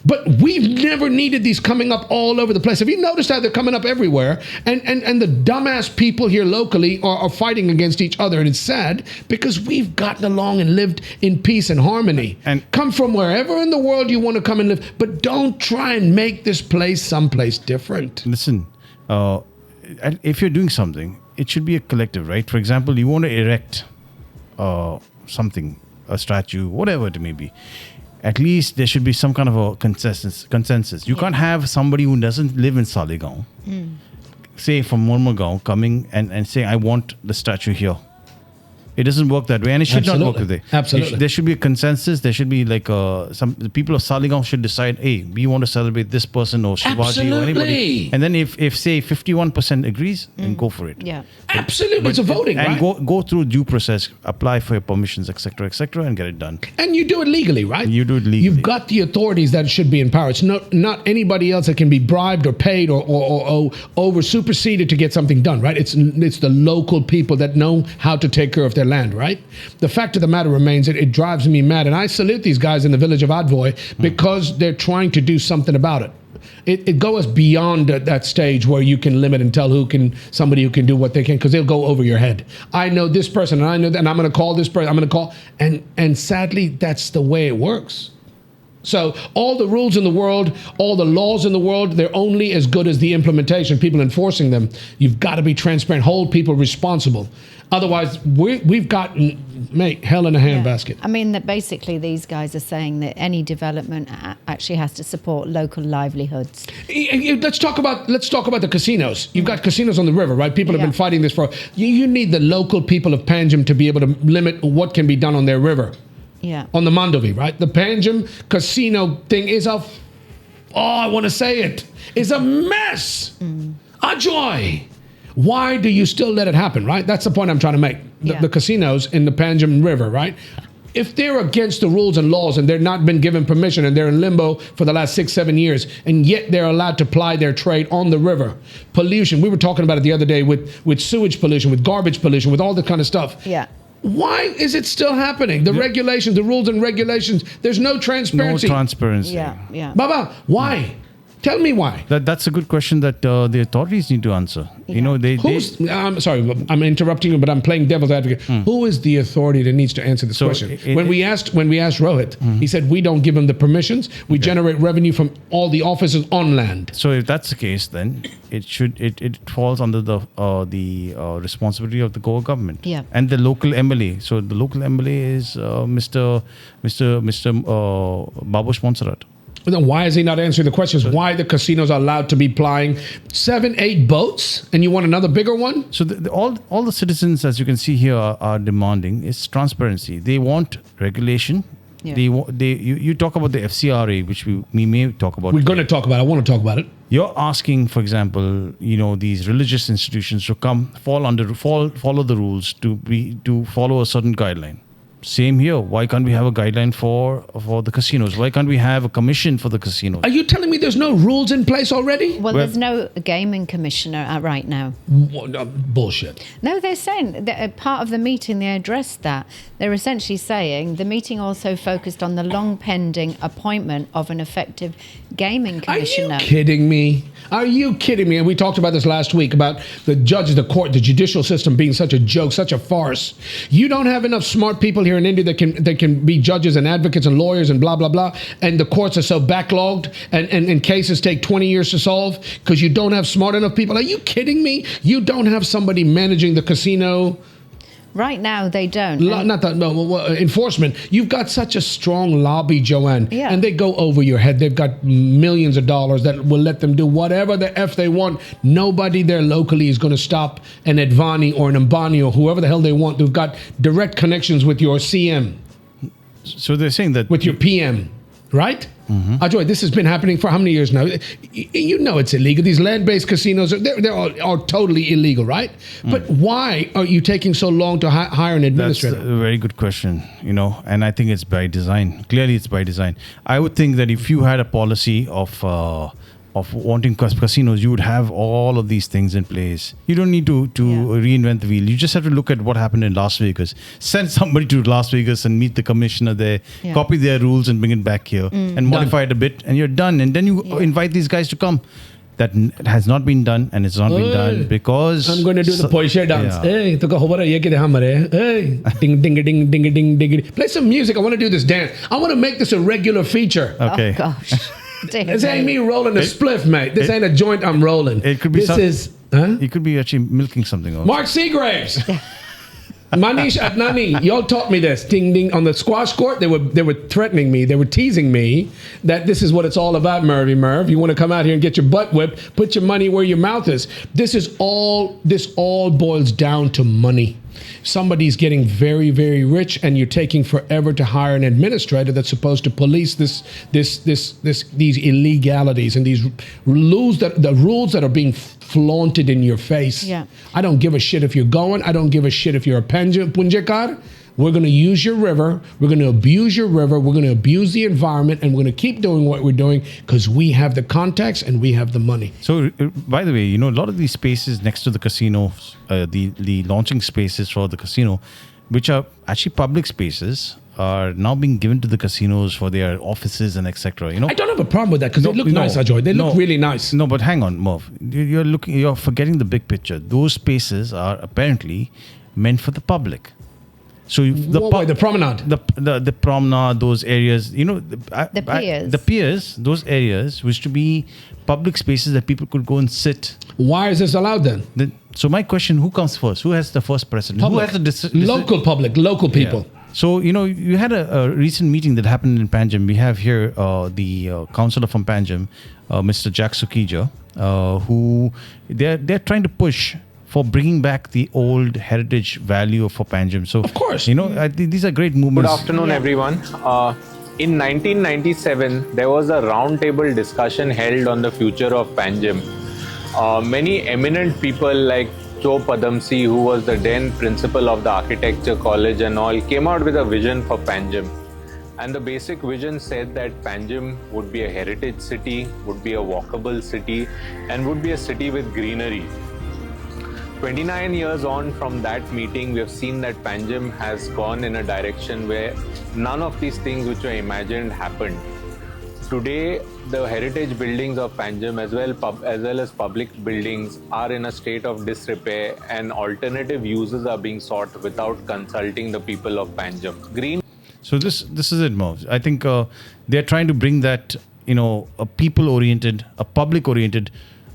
But we've never needed these coming up all over the place. Have you noticed how they're coming up everywhere? And the dumbass people here locally are fighting against each other. And it's sad because we've gotten along and lived in peace and harmony. And come from wherever in the world you want to come and live. But don't try and make this place someplace different. Listen, if you're doing something, it should be a collective, right? For example, you want to erect something, a statue, whatever it may be. At least there should be some kind of a consensus. You can't have somebody who doesn't live in Saligaon, say from Mormugao, coming and saying, I want the statue here. It doesn't work that way, and it should not work that way. Absolutely. There should be a consensus. There should be like the people of Saligaon should decide, hey, we want to celebrate this person or Shivaji or anybody. And then if say 51% agrees, then go for it. Yeah. Absolutely. It's a voting, and right? go through due process, apply for your permissions, etc., and get it done. And you do it legally, right? You do it legally. You've got the authorities that should be in power. It's not anybody else that can be bribed or paid or over superseded to get something done, right? It's the local people that know how to take care of their land, right? The fact of the matter remains, it drives me mad. And I salute these guys in the village of Advoy because they're trying to do something about it. It goes beyond that stage where you can limit and tell somebody who can do what they can, because they'll go over your head. I know this person and I know that, and I'm going to call this person, I'm going to call. And sadly, that's the way it works. So all the rules in the world, all the laws in the world, they're only as good as the implementation, people enforcing them. You've got to be transparent, hold people responsible. Otherwise, we've gotten, hell in a handbasket. I mean, that basically these guys are saying that any development actually has to support local livelihoods. Let's talk about the casinos. You've got casinos on the river, right? People have been fighting this for. You need the local people of Panjim to be able to limit what can be done on their river. Yeah. On the Mandovi, right? The Panjim casino thing is I want to say it, is a mess. A joy. Why do you still let it happen, right? That's the point I'm trying to make. The casinos in the Panjim River, right? If they're against the rules and laws and they're not been given permission and they're in limbo for the last 6-7 years, and yet they're allowed to ply their trade on the river. Pollution, we were talking about it the other day with sewage pollution, with garbage pollution, with all that kind of stuff. Yeah. Why is it still happening? The regulations, the rules and regulations, there's no transparency. No transparency. Yeah. Baba, why? Tell me why. That's a good question that the authorities need to answer. Yeah. You know, I'm sorry, I'm interrupting you, but I'm playing devil's advocate. Who is the authority that needs to answer this question? When we asked Rohit, he said we don't give him the permissions. We generate revenue from all the offices on land. So if that's the case, then it falls under the responsibility of the Goa government and the local MLA. So the local MLA is Mr. Babush Montserrat. Then why is he not answering the questions? Why the casinos are allowed to be plying 7-8 boats, and you want another bigger one? So all the citizens, as you can see here, are demanding is transparency. They want regulation. Yeah. You talk about the FCRA, which we may talk about. We're going to talk about it. I want to talk about it. You're asking, for example, these religious institutions to follow the rules to follow a certain guideline. Same here. Why can't we have a guideline for the casinos? Why can't we have a commission for the casinos? Are you telling me there's no rules in place already? Well, there's no gaming commissioner right now. Bullshit. No, they're saying that part of the meeting they addressed that. They're essentially saying the meeting also focused on the long pending appointment of an effective gaming commissioner. Are you kidding me? And we talked about this last week about the judges, the court, the judicial system being such a joke, such a farce. You don't have enough smart people here here in India that can be judges and advocates and lawyers and blah blah blah, and the courts are so backlogged and cases take 20 years to solve because you don't have smart enough people? Are you kidding me? You don't have somebody managing the casino. Right now, they don't. Enforcement. You've got such a strong lobby, Joanne. Yeah. And they go over your head. They've got millions of dollars that will let them do whatever the F they want. Nobody there locally is going to stop an Advani or an Ambani or whoever the hell they want. They've got direct connections with your CM. So they're saying that... With your PM, right? Mm-hmm. Ajoy, this has been happening for how many years now? You know it's illegal. These land-based casinos are totally illegal, right? But why are you taking so long to hire an administrator? That's a very good question, and I think it's by design. Clearly, it's by design. I would think that if you had a policy of wanting casinos, you would have all of these things in place. You don't need to reinvent the wheel. You just have to look at what happened in Las Vegas. Send somebody to Las Vegas and meet the commissioner there, copy their rules and bring it back here and modify it a bit, and you're done. And then you invite these guys to come. That has not been done, and it's not been done because... I'm going to do the Porsche dance. Hey, ding, ding, ding, ding, ding, ding. Play some music. I want to do this dance. I want to make this a regular feature. Okay. Oh, gosh. This ain't me rolling a spliff, mate. This ain't a joint I'm rolling. It could be It could be actually milking something else. Mark Seagraves. Manish Adnani, y'all taught me this. Ding ding on the squash court. They were threatening me. They were teasing me that this is what it's all about, Merv. You want to come out here and get your butt whipped? Put your money where your mouth is. This all boils down to money. Somebody's getting very, very rich, and you're taking forever to hire an administrator that's supposed to police these illegalities and these rules that are being flaunted in your face. Yeah. I don't give a shit if you're Goan. I don't give a shit if you're a Punjakar. We're going to use your river. We're going to abuse your river. We're going to abuse the environment, and we're going to keep doing what we're doing because we have the contacts and we have the money. So, by the way, a lot of these spaces next to the casinos, the launching spaces for the casino, which are actually public spaces, are now being given to the casinos for their offices and etc. I don't have a problem with that because they look nice, Ajoy. They look really nice. No, but hang on, Merv. You're forgetting the big picture. Those spaces are apparently meant for the public. So the promenade, the promenade, those areas, the piers, those areas, which to be public spaces that people could go and sit. Why is this allowed then? So my question: who comes first? Who has the first precedent? Public. Who has Local public, local people. Yeah. So you had a recent meeting that happened in Panjim. We have here the councillor from Panjim, Mr. Jack Sukija, who they're trying to push for bringing back the old heritage value for Panjim. So, of course, these are great movements. Good afternoon, everyone. In 1997, there was a roundtable discussion held on the future of Panjim. Many eminent people like Cho Padamsi, who was the then principal of the architecture college and all, came out with a vision for Panjim. And the basic vision said that Panjim would be a heritage city, would be a walkable city, and would be a city with greenery. 29 years on from that meeting, we have seen that Panjim has gone in a direction where none of these things which were imagined happened. Today, the heritage buildings of Panjim as well as public buildings are in a state of disrepair, and alternative uses are being sought without consulting the people of Panjim. So this is it, Merv. I think they're trying to bring that, a people-oriented, a public-oriented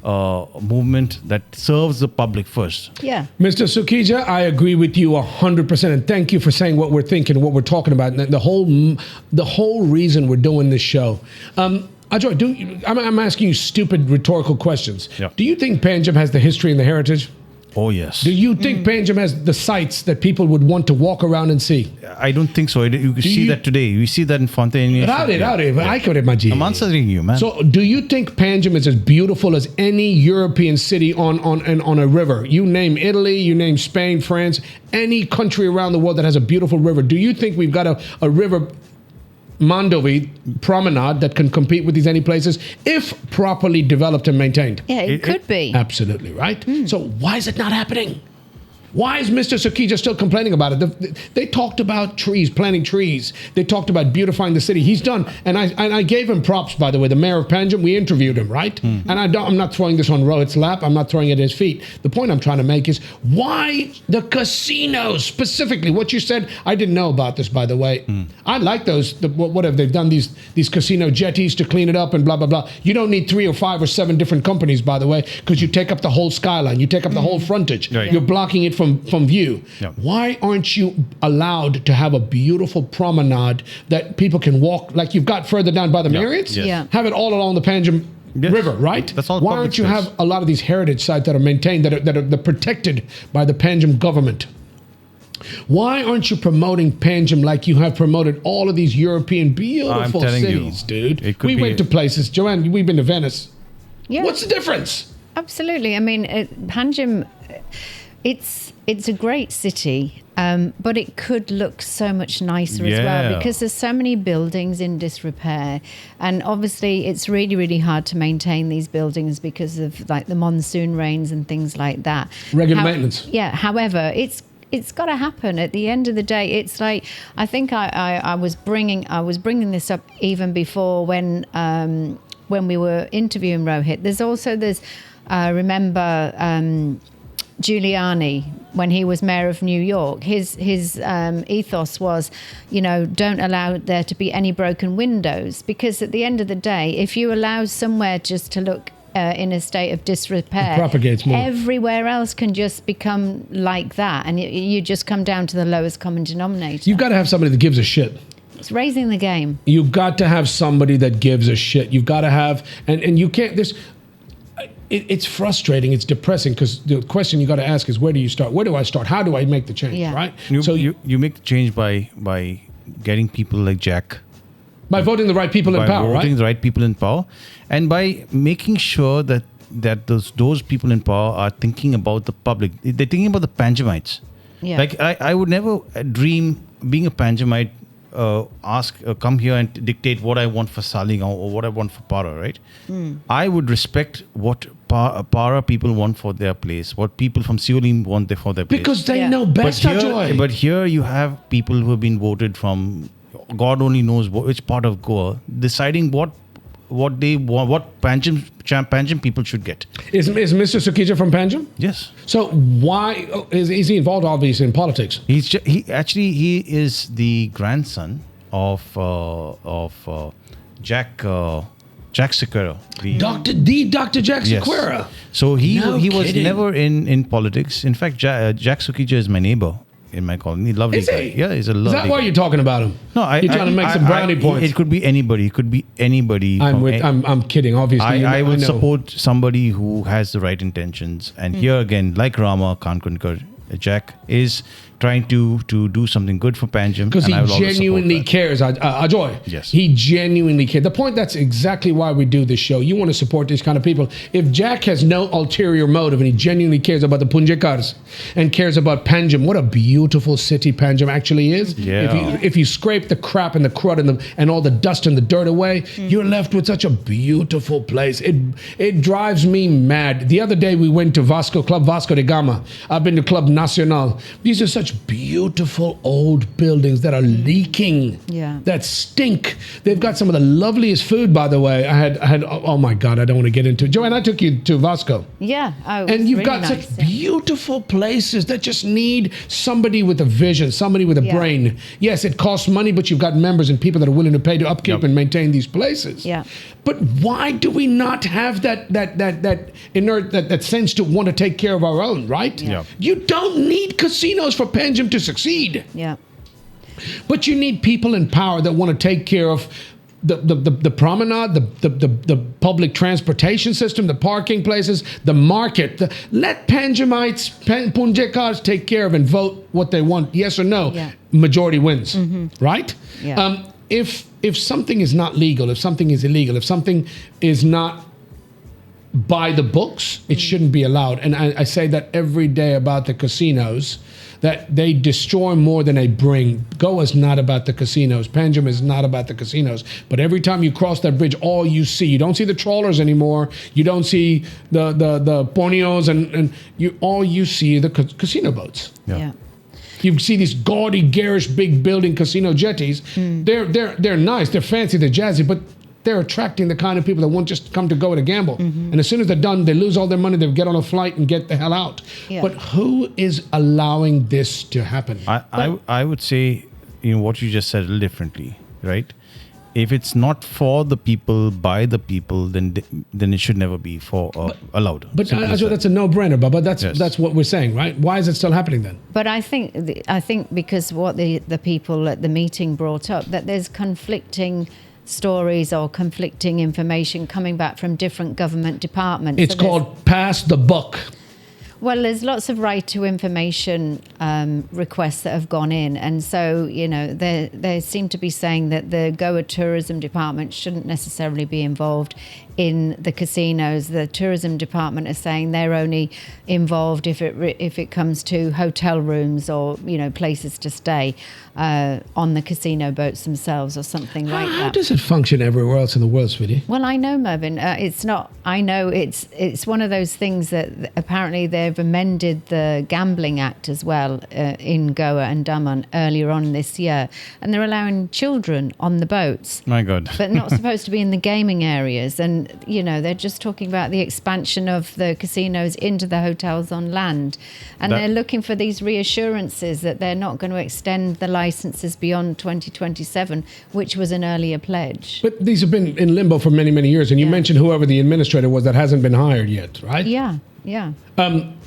movement that serves the public first. Yeah. Mr. Sukija, I agree with you 100%, and thank you for saying what we're thinking, what we're talking about, and the whole reason we're doing this show. Ajoy, I'm asking you stupid rhetorical questions. Yeah. Do you think Panjim has the history and the heritage? Oh, yes. Do you think Panjim has the sites that people would want to walk around and see? I don't think so. You can see that today. We see that in Fontaine. I'm answering you, man. So, do you think Panjim is as beautiful as any European city on a river? You name Italy, you name Spain, France, any country around the world that has a beautiful river. Do you think we've got a river, Mandovi promenade, that can compete with these any places if properly developed and maintained? Yeah, it could be. Absolutely, right? So why is it not happening? Why is Mr. Sukija still complaining about it? They talked about trees, planting trees. They talked about beautifying the city. He's done, and I gave him props, by the way. The mayor of Panjim, we interviewed him, right? And I'm not throwing this on Rohit's lap. I'm not throwing it at his feet. The point I'm trying to make is why the casinos specifically. What you said, I didn't know about this, by the way. I like those. What have they done? These casino jetties to clean it up and blah blah blah. You don't need 3 or 5 or 7 different companies, by the way, because you take up the whole skyline. You take up the whole frontage. Right. You're blocking it from view. Yeah. Why aren't you allowed to have a beautiful promenade that people can walk like you've got further down by the Marriotts? Yes. Yeah. Have it all along the Panjim River, right? That's all Why public aren't you space. have a lot of these heritage sites that are maintained, that are protected by the Panjim government? Why aren't you promoting Panjim like you have promoted all of these European beautiful telling cities, you, dude? it could We be went to places. Joanne, we've been to Venice. Yeah. What's the difference? Absolutely. I mean, Panjim, it's a great city, but it could look so much nicer as well Yeah. because there's so many buildings in disrepair, and obviously it's really, really hard to maintain these buildings because of like the monsoon rains and things like that. Regular maintenance. Yeah. However, it's got to happen. At the end of the day, it's like I think I was bringing this up even before when we were interviewing Rohit. There's remember Giuliani when he was mayor of New York. His ethos was, don't allow there to be any broken windows, because at the end of the day, if you allow somewhere just to look in a state of disrepair, It propagates more. everywhere else can just become like that, and you just come down to the lowest common denominator. You've got to have somebody that gives a shit. It's raising the game. You've got to have somebody that gives a shit. You've got to have, and you can't, it's frustrating, it's depressing, because the question you got to ask is, where do you start? Where do I start? How do I make the change, Yeah. right? You make the change by getting people like Jack, by voting the right people in by power, voting right? the right people in power, and by making sure that those people in power are thinking about the public. They're thinking about the Panjamites. Yeah. Like I would never dream being a Panjamite, come here and dictate what I want for Saling or what I want for Para, right? I would respect what Para people want for their place, what people from Siolim want for their place. Because they Yeah. know best, Ajoy. But here you have people who have been voted from God only knows which part of Goa, deciding what they want, what Panjim people should get. Is Mr. Sukija from Panjim? Yes. So why is he involved, obviously, in politics? He is the grandson of Jack Sequeira. Dr. Jack Yes. Sequeira. So he was kidding. never in politics. In fact, Jack Sukija is my neighbor in my colony. Lovely Is guy. he? Yeah, he's a lovely Is that why guy. you're talking about him? No, you're trying to make some brownie points. It could be anybody. It could be anybody. I'm kidding. Obviously, I would know. support somebody who has the right intentions. And here again, like Rama Kankonkar, Jack is trying to do something good for Panjim. Because he and I will always genuinely support cares, Ajoy. Yes. He genuinely cares. The point, that's exactly why we do this show. You want to support these kind of people. If Jack has no ulterior motive and he genuinely cares about the Punjekars and cares about Panjim, what a beautiful city Panjim actually is. Yeah. If you scrape the crap and the crud and all the dust and the dirt away, you're left with such a beautiful place. It drives me mad. The other day we went to Club Vasco da Gama. I've been to Club Nacional. These are such beautiful old buildings that are leaking, that stink. They've got some of the loveliest food, by the way. I had oh my God, I don't want to get into it. Joanne, I took you to Vasco. Yeah. Oh, And you've really got nice, such beautiful places that just need somebody with a vision, somebody with a brain. Yes, it costs money, but you've got members and people that are willing to pay to upkeep and maintain these places. Yeah. But why do we not have that sense to want to take care of our own, right? Yeah. You don't need casinos for Panjim to succeed. Yeah. But you need people in power that want to take care of the promenade, the public transportation system, the parking places, the market. Let Panjamites, Punjekars take care of and vote what they want, yes or no. Yeah. Majority wins, right? Yeah. If something is not legal, if something is illegal, if something is not by the books, it shouldn't be allowed. And I say that every day about the casinos, that they destroy more than they bring. Goa's not about the casinos. Panjim is not about the casinos. But every time you cross that bridge, all you see, you don't see the trawlers anymore. You don't see the ponios, and all you see are the casino boats. Yeah. You see these gaudy, garish, big building casino jetties. They're nice, they're fancy, they're jazzy, but they're attracting the kind of people that won't just come to Goa to gamble. And as soon as they're done, they lose all their money, they get on a flight and get the hell out. Yeah. But who is allowing this to happen? I would say, what you just said a little differently, right? If it's not for the people, by the people, then it should never be allowed. But that's a no-brainer, Baba. That's what we're saying, right? Why is it still happening then? But I think because what the people at the meeting brought up, that there's conflicting stories or conflicting information coming back from different government departments. It's called pass the buck. Well, there's lots of right to information requests that have gone in. And so, they seem to be saying that the Goa Tourism Department shouldn't necessarily be involved in the casinos. The tourism department is saying they're only involved if it comes to hotel rooms or, places to stay on the casino boats themselves or something like that. How does it function everywhere else in the world, sweetie? Well, I know, Mervyn. It's not. I know it's one of those things that apparently they've amended the Gambling Act as well in Goa and Daman earlier on this year, and they're allowing children on the boats. My God. But not supposed to be in the gaming areas. And, they're just talking about the expansion of the casinos into the hotels on land. And they're looking for these reassurances that they're not going to extend the licenses beyond 2027, which was an earlier pledge. But these have been in limbo for many, many years. And you mentioned whoever the administrator was that hasn't been hired yet, right? Yeah.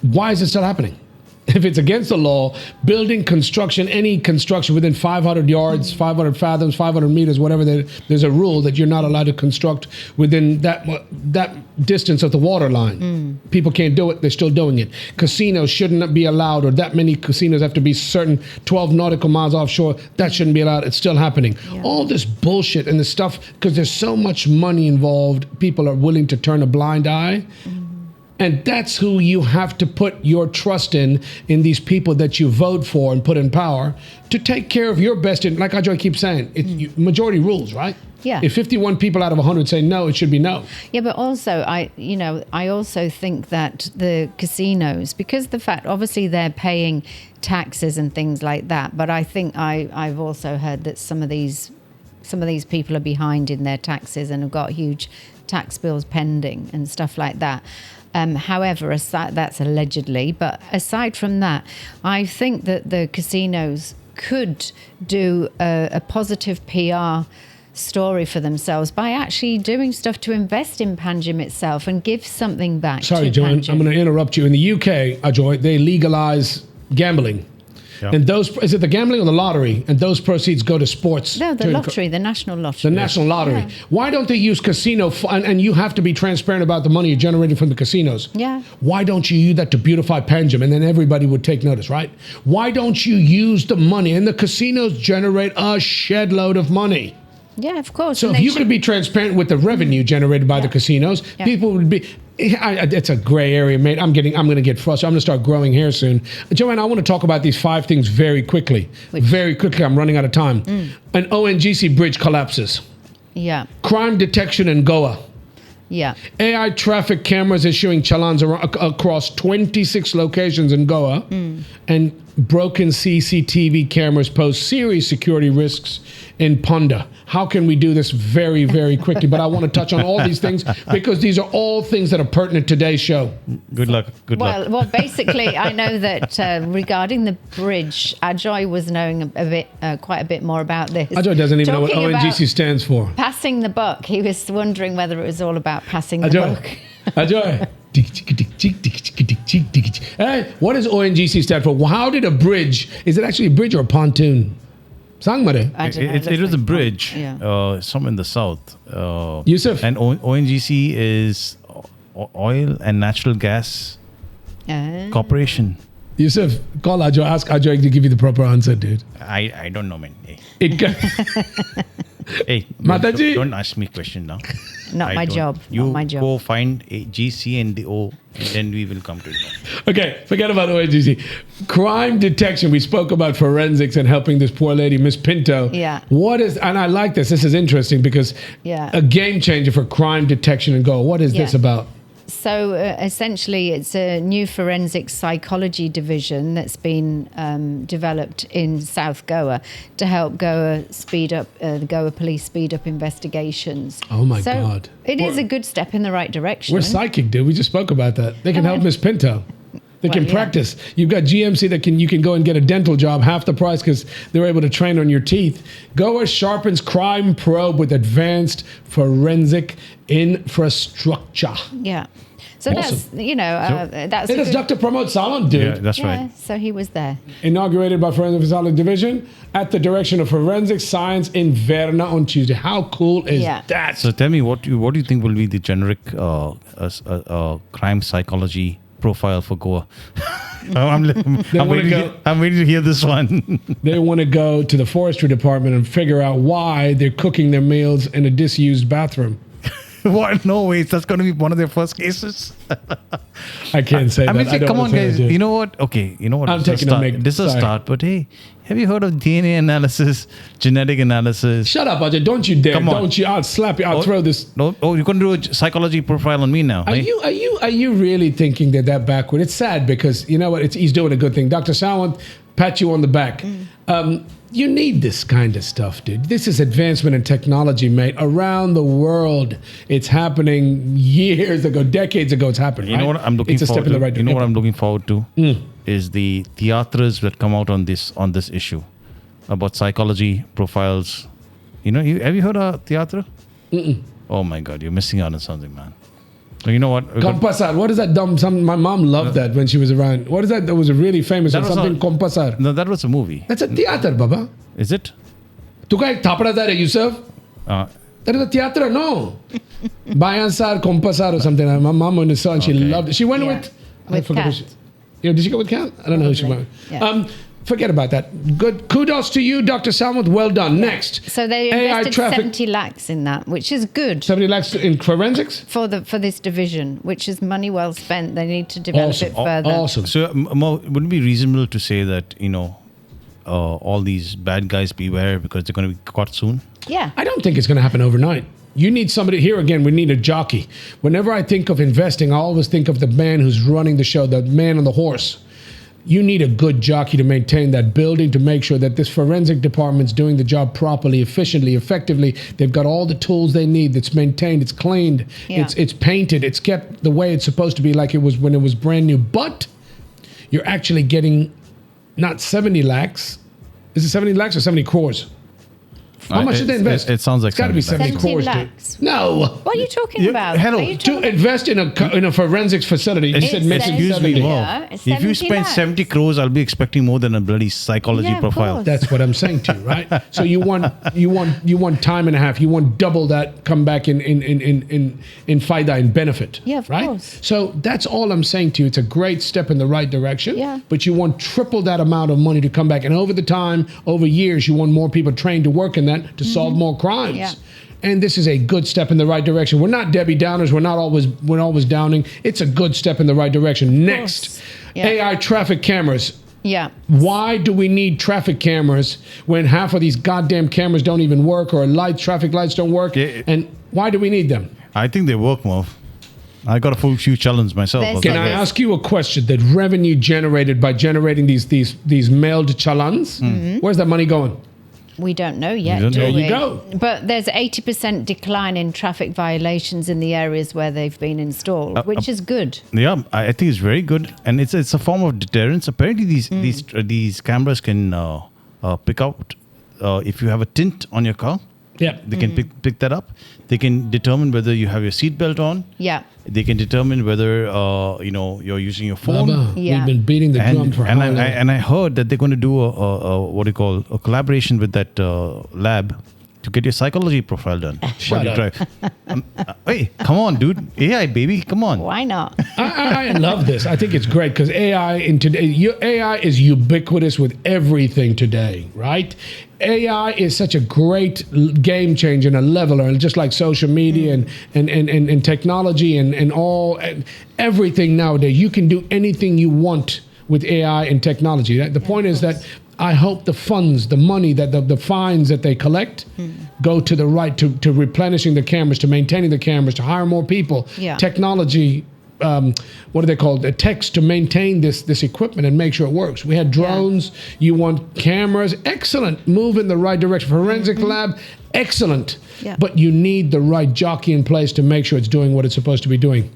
Why is it still happening? If it's against the law, building, construction, any construction within 500 yards, 500 fathoms, 500 meters, whatever, there's a rule that you're not allowed to construct within that distance of the water line. People can't do it. They're still doing it. Casinos shouldn't be allowed, or that many casinos have to be certain 12 nautical miles offshore. That shouldn't be allowed. It's still happening. Yeah. All this bullshit and the stuff, because there's so much money involved, people are willing to turn a blind eye. And that's who you have to put your trust in these people that you vote for and put in power to take care of your best. Like Ajoy keeps saying, majority rules, right? Yeah. If 51 people out of 100 say no, it should be no. Yeah, but also I also think that the casinos, because the fact obviously they're paying taxes and things like that, but I think I've also heard that some of these people are behind in their taxes and have got huge tax bills pending and stuff like that. However, that's allegedly, but aside from that, I think that the casinos could do a positive PR story for themselves by actually doing stuff to invest in Panjim itself and give something back. Sorry, to Joanne, Panjim. I'm going to interrupt you. In the UK, Ajoy, they legalize gambling. Yeah. And is it the gambling or the lottery? And those proceeds go to sports. No, the lottery, the national lottery. The national lottery. Yeah. Why don't they use casino? And you have to be transparent about the money you're generating from the casinos. Yeah. Why don't you use that to beautify Panjim? And then everybody would take notice, right? Why don't you use the money? And the casinos generate a shed load of money. Yeah, of course. So if you could be transparent with the revenue generated by the casinos, people would be. It's a gray area, mate. I'm going to get frustrated. I'm going to start growing hair soon. Joanne, I want to talk about these 5 things very quickly. Very quickly. I'm running out of time. An ONGC bridge collapses. Yeah. Crime detection in Goa. Yeah. AI traffic cameras issuing challans across 26 locations in Goa. And broken CCTV cameras pose serious security risks in Ponda. How can we do this very, very quickly? But I want to touch on all these things because these are all things that are pertinent to today's show. Good luck. Well, basically, I know that regarding the bridge, Ajoy was knowing quite a bit more about this. Ajoy doesn't even know what ONGC stands for. Passing the buck. He was wondering whether it was all about passing the buck. Ajoy. Hey, what does ONGC stand for? How did a bridge, is it actually a bridge or a pontoon? It was a bridge somewhere in the south. Yusuf. And ONGC is Oil and Natural Gas Corporation. Yusuf, call Ajoy, ask Ajoy to give you the proper answer, dude. I don't know, man. Hey, Hey, Mataji. don't ask me question now. not I my don't. job. You not my job. go find a GC and the O, and then we will come to you. Okay, forget about ONGC. Crime detection. We spoke about forensics and helping this poor lady, Miss Pinto. Yeah. What is, and I like this. This is interesting because Yeah. a game changer for crime detection and Goa. What is this Yeah. about? So essentially, it's a new forensic psychology division that's been developed in South Goa to help Goa speed up, the Goa police speed up investigations. Oh my So God. It is a good step in the right direction. We're psychic, dude. We just spoke about that. They can help Miss Pinto. They can Well, yeah. practice. You've got GMC that you can go and get a dental job half the price because they're able to train on your teeth. Goa sharpens crime probe with advanced forensic infrastructure. Yeah. So Awesome. that's It a is good, Dr. Pramod Salant, dude. Yeah, that's yeah. right. So he was there. Inaugurated by Forensic Solid Division at the direction of Forensic Science in Verna on Tuesday. How cool is Yeah. that? So tell me, what do you think will be the generic crime psychology profile for Goa? I'm waiting to hear this one. They want to go to the forestry department and figure out why they're cooking their meals in a disused bathroom. What? No way. That's going to be one of their first cases. I can't say I that. mean, I don't come want on, to say guys. that. You know what? Okay. You know what? I'm This is taking a start. make- This is a sorry. start. But hey, have you heard of DNA analysis, genetic analysis? Shut up, Ajay. Don't you dare. Come on. Don't you. I'll slap you. I'll throw this. No. Oh, you're going to do a psychology profile on me now. Are eh? you really thinking that backward? It's sad because you know what? He's doing a good thing. Dr. Sawant, pat you on the back. You need this kind of stuff, dude. This is advancement in technology, mate. Around the world, it's happening years ago, decades ago. It's happening. You know right? what I'm looking It's a forward step in to? the right You know what direction. I'm looking forward to is the theaters that come out on this issue about psychology profiles. You know, have you heard of theater? Oh my God, you're missing out on something, man. So you know what? Kompasar. What is that dumb? My mom loved that when she was around. What is that? That was a really famous That or was something. a- Kompasar. No, that was a movie. That's a theater, Baba. Is it? Tu kai thapda dar hai, Yusuf? Uh, That is a theater, no. Bayansar, Kompasar or something. My mom went and saw and she Okay. loved it. She went Yeah. with... With forget who Kat. she- Yeah, did she go with Kat? I don't know who she went with. Yeah. Forget about that. Good. Kudos to you, Dr. Salmon. Well done. Next. So they AI invested traffic. 70 lakhs in that, which is good 70 lakhs in forensics? for this division, which is money well spent. They need to develop Awesome. it further. Awesome. so wouldn't it be reasonable to say that all these bad guys beware because they're going to be caught soon? Yeah. I don't think it's going to happen overnight. You need somebody here again. We need a jockey. Whenever I think of investing, I always think of the man who's running the show, the man on the horse. You need a good jockey to maintain that building, to make sure that this forensic department's doing the job properly, efficiently, effectively. They've got all the tools they need. It's maintained. It's cleaned. Yeah. It's painted. It's kept the way it's supposed to be, like it was when it was brand new. But you're actually getting not 70 lakhs. Is it 70 lakhs or 70 crores? How much did they invest? It sounds like It's got to be 70 70 crores. 70 Dude. lakhs. No. What are you talking about? Hello. Are you To talking- invest in a forensics facility, you said It mention says 70. here, Wow. it's If you 70 spend lakhs. 70 crores, I'll be expecting more than a bloody psychology Yeah, of profile. course. That's what I'm saying to you, right? So you want time and a half. You want double that come back in faida, in benefit. Yeah, of right? course. So that's all I'm saying to you. It's a great step in the right direction. Yeah. But you want triple that amount of money to come back, and over years, you want more people trained to work in that to solve more crimes. Yeah. And this is a good step in the right direction. We're not Debbie Downers. We're always downing. It's a good step in the right direction. Next, Yeah. AI traffic cameras. Yeah. Why do we need traffic cameras when half of these goddamn cameras don't even work, or traffic lights don't work? Yeah. And why do we need them? I think they work, Merv. I got a full few challenge myself. There's- Can I ask you a question? That revenue generated by generating these mailed challans, where's that money going? We don't know yet, don't do know. we? There you go. But there's 80% decline in traffic violations in the areas where they've been installed, which is good. Yeah, I think it's very good, and it's a form of deterrence. Apparently, these cameras can pick out if you have a tint on your car. Yeah. They can pick that up. They can determine whether you have your seatbelt on. Yeah. They can determine whether you're using your phone. Baba, Yeah. we've been beating the drum for how long? I heard that they're going to do a what do you call a collaboration with that lab to get your psychology profile done. Shut up. Hey, come on, dude. AI, baby, come on. Why not? I love this. I think it's great because AI is ubiquitous with everything today, right? AI is such a great game changer and a leveler, and just like social media and technology and everything nowadays, you can do anything you want with AI and technology. The point is that I hope the funds, the money, that the fines that they collect go to the right, to replenishing the cameras, to maintaining the cameras, to hire more people. Yeah. Technology, what are they called? The techs to maintain this equipment and make sure it works. We had drones. You want cameras. Excellent. Move in the right direction. Forensic lab. Excellent. Yeah. But you need the right jockey in place to make sure it's doing what it's supposed to be doing.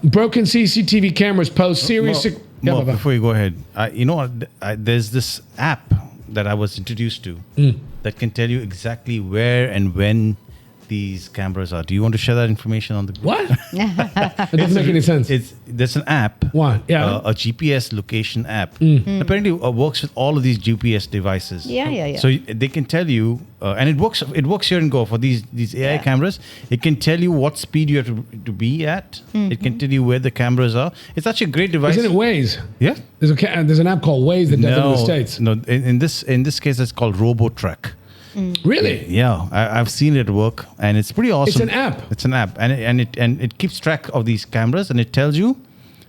Broken CCTV cameras pose serious... Mo, before you go ahead, there's this app that I was introduced to that can tell you exactly where and when these cameras are. Do you want to share that information on the group? What? It doesn't make any sense. There's an app. What? Yeah. A GPS location app. Apparently works with all of these GPS devices. Yeah. So they can tell you, and it works here in Goa for these AI cameras. It can tell you what speed you have to be at. It can tell you where the cameras are. It's actually a great device. Isn't it Waze? Yeah. There's an app called Waze that does it in the States. No, in this case, it's called RoboTrack. Really? Yeah, I've seen it work, and it's pretty awesome. It's an app. It's an app, and it keeps track of these cameras, and it tells you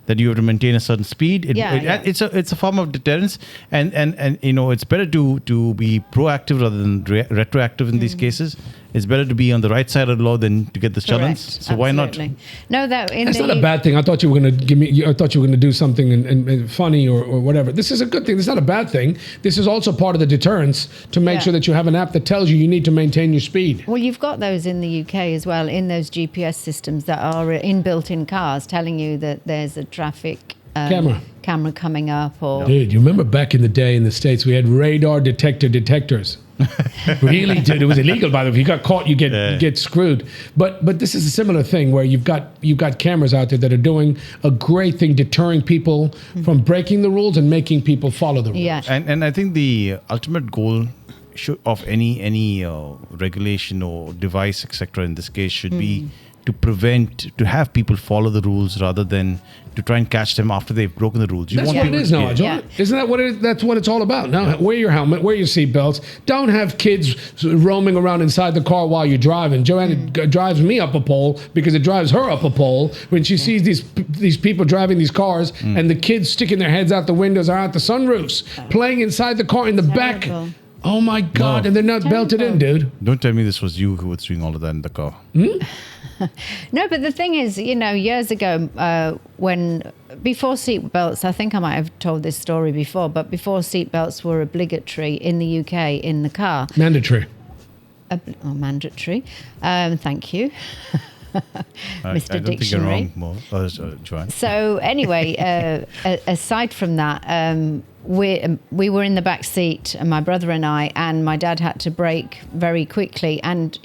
that you have to maintain a certain speed. It's a form of deterrence, and it's better to be proactive rather than retroactive in these cases. It's better to be on the right side of the law than to get the challenge. So why not? No, that's not a bad thing. I thought you were going to give me. I thought you were going to do something and funny or whatever. This is a good thing. This is not a bad thing. This is also part of the deterrence to make sure that you have an app that tells you need to maintain your speed. Well, you've got those in the UK as well, in those GPS systems that are inbuilt in cars, telling you that there's a traffic camera coming up. Or dude, you remember back in the day in the States, we had radar detectors. Really, dude, it was illegal. By the way, if you got caught, you get screwed. But this is a similar thing where you've got cameras out there that are doing a great thing, deterring people from breaking the rules and making people follow the rules. Yeah. And I think the ultimate goal of any regulation or device, etc., in this case, should be to have people follow the rules rather than to try and catch them after they've broken the rules. That's what it is now, John. Isn't that what it is? That's what it's all about. Now, wear your helmet, wear your seatbelts. Don't have kids roaming around inside the car while you're driving. Joanna drives me up a pole because it drives her up a pole when she sees these people driving these cars and the kids sticking their heads out the windows or out the sunroofs, playing inside the car in the back. Oh my God! And they're not belted in, dude. Don't tell me this was you who was doing all of that in the car. No, but the thing is, years ago, before seatbelts, I think I might have told this story before, but before seatbelts were obligatory in the UK in the car. Mandatory. Mandatory. Thank you. Mr. Dictionary. Joanne. So anyway, aside from that, we were in the back seat, my brother and I, and my dad had to brake very quickly, and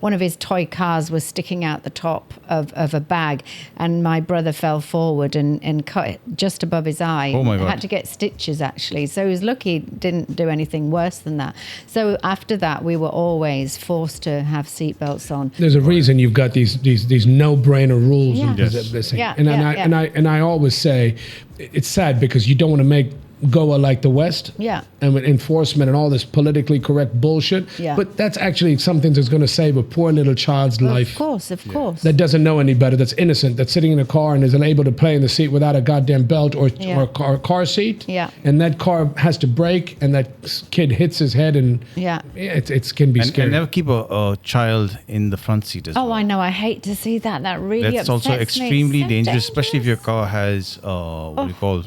one of his toy cars was sticking out the top of a bag, and my brother fell forward and cut it just above his eye. Oh my God. Had to get stitches, actually. So he was lucky he didn't do anything worse than that. So after that, we were always forced to have seatbelts on. There's a reason you've got these no-brainer rules. Yeah. And I always say, it's sad because you don't want to make Goa like the West, and with enforcement and all this politically correct bullshit. But that's actually something that's going to save a poor little child's life. Of course. That doesn't know any better. That's innocent. That's sitting in a car and is unable to play in the seat without a goddamn belt or car seat. And that car has to brake, and that kid hits his head, and it can be scary. And never keep a child in the front seat as well. Oh, I know. I hate to see that. That really That's also extremely dangerous, especially if your car has what do you call?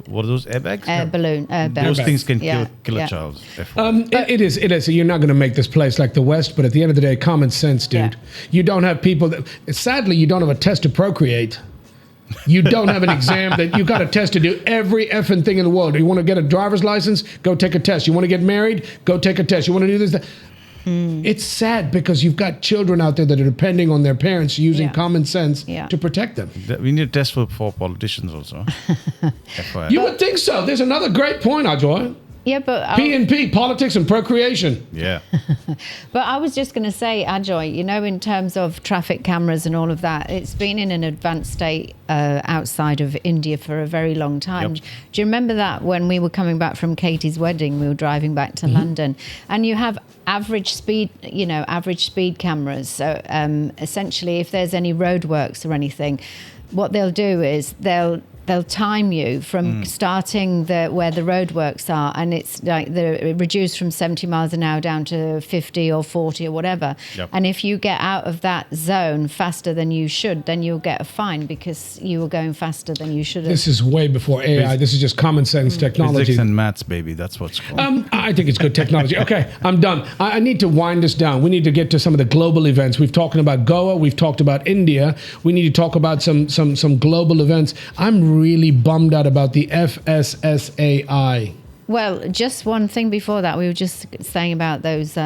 What are those airbags? Balloon. Those things can kill a child. It is. You're not going to make this place like the West, but at the end of the day, common sense, dude. You don't have people sadly, you don't have a test to procreate. You don't have an exam that you got a test to do every effing thing in the world. You want to get a driver's license? Go take a test. You want to get married? Go take a test. You want to do this? It's sad because you've got children out there that are depending on their parents using common sense to protect them. We need a test for politicians also. You would think so. There's another great point, Ajay. Yeah, but P&P, politics and procreation. Yeah. But I was just going to say, Ajoy, you know, in terms of traffic cameras and all of that, it's been in an advanced state outside of India for a very long time. Yep. Do you remember that when we were coming back from Katie's wedding, we were driving back to London, and you have average speed cameras. So essentially, if there's any roadworks or anything, what they'll do is they'll time you from starting where the roadworks are, and it's like they're reduced from 70 miles an hour down to 50 or 40 or whatever. Yep. And if you get out of that zone faster than you should, then you'll get a fine because you were going faster than you should have. This is way before AI. This is just common sense technology. Physics and maths, baby. That's what's called. I think it's good technology. Okay, I'm done. I need to wind this down. We need to get to some of the global events. We've talked about Goa. We've talked about India. We need to talk about some global events. I'm really bummed out about the FSSAI. Well, just one thing before that, we were just saying about those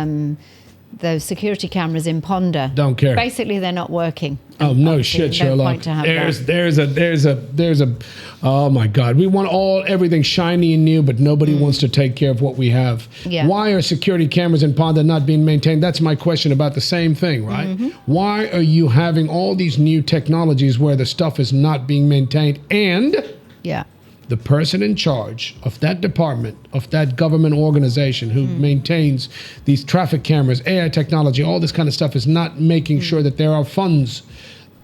security cameras in Ponda. Don't care. Basically, they're not working. Oh no Obviously, shit, Sherlock. point to have that. There's a oh my God. We want everything shiny and new, but nobody wants to take care of what we have. Yeah. Why are security cameras in Ponda not being maintained? That's my question about the same thing, right? Why are you having all these new technologies where the stuff is not being maintained, and Yeah. the person in charge of that department, of that government organization who maintains these traffic cameras, AI technology, all this kind of stuff is not making sure that there are funds,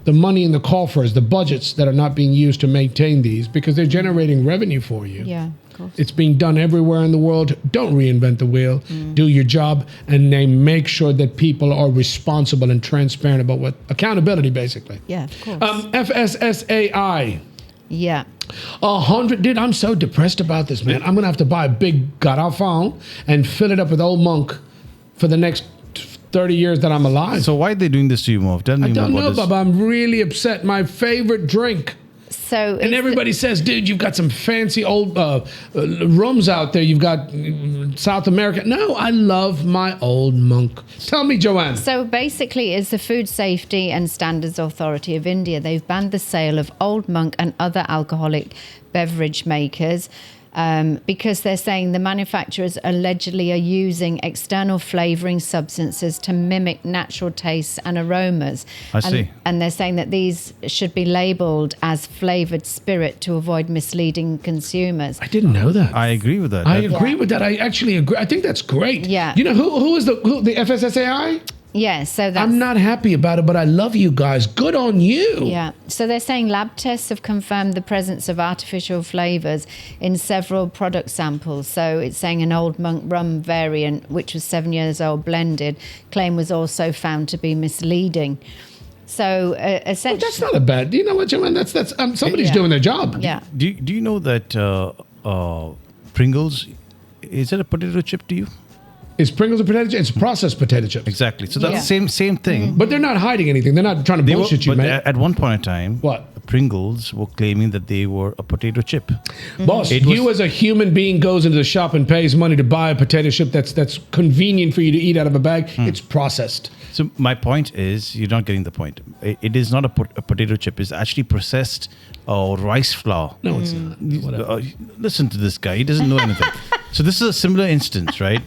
the money in the coffers, the budgets that are not being used to maintain these, because they're generating revenue for you. Yeah, of course. It's being done everywhere in the world. Don't reinvent the wheel. Do your job, and then make sure that people are responsible and transparent about what accountability, basically. Yeah, of course. FSSAI. Yeah. 100, dude, I'm so depressed about this, man. I'm gonna have to buy a big garrafon and fill it up with old monk for the next 30 years that I'm alive. So why are they doing this to you, Merv? Tell me I don't more know, about this. Baba. I'm really upset. My favorite drink. So And everybody says, dude, you've got some fancy old rums out there. You've got South America. No, I love my old monk. Tell me, Joanne. So basically, it's the Food Safety and Standards Authority of India. They've banned the sale of Old Monk and other alcoholic beverage makers because they're saying the manufacturers allegedly are using external flavoring substances to mimic natural tastes and aromas. I see. And they're saying that these should be labeled as flavored spirit to avoid misleading consumers. I didn't know that. I agree with that. I agree with that. I actually agree. I think that's great. Yeah. You know who is the FSSAI? Yeah, so that's... I'm not happy about it, but I love you guys. Good on you. Yeah. So they're saying lab tests have confirmed the presence of artificial flavours in several product samples. So it's saying an Old Monk rum variant, which was 7 years old blended, claim was also found to be misleading. So essentially... That's not a bad... You know what, Joanne? That's somebody's doing their job. Yeah. Do you know that Pringles, is it a potato chip to you? Is Pringles a potato chip? It's processed potato chips. Exactly. So that's Yeah. the same thing. But they're not hiding anything. They're not trying to They were, bullshit you, but man. at one point in time, What? Pringles were claiming that they were a potato chip. Boss, you as a human being goes into the shop and pays money to buy a potato chip that's convenient for you to eat out of a bag. It's processed. So my point is, you're not getting the point. It is not a potato chip. It's actually processed rice flour. No, it's not. Whatever. Listen to this guy. He doesn't know anything. So this is a similar instance, right?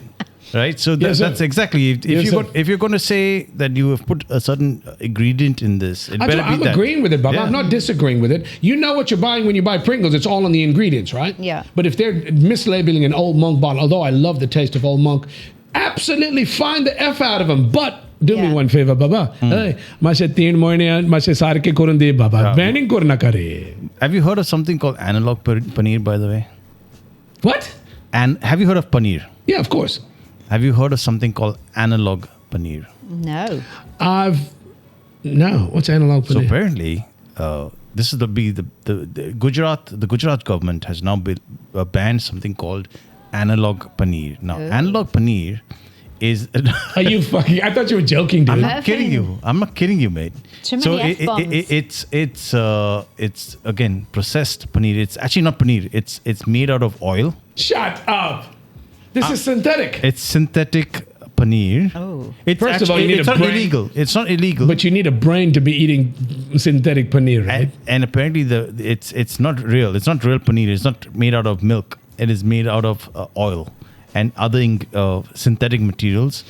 Right. So Yes, sir. that's exactly. If you're going to say that you have put a certain ingredient in this, it better be I'm that. agreeing with it, Bob. Yeah. I'm not disagreeing with it. You know what you're buying when you buy Pringles. It's all on the ingredients, right? Yeah. But if they're mislabeling an Old Monk bottle, although I love the taste of Old Monk, absolutely find the F out of them. But do me Yeah. one favor, Baba. Hey, mashe teen mohine mashe sare ke korun de Baba. Banning korna kare. Have you heard of something called analog paneer, by the way? What? And have you heard of paneer? Yeah, of course. Have you heard of something called analog paneer? No. No. What's analog So paneer? apparently, this is the Gujarat government has now banned something called analog paneer. Now, analog paneer is. Are you fucking? I thought you were joking, dude. I'm not kidding you. I'm not kidding you, mate. Too So many F-bombs. it's again processed paneer. It's actually not paneer. It's made out of oil. Shut up. This is synthetic. It's synthetic paneer. Oh. It's First of all, you need it's a not brain. illegal. It's not illegal. But you need a brain to be eating synthetic paneer, right? And apparently it's not real. It's not real paneer. It's not made out of milk. It is made out of oil. and other synthetic materials.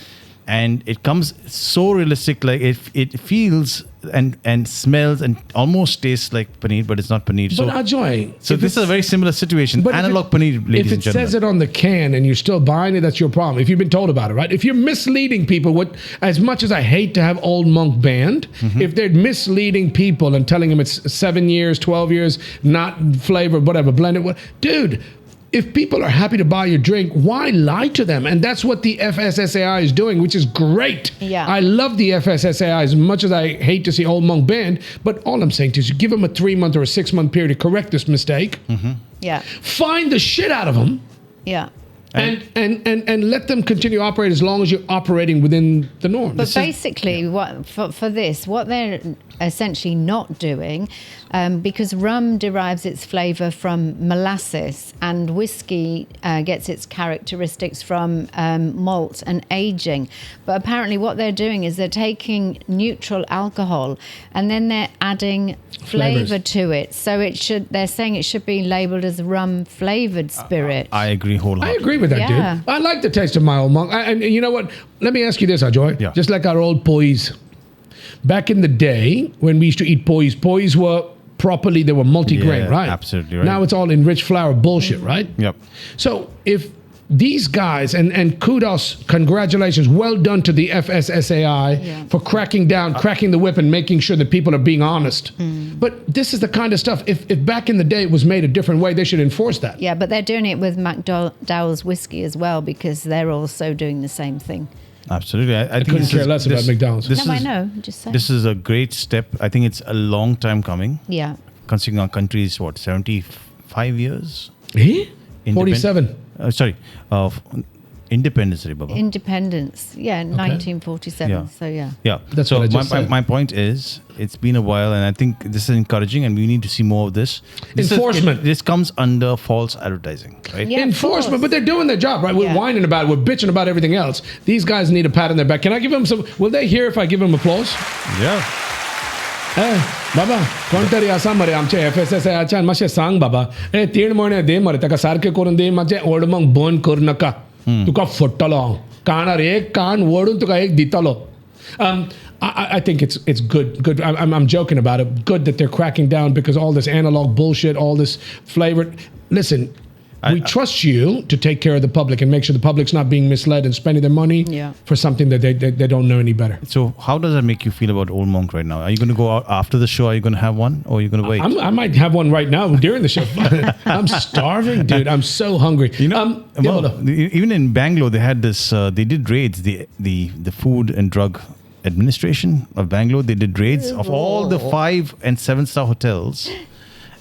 And it comes so realistic, like it feels and smells and almost tastes like paneer, but it's not paneer. But Ajoy, so this is a very similar situation. But Analog paneer, ladies and gentlemen. If it says it on the can and you're still buying it, that's your problem. If you've been told about it, right? If you're misleading people, as much as I hate to have Old Monk banned, if they're misleading people and telling them it's 7 years, 12 years, not flavored, whatever, blended, dude. If people are happy to buy your drink, why lie to them? And that's what the FSSAI is doing, which is great. Yeah. I love the FSSAI as much as I hate to see Old Monk banned. But all I'm saying is you give them a 3-month or a 6-month period to correct this mistake. Yeah. Find the shit out of them. Yeah. And let them continue to operate as long as you're operating within the norm. But basically, what they're essentially not doing, because rum derives its flavour from molasses and whiskey gets its characteristics from malt and aging. But apparently what they're doing is they're taking neutral alcohol and then they're adding flavour to it. So they're saying it should be labelled as rum flavoured spirit. I agree wholeheartedly. I agree with that, dude. I like the taste of my Old Monk. And you know what? Let me ask you this, Ajoy. Yeah. Just like our old pois. Back in the day, when we used to eat pois were properly, they were multi-grain, right? Absolutely right. Now it's all enriched flour bullshit, right? Yep. So if these guys, and kudos, congratulations, well done to the FSSAI for cracking the whip and making sure that people are being honest. But this is the kind of stuff, if back in the day it was made a different way, they should enforce that. Yeah, but they're doing it with McDowell's whiskey as well because they're also doing the same thing. Absolutely. I think couldn't care less about McDonald's. I know. Just saying. This is a great step. I think it's a long time coming. Yeah. Considering our country is, 75 years? 47. Independence, Baba. Independence, 1947. Yeah. So yeah. That's so what I just said. my point is, it's been a while, and I think this is encouraging, and we need to see more of this. Enforcement. This comes under false advertising, right? Yeah, Enforcement, but they're doing their job, right? We're whining about it. We're bitching about everything else. These guys need a pat on their back. Can I give them some? Will they hear if I give them applause? Yeah. बाबा कोणतरी असा मरे आमचे FSSAI मातशें सांग बाबा 3 म्हयने दे मरे ताका सारकें करून दे मातशें ओल्ड मंक बंद करूं नाका तुका फोडटलो हांव कानार एक कान ओडून तुका एक दितलो I think it's good. I'm joking about it. Good that they're cracking down because all this analog bullshit, all this flavored. Listen, we trust you to take care of the public and make sure the public's not being misled and spending their money for something that they don't know any better. So how does that make you feel about Old Monk right now? Are you going to go out after the show? Are you going to have one, or are you going to wait? I might have one right now during the show. I'm starving, dude. I'm so hungry. You know, even in Bangalore, they had this. They did raids. The Food and Drug Administration of Bangalore. They did raids of all the 5- and 7-star hotels.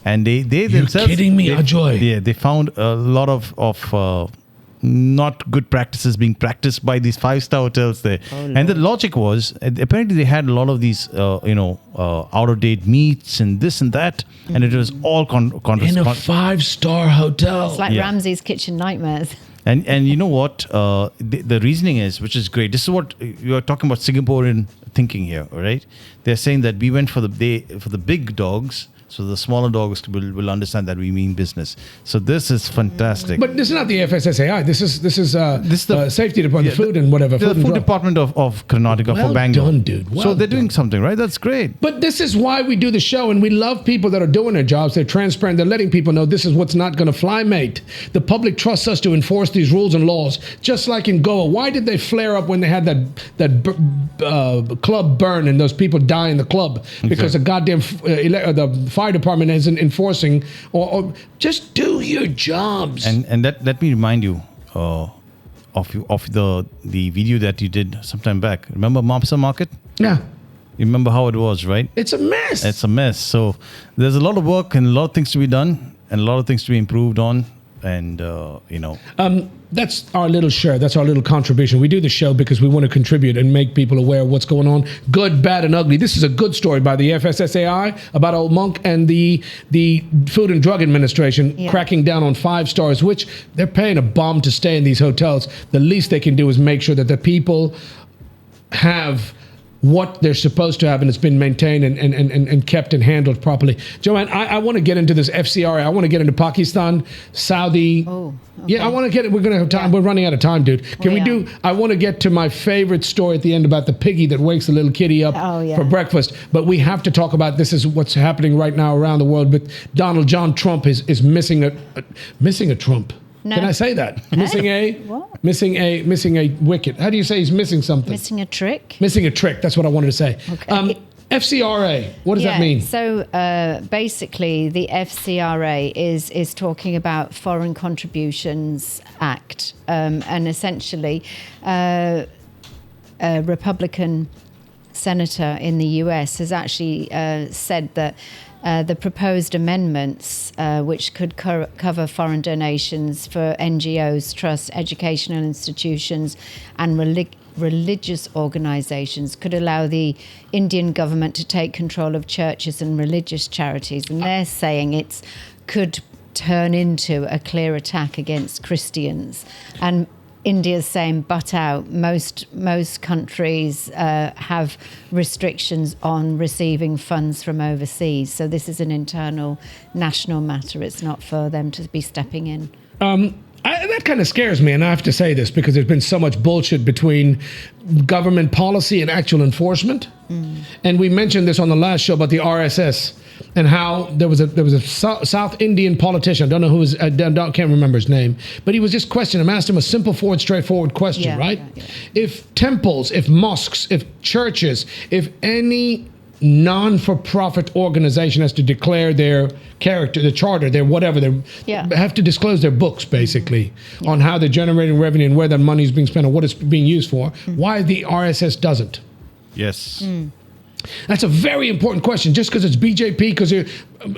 And they themselves... You're kidding me, Ajoy. Yeah, they found a lot of not good practices being practiced by these 5-star hotels there. And the logic was, apparently they had a lot of these, out-of-date meats and this and that. And it was all... In a 5-star hotel. It's like Ramsay's Kitchen Nightmares. And you know what? The reasoning is, which is great. This is what you are talking about, Singaporean thinking here, right? They're saying that we went for the big dogs, so the smaller dogs will understand that we mean business. So this is fantastic. But this is not the FSSAI. This is the safety department, food and whatever. The food department of Karnataka for Bangalore. Well done, dude. So they're doing something, right? That's great. But this is why we do the show, and we love people that are doing their jobs. They're transparent. They're letting people know this is what's not going to fly, mate. The public trusts us to enforce these rules and laws, just like in Goa. Why did they flare up when they had that club burn and those people die in the club? Because the goddamn the fire department isn't enforcing, or just do your jobs. And let me remind you of the video that you did sometime back. Remember Mopsa Market? Yeah. You remember how it was, right? It's a mess. It's a mess. So there's a lot of work and a lot of things to be done and a lot of things to be improved on. And, that's our little share. That's our little contribution. We do the show because we want to contribute and make people aware of what's going on. Good, bad, and ugly. This is a good story by the FSSAI about Old Monk and the Food and Drug Administration cracking down on 5 stars, which they're paying a bomb to stay in these hotels. The least they can do is make sure that the people have what they're supposed to have, and it's been maintained and kept and handled properly. Joanne, I want to get into this FCRA. I want to get into Pakistan, Saudi. Oh, okay. Yeah, I want to get it. We're going to have time. Yeah. We're running out of time, dude. Can we do? I want to get to my favorite story at the end about the piggy that wakes the little kitty up for breakfast. But we have to talk about this is what's happening right now around the world. But Donald John Trump is missing a Trump. No. Can I say that? Missing a wicket. How do you say he's missing something? Missing a trick. Missing a trick. That's what I wanted to say. Okay. FCRA. What does that mean? So basically, the FCRA is talking about Foreign Contributions Act, and essentially, a Republican senator in the US has actually said that the proposed amendments, which could cover foreign donations for NGOs, trusts, educational institutions, and religious organizations, could allow the Indian government to take control of churches and religious charities. And they're saying it could turn into a clear attack against Christians. And India's saying, butt out. Most countries have restrictions on receiving funds from overseas. So this is an internal national matter. It's not for them to be stepping in. That kind of scares me, and I have to say this because there's been so much bullshit between government policy and actual enforcement. And we mentioned this on the last show about the RSS and how there was a South Indian politician. I don't know who was. I can't remember his name, but he was just questioning. I asked him a simple, straightforward question, right? Yeah. If temples, if mosques, if churches, if any non-for-profit organization has to declare their character, the charter, their whatever, they have to disclose their books basically on how they're generating revenue and where that money is being spent or what it's being used for. Why the RSS doesn't? Yes. That's a very important question. Just because it's BJP, because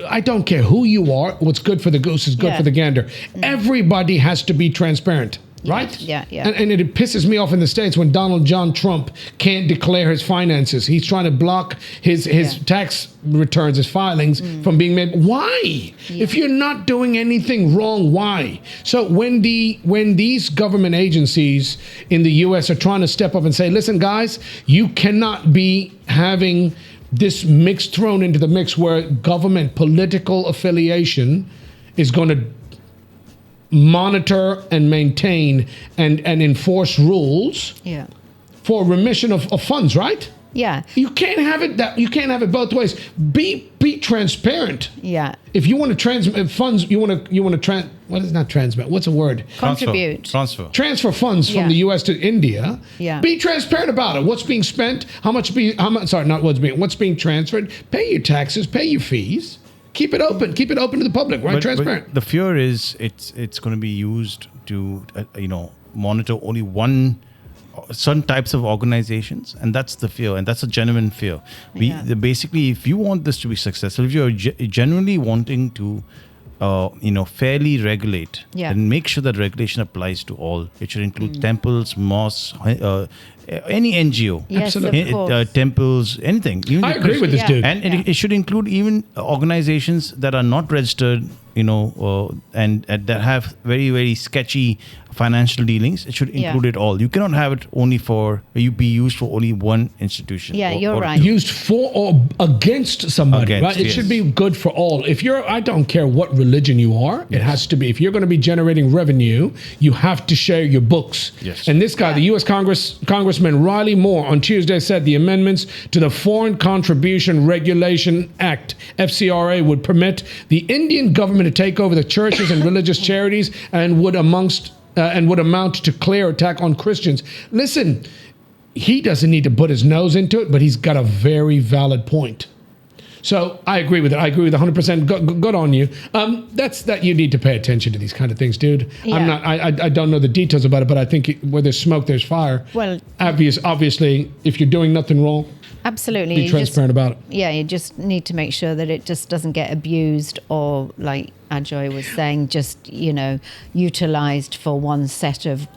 I don't care who you are, what's good for the goose is good for the gander. Everybody has to be transparent. Right? Yeah. And it pisses me off in the States when Donald John Trump can't declare his finances. He's trying to block his tax returns, his filings from being made. Why? Yeah. If you're not doing anything wrong, why? So when these government agencies in the U.S. are trying to step up and say, listen, guys, you cannot be having this mix thrown into the mix where government political affiliation is going to monitor and maintain and enforce rules for remission of funds, right? Yeah. You can't have it both ways. Be transparent. Yeah. If you want to transmit funds, what's a word? Contribute. Transfer funds from the US to India. Yeah. Be transparent about it. What's being spent, what's being transferred. Pay your taxes, pay your fees. Keep it open to the public, right? Transparent. But the fear is it's going to be used to monitor only certain types of organizations, and that's the fear, and that's a genuine fear. Basically, if you want this to be successful, if you're genuinely wanting to fairly regulate, then make sure that regulation applies to all. It should include temples, mosques, any NGO, temples, anything. Even I agree with this dude. And it should include even organizations that are not registered, and that have very, very sketchy financial dealings. It should include it all. You cannot have it only be used for only one institution. Yeah, you're right. Used for or against somebody, right? It should be good for all. I don't care what religion you are, it has to be. If you're going to be generating revenue, you have to share your books. Yes. And this guy, the U.S. Congressman Riley Moore, on Tuesday said the amendments to the Foreign Contribution Regulation Act, FCRA, would permit the Indian government to take over the churches and religious charities and would amount to clear attack on Christians. Listen, he doesn't need to put his nose into it, but he's got a very valid point. So I agree with it. I agree with 100%. Good on you. That's that you need to pay attention to these kind of things, dude. Yeah. I don't know the details about it, but I think where there's smoke, there's fire. Well, obviously, if you're doing nothing wrong, absolutely, be transparent about it. Yeah, you just need to make sure that it just doesn't get abused or, like Ajoy was saying, just utilized for one set of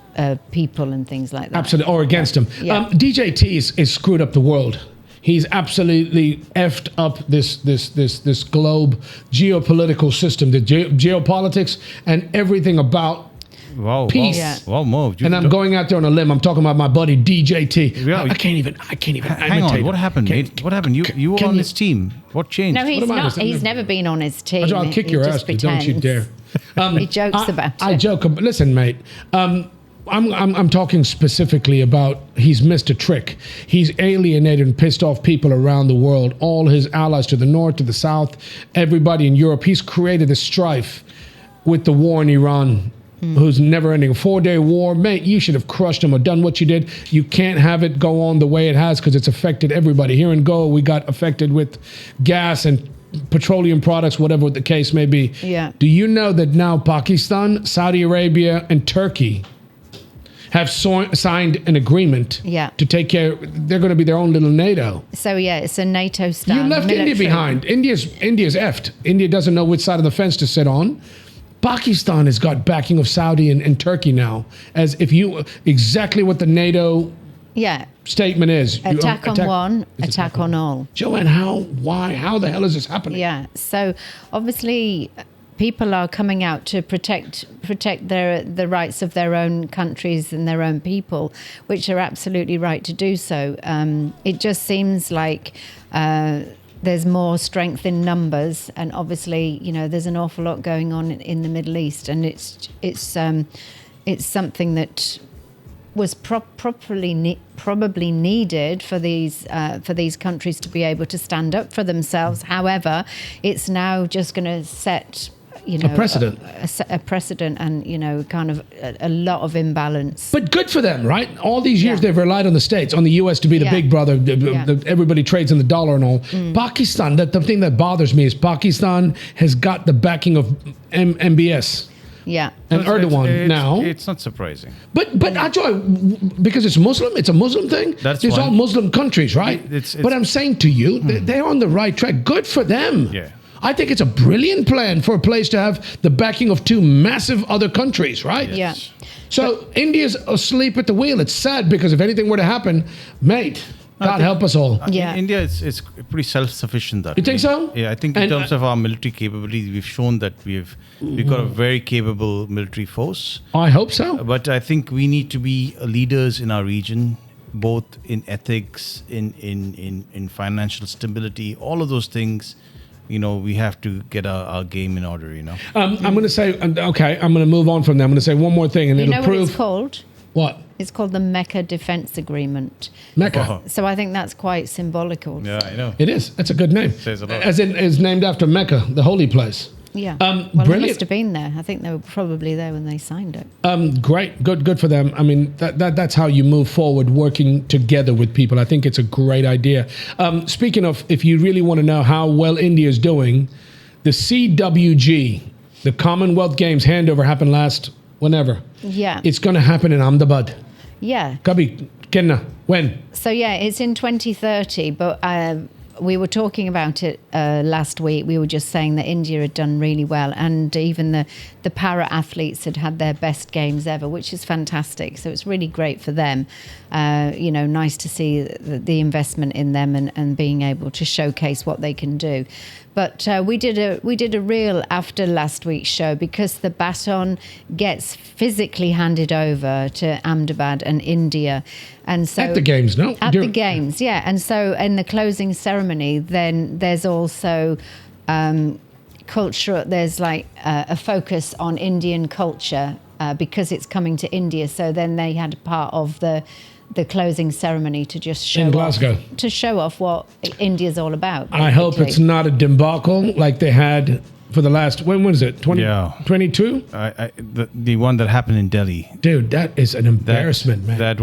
people and things like that. Absolutely, or against them. Yeah. DJT is screwed up the world. He's absolutely effed up this globe geopolitical system, the geopolitics and everything about Wow. Peace. Yeah. Wow, Merv. And I'm going out there on a limb. I'm talking about my buddy DJT. Yeah. I can't even Hang imitate on. him. What happened, mate? What happened? You were can on you- his team. What changed? No, he's What am I not. saying? He's never been on his team. I'll kick He your just ass, but don't you pretends. dare. He jokes about I it. joke. Listen, mate. I'm talking specifically about he's missed a trick. He's alienated and pissed off people around the world, all his allies to the north, to the south, everybody in Europe. He's created a strife with the war in Iran, who's never ending. A 4-day war. Mate, you should have crushed him or done what you did. You can't have it go on the way it has because it's affected everybody. Here in Goa, we got affected with gas and petroleum products, whatever the case may be. Yeah. Do you know that now Pakistan, Saudi Arabia, and Turkey have signed an agreement Yeah. to take care? They're going to be their own little NATO. So yeah, it's a NATO style. You left India behind. India's effed. India doesn't know which side of the fence to sit on. Pakistan has got backing of Saudi and Turkey now, as if you exactly what the NATO Yeah. statement is. You Attack on one, attack on all. Joanne, how the hell is this happening? Yeah. So obviously, people are coming out to protect the rights of their own countries and their own people, which are absolutely right to do so. It just seems like there's more strength in numbers, and obviously, there's an awful lot going on in the Middle East, and it's something that was probably needed for these countries to be able to stand up for themselves. However, it's now just going to set A precedent. a precedent, and kind of a lot of imbalance. But good for them, right? All these years they've relied on the States, on the U.S. to be the Yeah. big brother. Everybody trades in the dollar and all. Mm. Pakistan, the thing that bothers me is Pakistan has got the backing of MBS Yeah. and Erdogan now. It's not surprising. But Ajoy, because it's Muslim, it's a Muslim thing. That's It's one. all Muslim countries, right? It's- but I'm saying to you, they're on the right track. Good for them. Yeah. I think it's a brilliant plan for a place to have the backing of two massive other countries, right? Yeah. So India's asleep at the wheel. It's sad because if anything were to happen, mate, God help us all. Yeah. India is pretty self-sufficient. That You think so? Yeah, I think in terms of our military capabilities, we've shown that we've got a very capable military force. I hope so. But I think we need to be leaders in our region, both in ethics, in financial stability, all of those things. We have to get our game in order. I'm going to say, okay, I'm going to move on from that. I'm going to say one more thing, and You it'll know what prove it's called? what? It's called the Mecca Defense Agreement. Mecca. So I think that's quite symbolical. Yeah, I know. It is. That's a good name. Says a lot. As in, it's named after Mecca, the holy place. Yeah. Well, Well, they brilliant. must have been there. I think they were probably there when they signed it. Great, good for them. I mean, that's how you move forward, working together with people. I think it's a great idea. Speaking of, if you really want to know how well India is doing, the CWG, the Commonwealth Games handover happened whenever. Yeah. It's going to happen in Ahmedabad. Yeah. Kabi, Kenna, when? So yeah, it's in 2030, but we were talking about it last week. We were just saying that India had done really well, and even the para athletes had their best games ever, which is fantastic. So it's really great for them. Nice to see the investment in them and being able to showcase what they can do. But we did a reel after last week's show because the baton gets physically handed over to Ahmedabad and India, and so At the games, no? at the games, yeah. And so in the closing ceremony, then there's also culture. There's like a focus on Indian culture because it's coming to India. So then they had a part of the closing ceremony to just show In Glasgow. to show off what India's all about. I hope basically. it's not a debacle like they had for the last, when was it? 22? The one that happened in Delhi. Dude, that is an embarrassment, man. That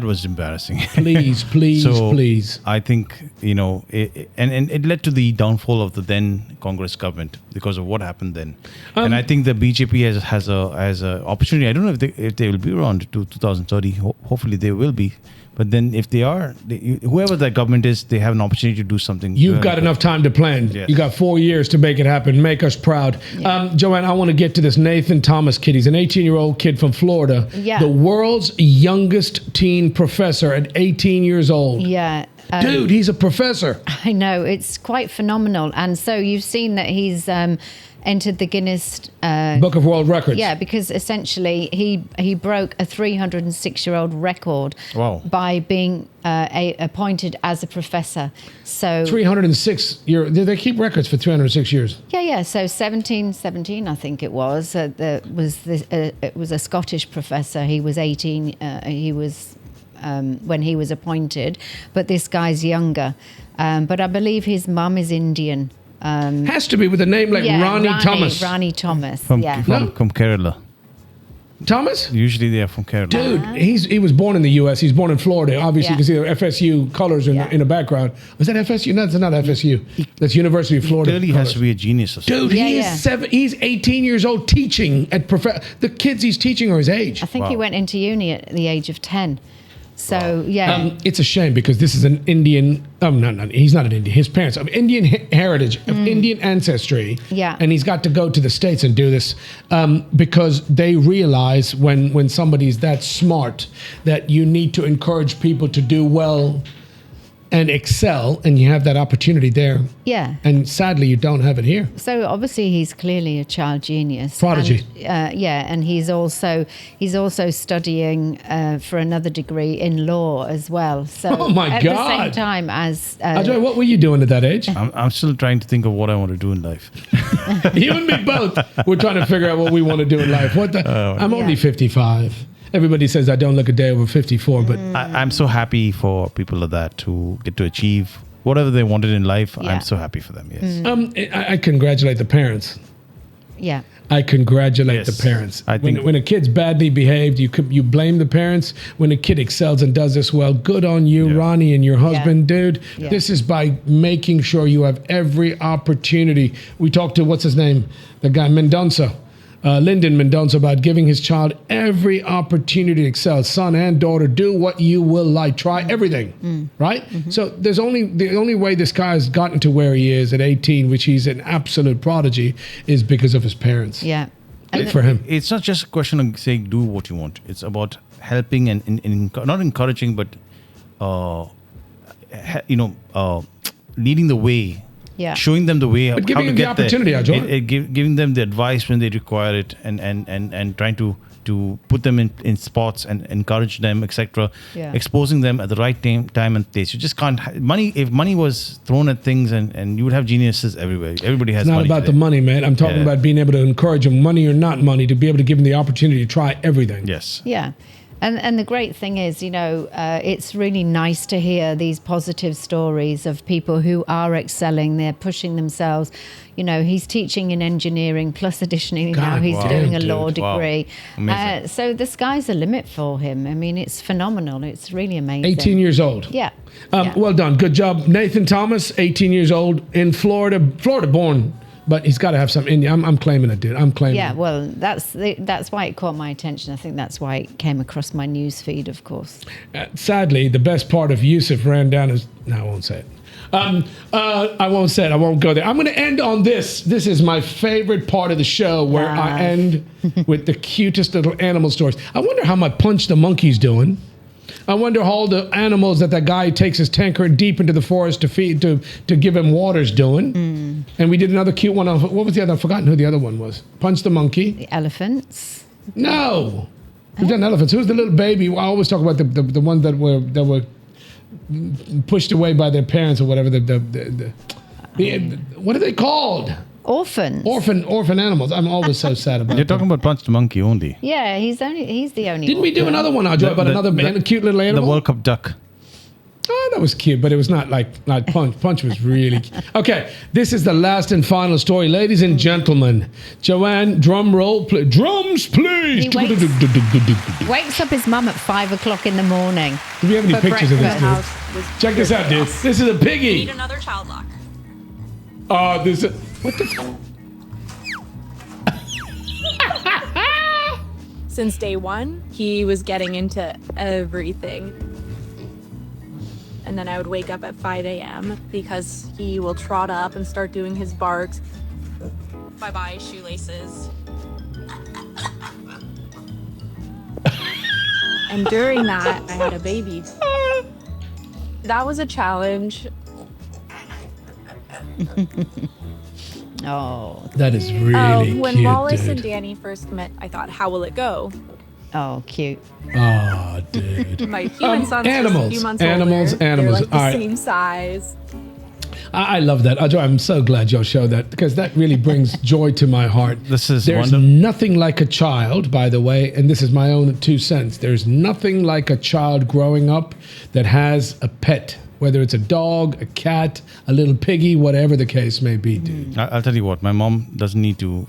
was embarrassing. Please, please. I think it led to the downfall of the then Congress government because of what happened then. And I think the BJP has a opportunity. I don't know if they will be around to 2030. Hopefully they will be. But then if they are, whoever that government is, they have an opportunity to do something. You've got enough time to plan. Yes. You got 4 years to make it happen. Make us proud. Joanne, I want to get to this Nathan Thomas kid. He's an 18-year-old kid from Florida. Yeah. The world's youngest teen professor at 18 years old. Yeah. Dude, he's a professor. I know, it's quite phenomenal. And so you've seen that he's entered the Guinness Book of World Records. Yeah, because essentially he broke a 306-year-old record by being appointed as a professor. So 306 years. They keep records for 306 years. Yeah. So 1717, I think it was. It was a Scottish professor. He was 18. He was when he was appointed, but this guy's younger. But I believe his mum is Indian. Has to be with a name like Rani Thomas. Rani Thomas. From Kerala. Thomas? Usually they are from Kerala. Dude, he was born in the U.S. He's born in Florida. Obviously, you can see the FSU colors in the background. Was that FSU? No, it's not FSU. That's University of Florida. He clearly has to be a genius or something. Dude, he's 18 years old teaching at the kids he's teaching are his age. I think he went into uni at the age of 10. So, it's a shame because this is an Indian. No, he's not an Indian. His parents of Indian heritage, of Indian ancestry. Yeah. And he's got to go to the States and do this because they realize when somebody's that smart that you need to encourage people to do well and excel, and you have that opportunity there. Yeah. And sadly, you don't have it here. So obviously, he's clearly a child genius. Prodigy. And, and he's also studying for another degree in law as well. So oh my at God! the same time as Ajay, what were you doing at that age? I'm still trying to think of what I want to do in life. You and me both. We're trying to figure out what we want to do in life. I'm only 55. Everybody says I don't look a day over 54, but I'm so happy for people like that to get to achieve whatever they wanted in life. Yeah. I'm so happy for them. Yes. I congratulate the parents. Yeah. I congratulate the parents. I think when a kid's badly behaved, you blame the parents. When a kid excels and does this well, good on you, Ronnie, and your husband, dude. Yeah. This is by making sure you have every opportunity. We talked to, what's his name? The guy, Mendonça. Lyndon Mendonça, about giving his child every opportunity to excel. Son and daughter, do what you will like. Try everything, right? Mm-hmm. So the only way this guy has gotten to where he is at 18, which he's an absolute prodigy, is because of his parents. Yeah. Good for him. It's not just a question of saying do what you want. It's about helping and not encouraging, but leading the way. Yeah. Showing them the way, but giving them the opportunity, giving them the advice when they require it, and trying to put them in spots and encourage them, etc. Yeah. Exposing them at the right time and place. You just can't money. If money was thrown at things, and you would have geniuses everywhere. Everybody has. It's not money about today. the money, man. I'm talking about being able to encourage them, money or not money, to be able to give them the opportunity to try everything. Yes. Yeah. And the great thing is, it's really nice to hear these positive stories of people who are excelling. They're pushing themselves. He's teaching in engineering, plus additionally now he's doing a law degree. Wow. So the sky's the limit for him. I mean, it's phenomenal. It's really amazing. 18 years old. Yeah. Well done. Good job. Nathan Thomas, 18 years old, in Florida born. But he's got to have some Indian. I'm claiming it, dude. I'm claiming it. Yeah, well, that's why it caught my attention. I think that's why it came across my news feed, of course. Sadly, the best part of Yusuf ran down his... No, I won't say it. I won't say it. I won't go there. I'm going to end on this. This is my favorite part of the show, where I end with the cutest little animal stories. I wonder how my Punch the Monkey's doing. I wonder how all the animals that guy takes his tanker deep into the forest to feed, to give him water's doing. And we did another cute one. What was the other? I've forgotten who the other one was. Punch the Monkey. The elephants. No. We've done elephants. Who's the little baby? I always talk about the ones that were pushed away by their parents or whatever. What are they called? Orphans. Orphan animals. I'm always so sad about. You're talking about Punch the Monkey only. Yeah, he's the only. Didn't we do another one, Ajay, about another cute little animal? The World Cup duck. Oh, that was cute, but it was not like Punch. Punch was really cute. Okay, this is the last and final story. Ladies and gentlemen, Joanne, drum roll, drums, please. He wakes up his mum at 5 o'clock in the morning. Do we have any pictures of this, dude? Check this out, dude. This is a piggy. Need another child lock. This is... What the... Since day one, he was getting into everything. And then I would wake up at 5 a.m. because he will trot up and start doing his barks. Bye-bye, shoelaces. And during that, I had a baby. That was a challenge. Oh, That is really When cute, Wallace dude. and Danny first met, I thought, how will it go? oh, cute. Oh, dude. My human son's animals, just a few months animals, older. animals. They're like the All right. same size. I love that. I'm so glad y'all showed that because that really brings joy to my heart. This is There's wonderful. nothing like a child, by the way, and this is my own 2 cents. There's nothing like a child growing up that has a pet, whether it's a dog, a cat, a little piggy, whatever the case may be, dude. I'll tell you what. My mom doesn't need to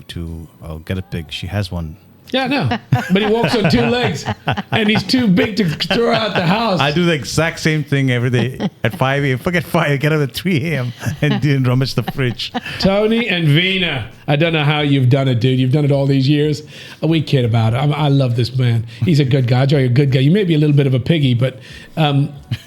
get a pig. She has one. Yeah, no, but he walks on 2 legs, and he's too big to throw out the house. I do the exact same thing every day at 5 a.m. Forget 5, get up at 3 a.m. and then rummage the fridge. Tony and Vina, I don't know how you've done it, dude. You've done it all these years. We kid about it. I love this man. He's a good guy. Joey, a good guy. You may be a little bit of a piggy, but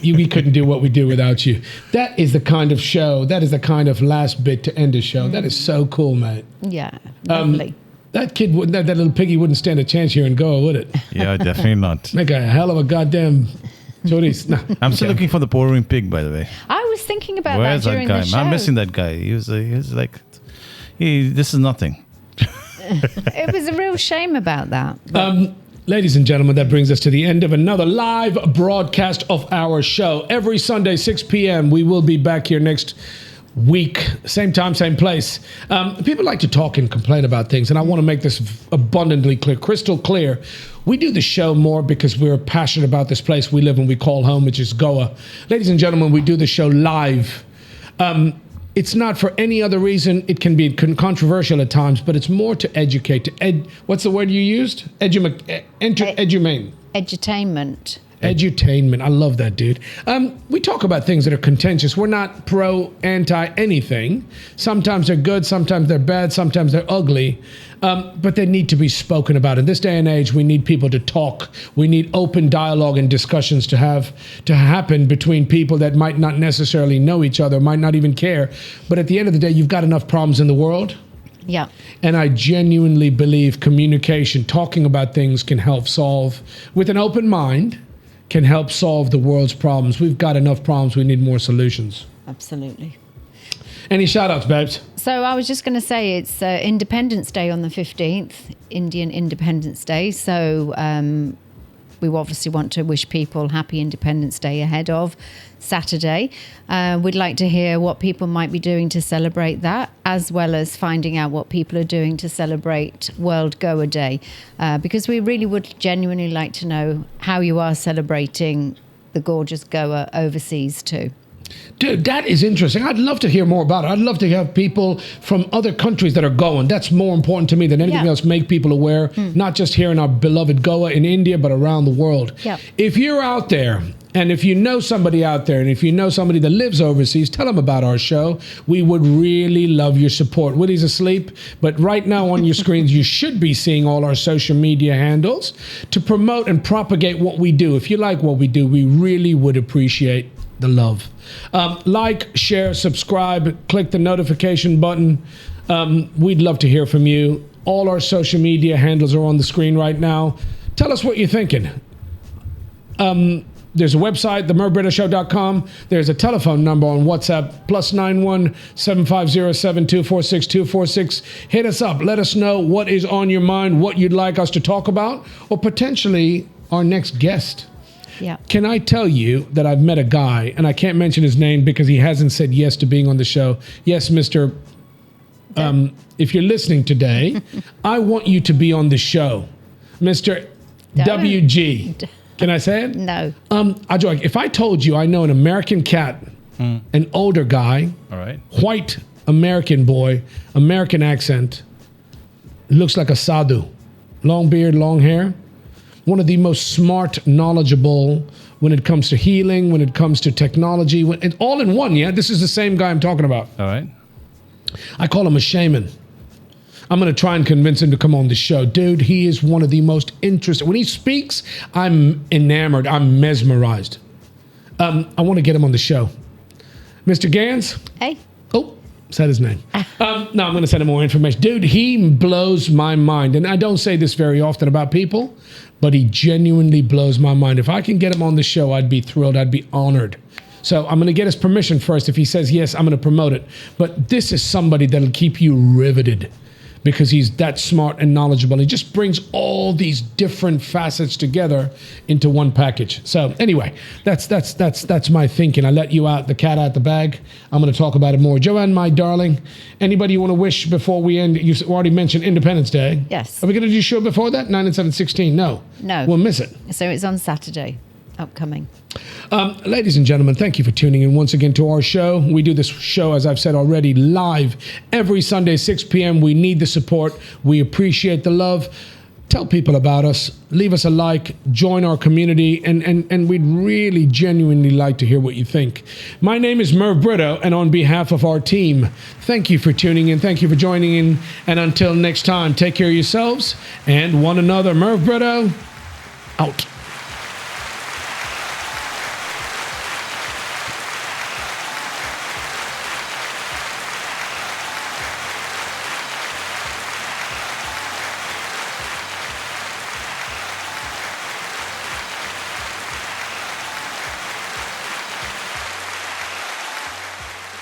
we couldn't do what we do without you. That is the kind of show. That is the kind of last bit to end a show. That is so cool, mate. Yeah, lovely. That kid, that little piggy wouldn't stand a chance here in Goa, would it? Yeah, definitely not. Make a hell of a goddamn choris. No, I'm still looking for the pouring pig, by the way. I was thinking about Where's that that during guy? the show. I'm missing that guy. He was like, this is nothing. It was a real shame about that. But Ladies and gentlemen, that brings us to the end of another live broadcast of our show. Every Sunday, 6 p.m., we will be back here next week, same time, same place. People like to talk and complain about things, and I want to make this abundantly clear, crystal clear. We do the show more because we're passionate about this place we live and we call home, which is Goa. Ladies and gentlemen, we do the show live. It's not for any other reason. It can be controversial at times, but it's more to educate. What's the word you used? Edumane. edutainment. Edutainment. I love that, dude. We talk about things that are contentious. We're not pro, anti anything. Sometimes they're good, sometimes they're bad, sometimes they're ugly. But they need to be spoken about. In this day and age, we need people to talk. We need open dialogue and discussions to happen between people that might not necessarily know each other, might not even care. But at the end of the day, you've got enough problems in the world. Yeah. And I genuinely believe communication, talking about things can help solve, with an open mind, can help solve the world's problems. We've got enough problems. We need more solutions. Absolutely. Any shout outs, babes? So I was just going to say it's Independence Day on the 15th, Indian Independence Day. So we obviously want to wish people happy Independence Day ahead of Saturday. We'd like to hear what people might be doing to celebrate that, as well as finding out what people are doing to celebrate World Goa Day, because we really would genuinely like to know how you are celebrating the gorgeous Goa overseas too. Dude, that is interesting. I'd love to hear more about it. I'd love to have people from other countries that are going. That's more important to me than anything else. Make people aware, not just here in our beloved Goa in India, but around the world. Yeah. If you're out there, and if you know somebody out there, and if you know somebody that lives overseas, tell them about our show. We would really love your support. Woody's asleep, but right now on your screens, you should be seeing all our social media handles to promote and propagate what we do. If you like what we do, we really would appreciate the love. Like, share, subscribe, click the notification button. We'd love to hear from you. All our social media handles are on the screen right now. Tell us what you're thinking. There's a website, themervbrittoshow.com. There's a telephone number on WhatsApp, +91 7507 246 246. Hit us up. Let us know what is on your mind, what you'd like us to talk about, or potentially our next guest. Yeah. Can I tell you that I've met a guy, and I can't mention his name because he hasn't said yes to being on the show. Yes, Mr. If you're listening today, I want you to be on the show. Mr. WG. Can I say it? No. Ajoy, if I told you I know an American cat, an older guy, All right. white American boy, American accent, looks like a sadhu, long beard, long hair, one of the most smart, knowledgeable when it comes to healing, when it comes to technology, it's all in one, yeah? This is the same guy I'm talking about. All right. I call him a shaman. I'm going to try and convince him to come on the show. Dude, he is one of the most interesting. When he speaks, I'm enamored. I'm mesmerized. I want to get him on the show. Mr. Gans? Hey. Oh, said his name. No, I'm going to send him more information. Dude, he blows my mind. And I don't say this very often about people, but he genuinely blows my mind. If I can get him on the show, I'd be thrilled. I'd be honored. So I'm going to get his permission first. If he says yes, I'm going to promote it. But this is somebody that'll keep you riveted because he's that smart and knowledgeable. He just brings all these different facets together into one package. So anyway, that's my thinking. I let you out, the cat out the bag. I'm going to talk about it more. Joanne, my darling, anybody you want to wish before we end? You already mentioned Independence Day. Yes. Are we going to do a show before that? 9 and 7, 16? No. We'll miss it. So it's on Saturday, upcoming. Ladies and gentlemen, thank you for tuning in once again to our show. We do this show, as I've said already, live every Sunday, 6 p.m. We need the support. We appreciate the love. Tell people about us. Leave us a like. Join our community. And we'd really genuinely like to hear what you think. My name is Merv Britto, and on behalf of our team, thank you for tuning in. Thank you for joining in. And until next time, take care of yourselves and one another. Merv Britto, out.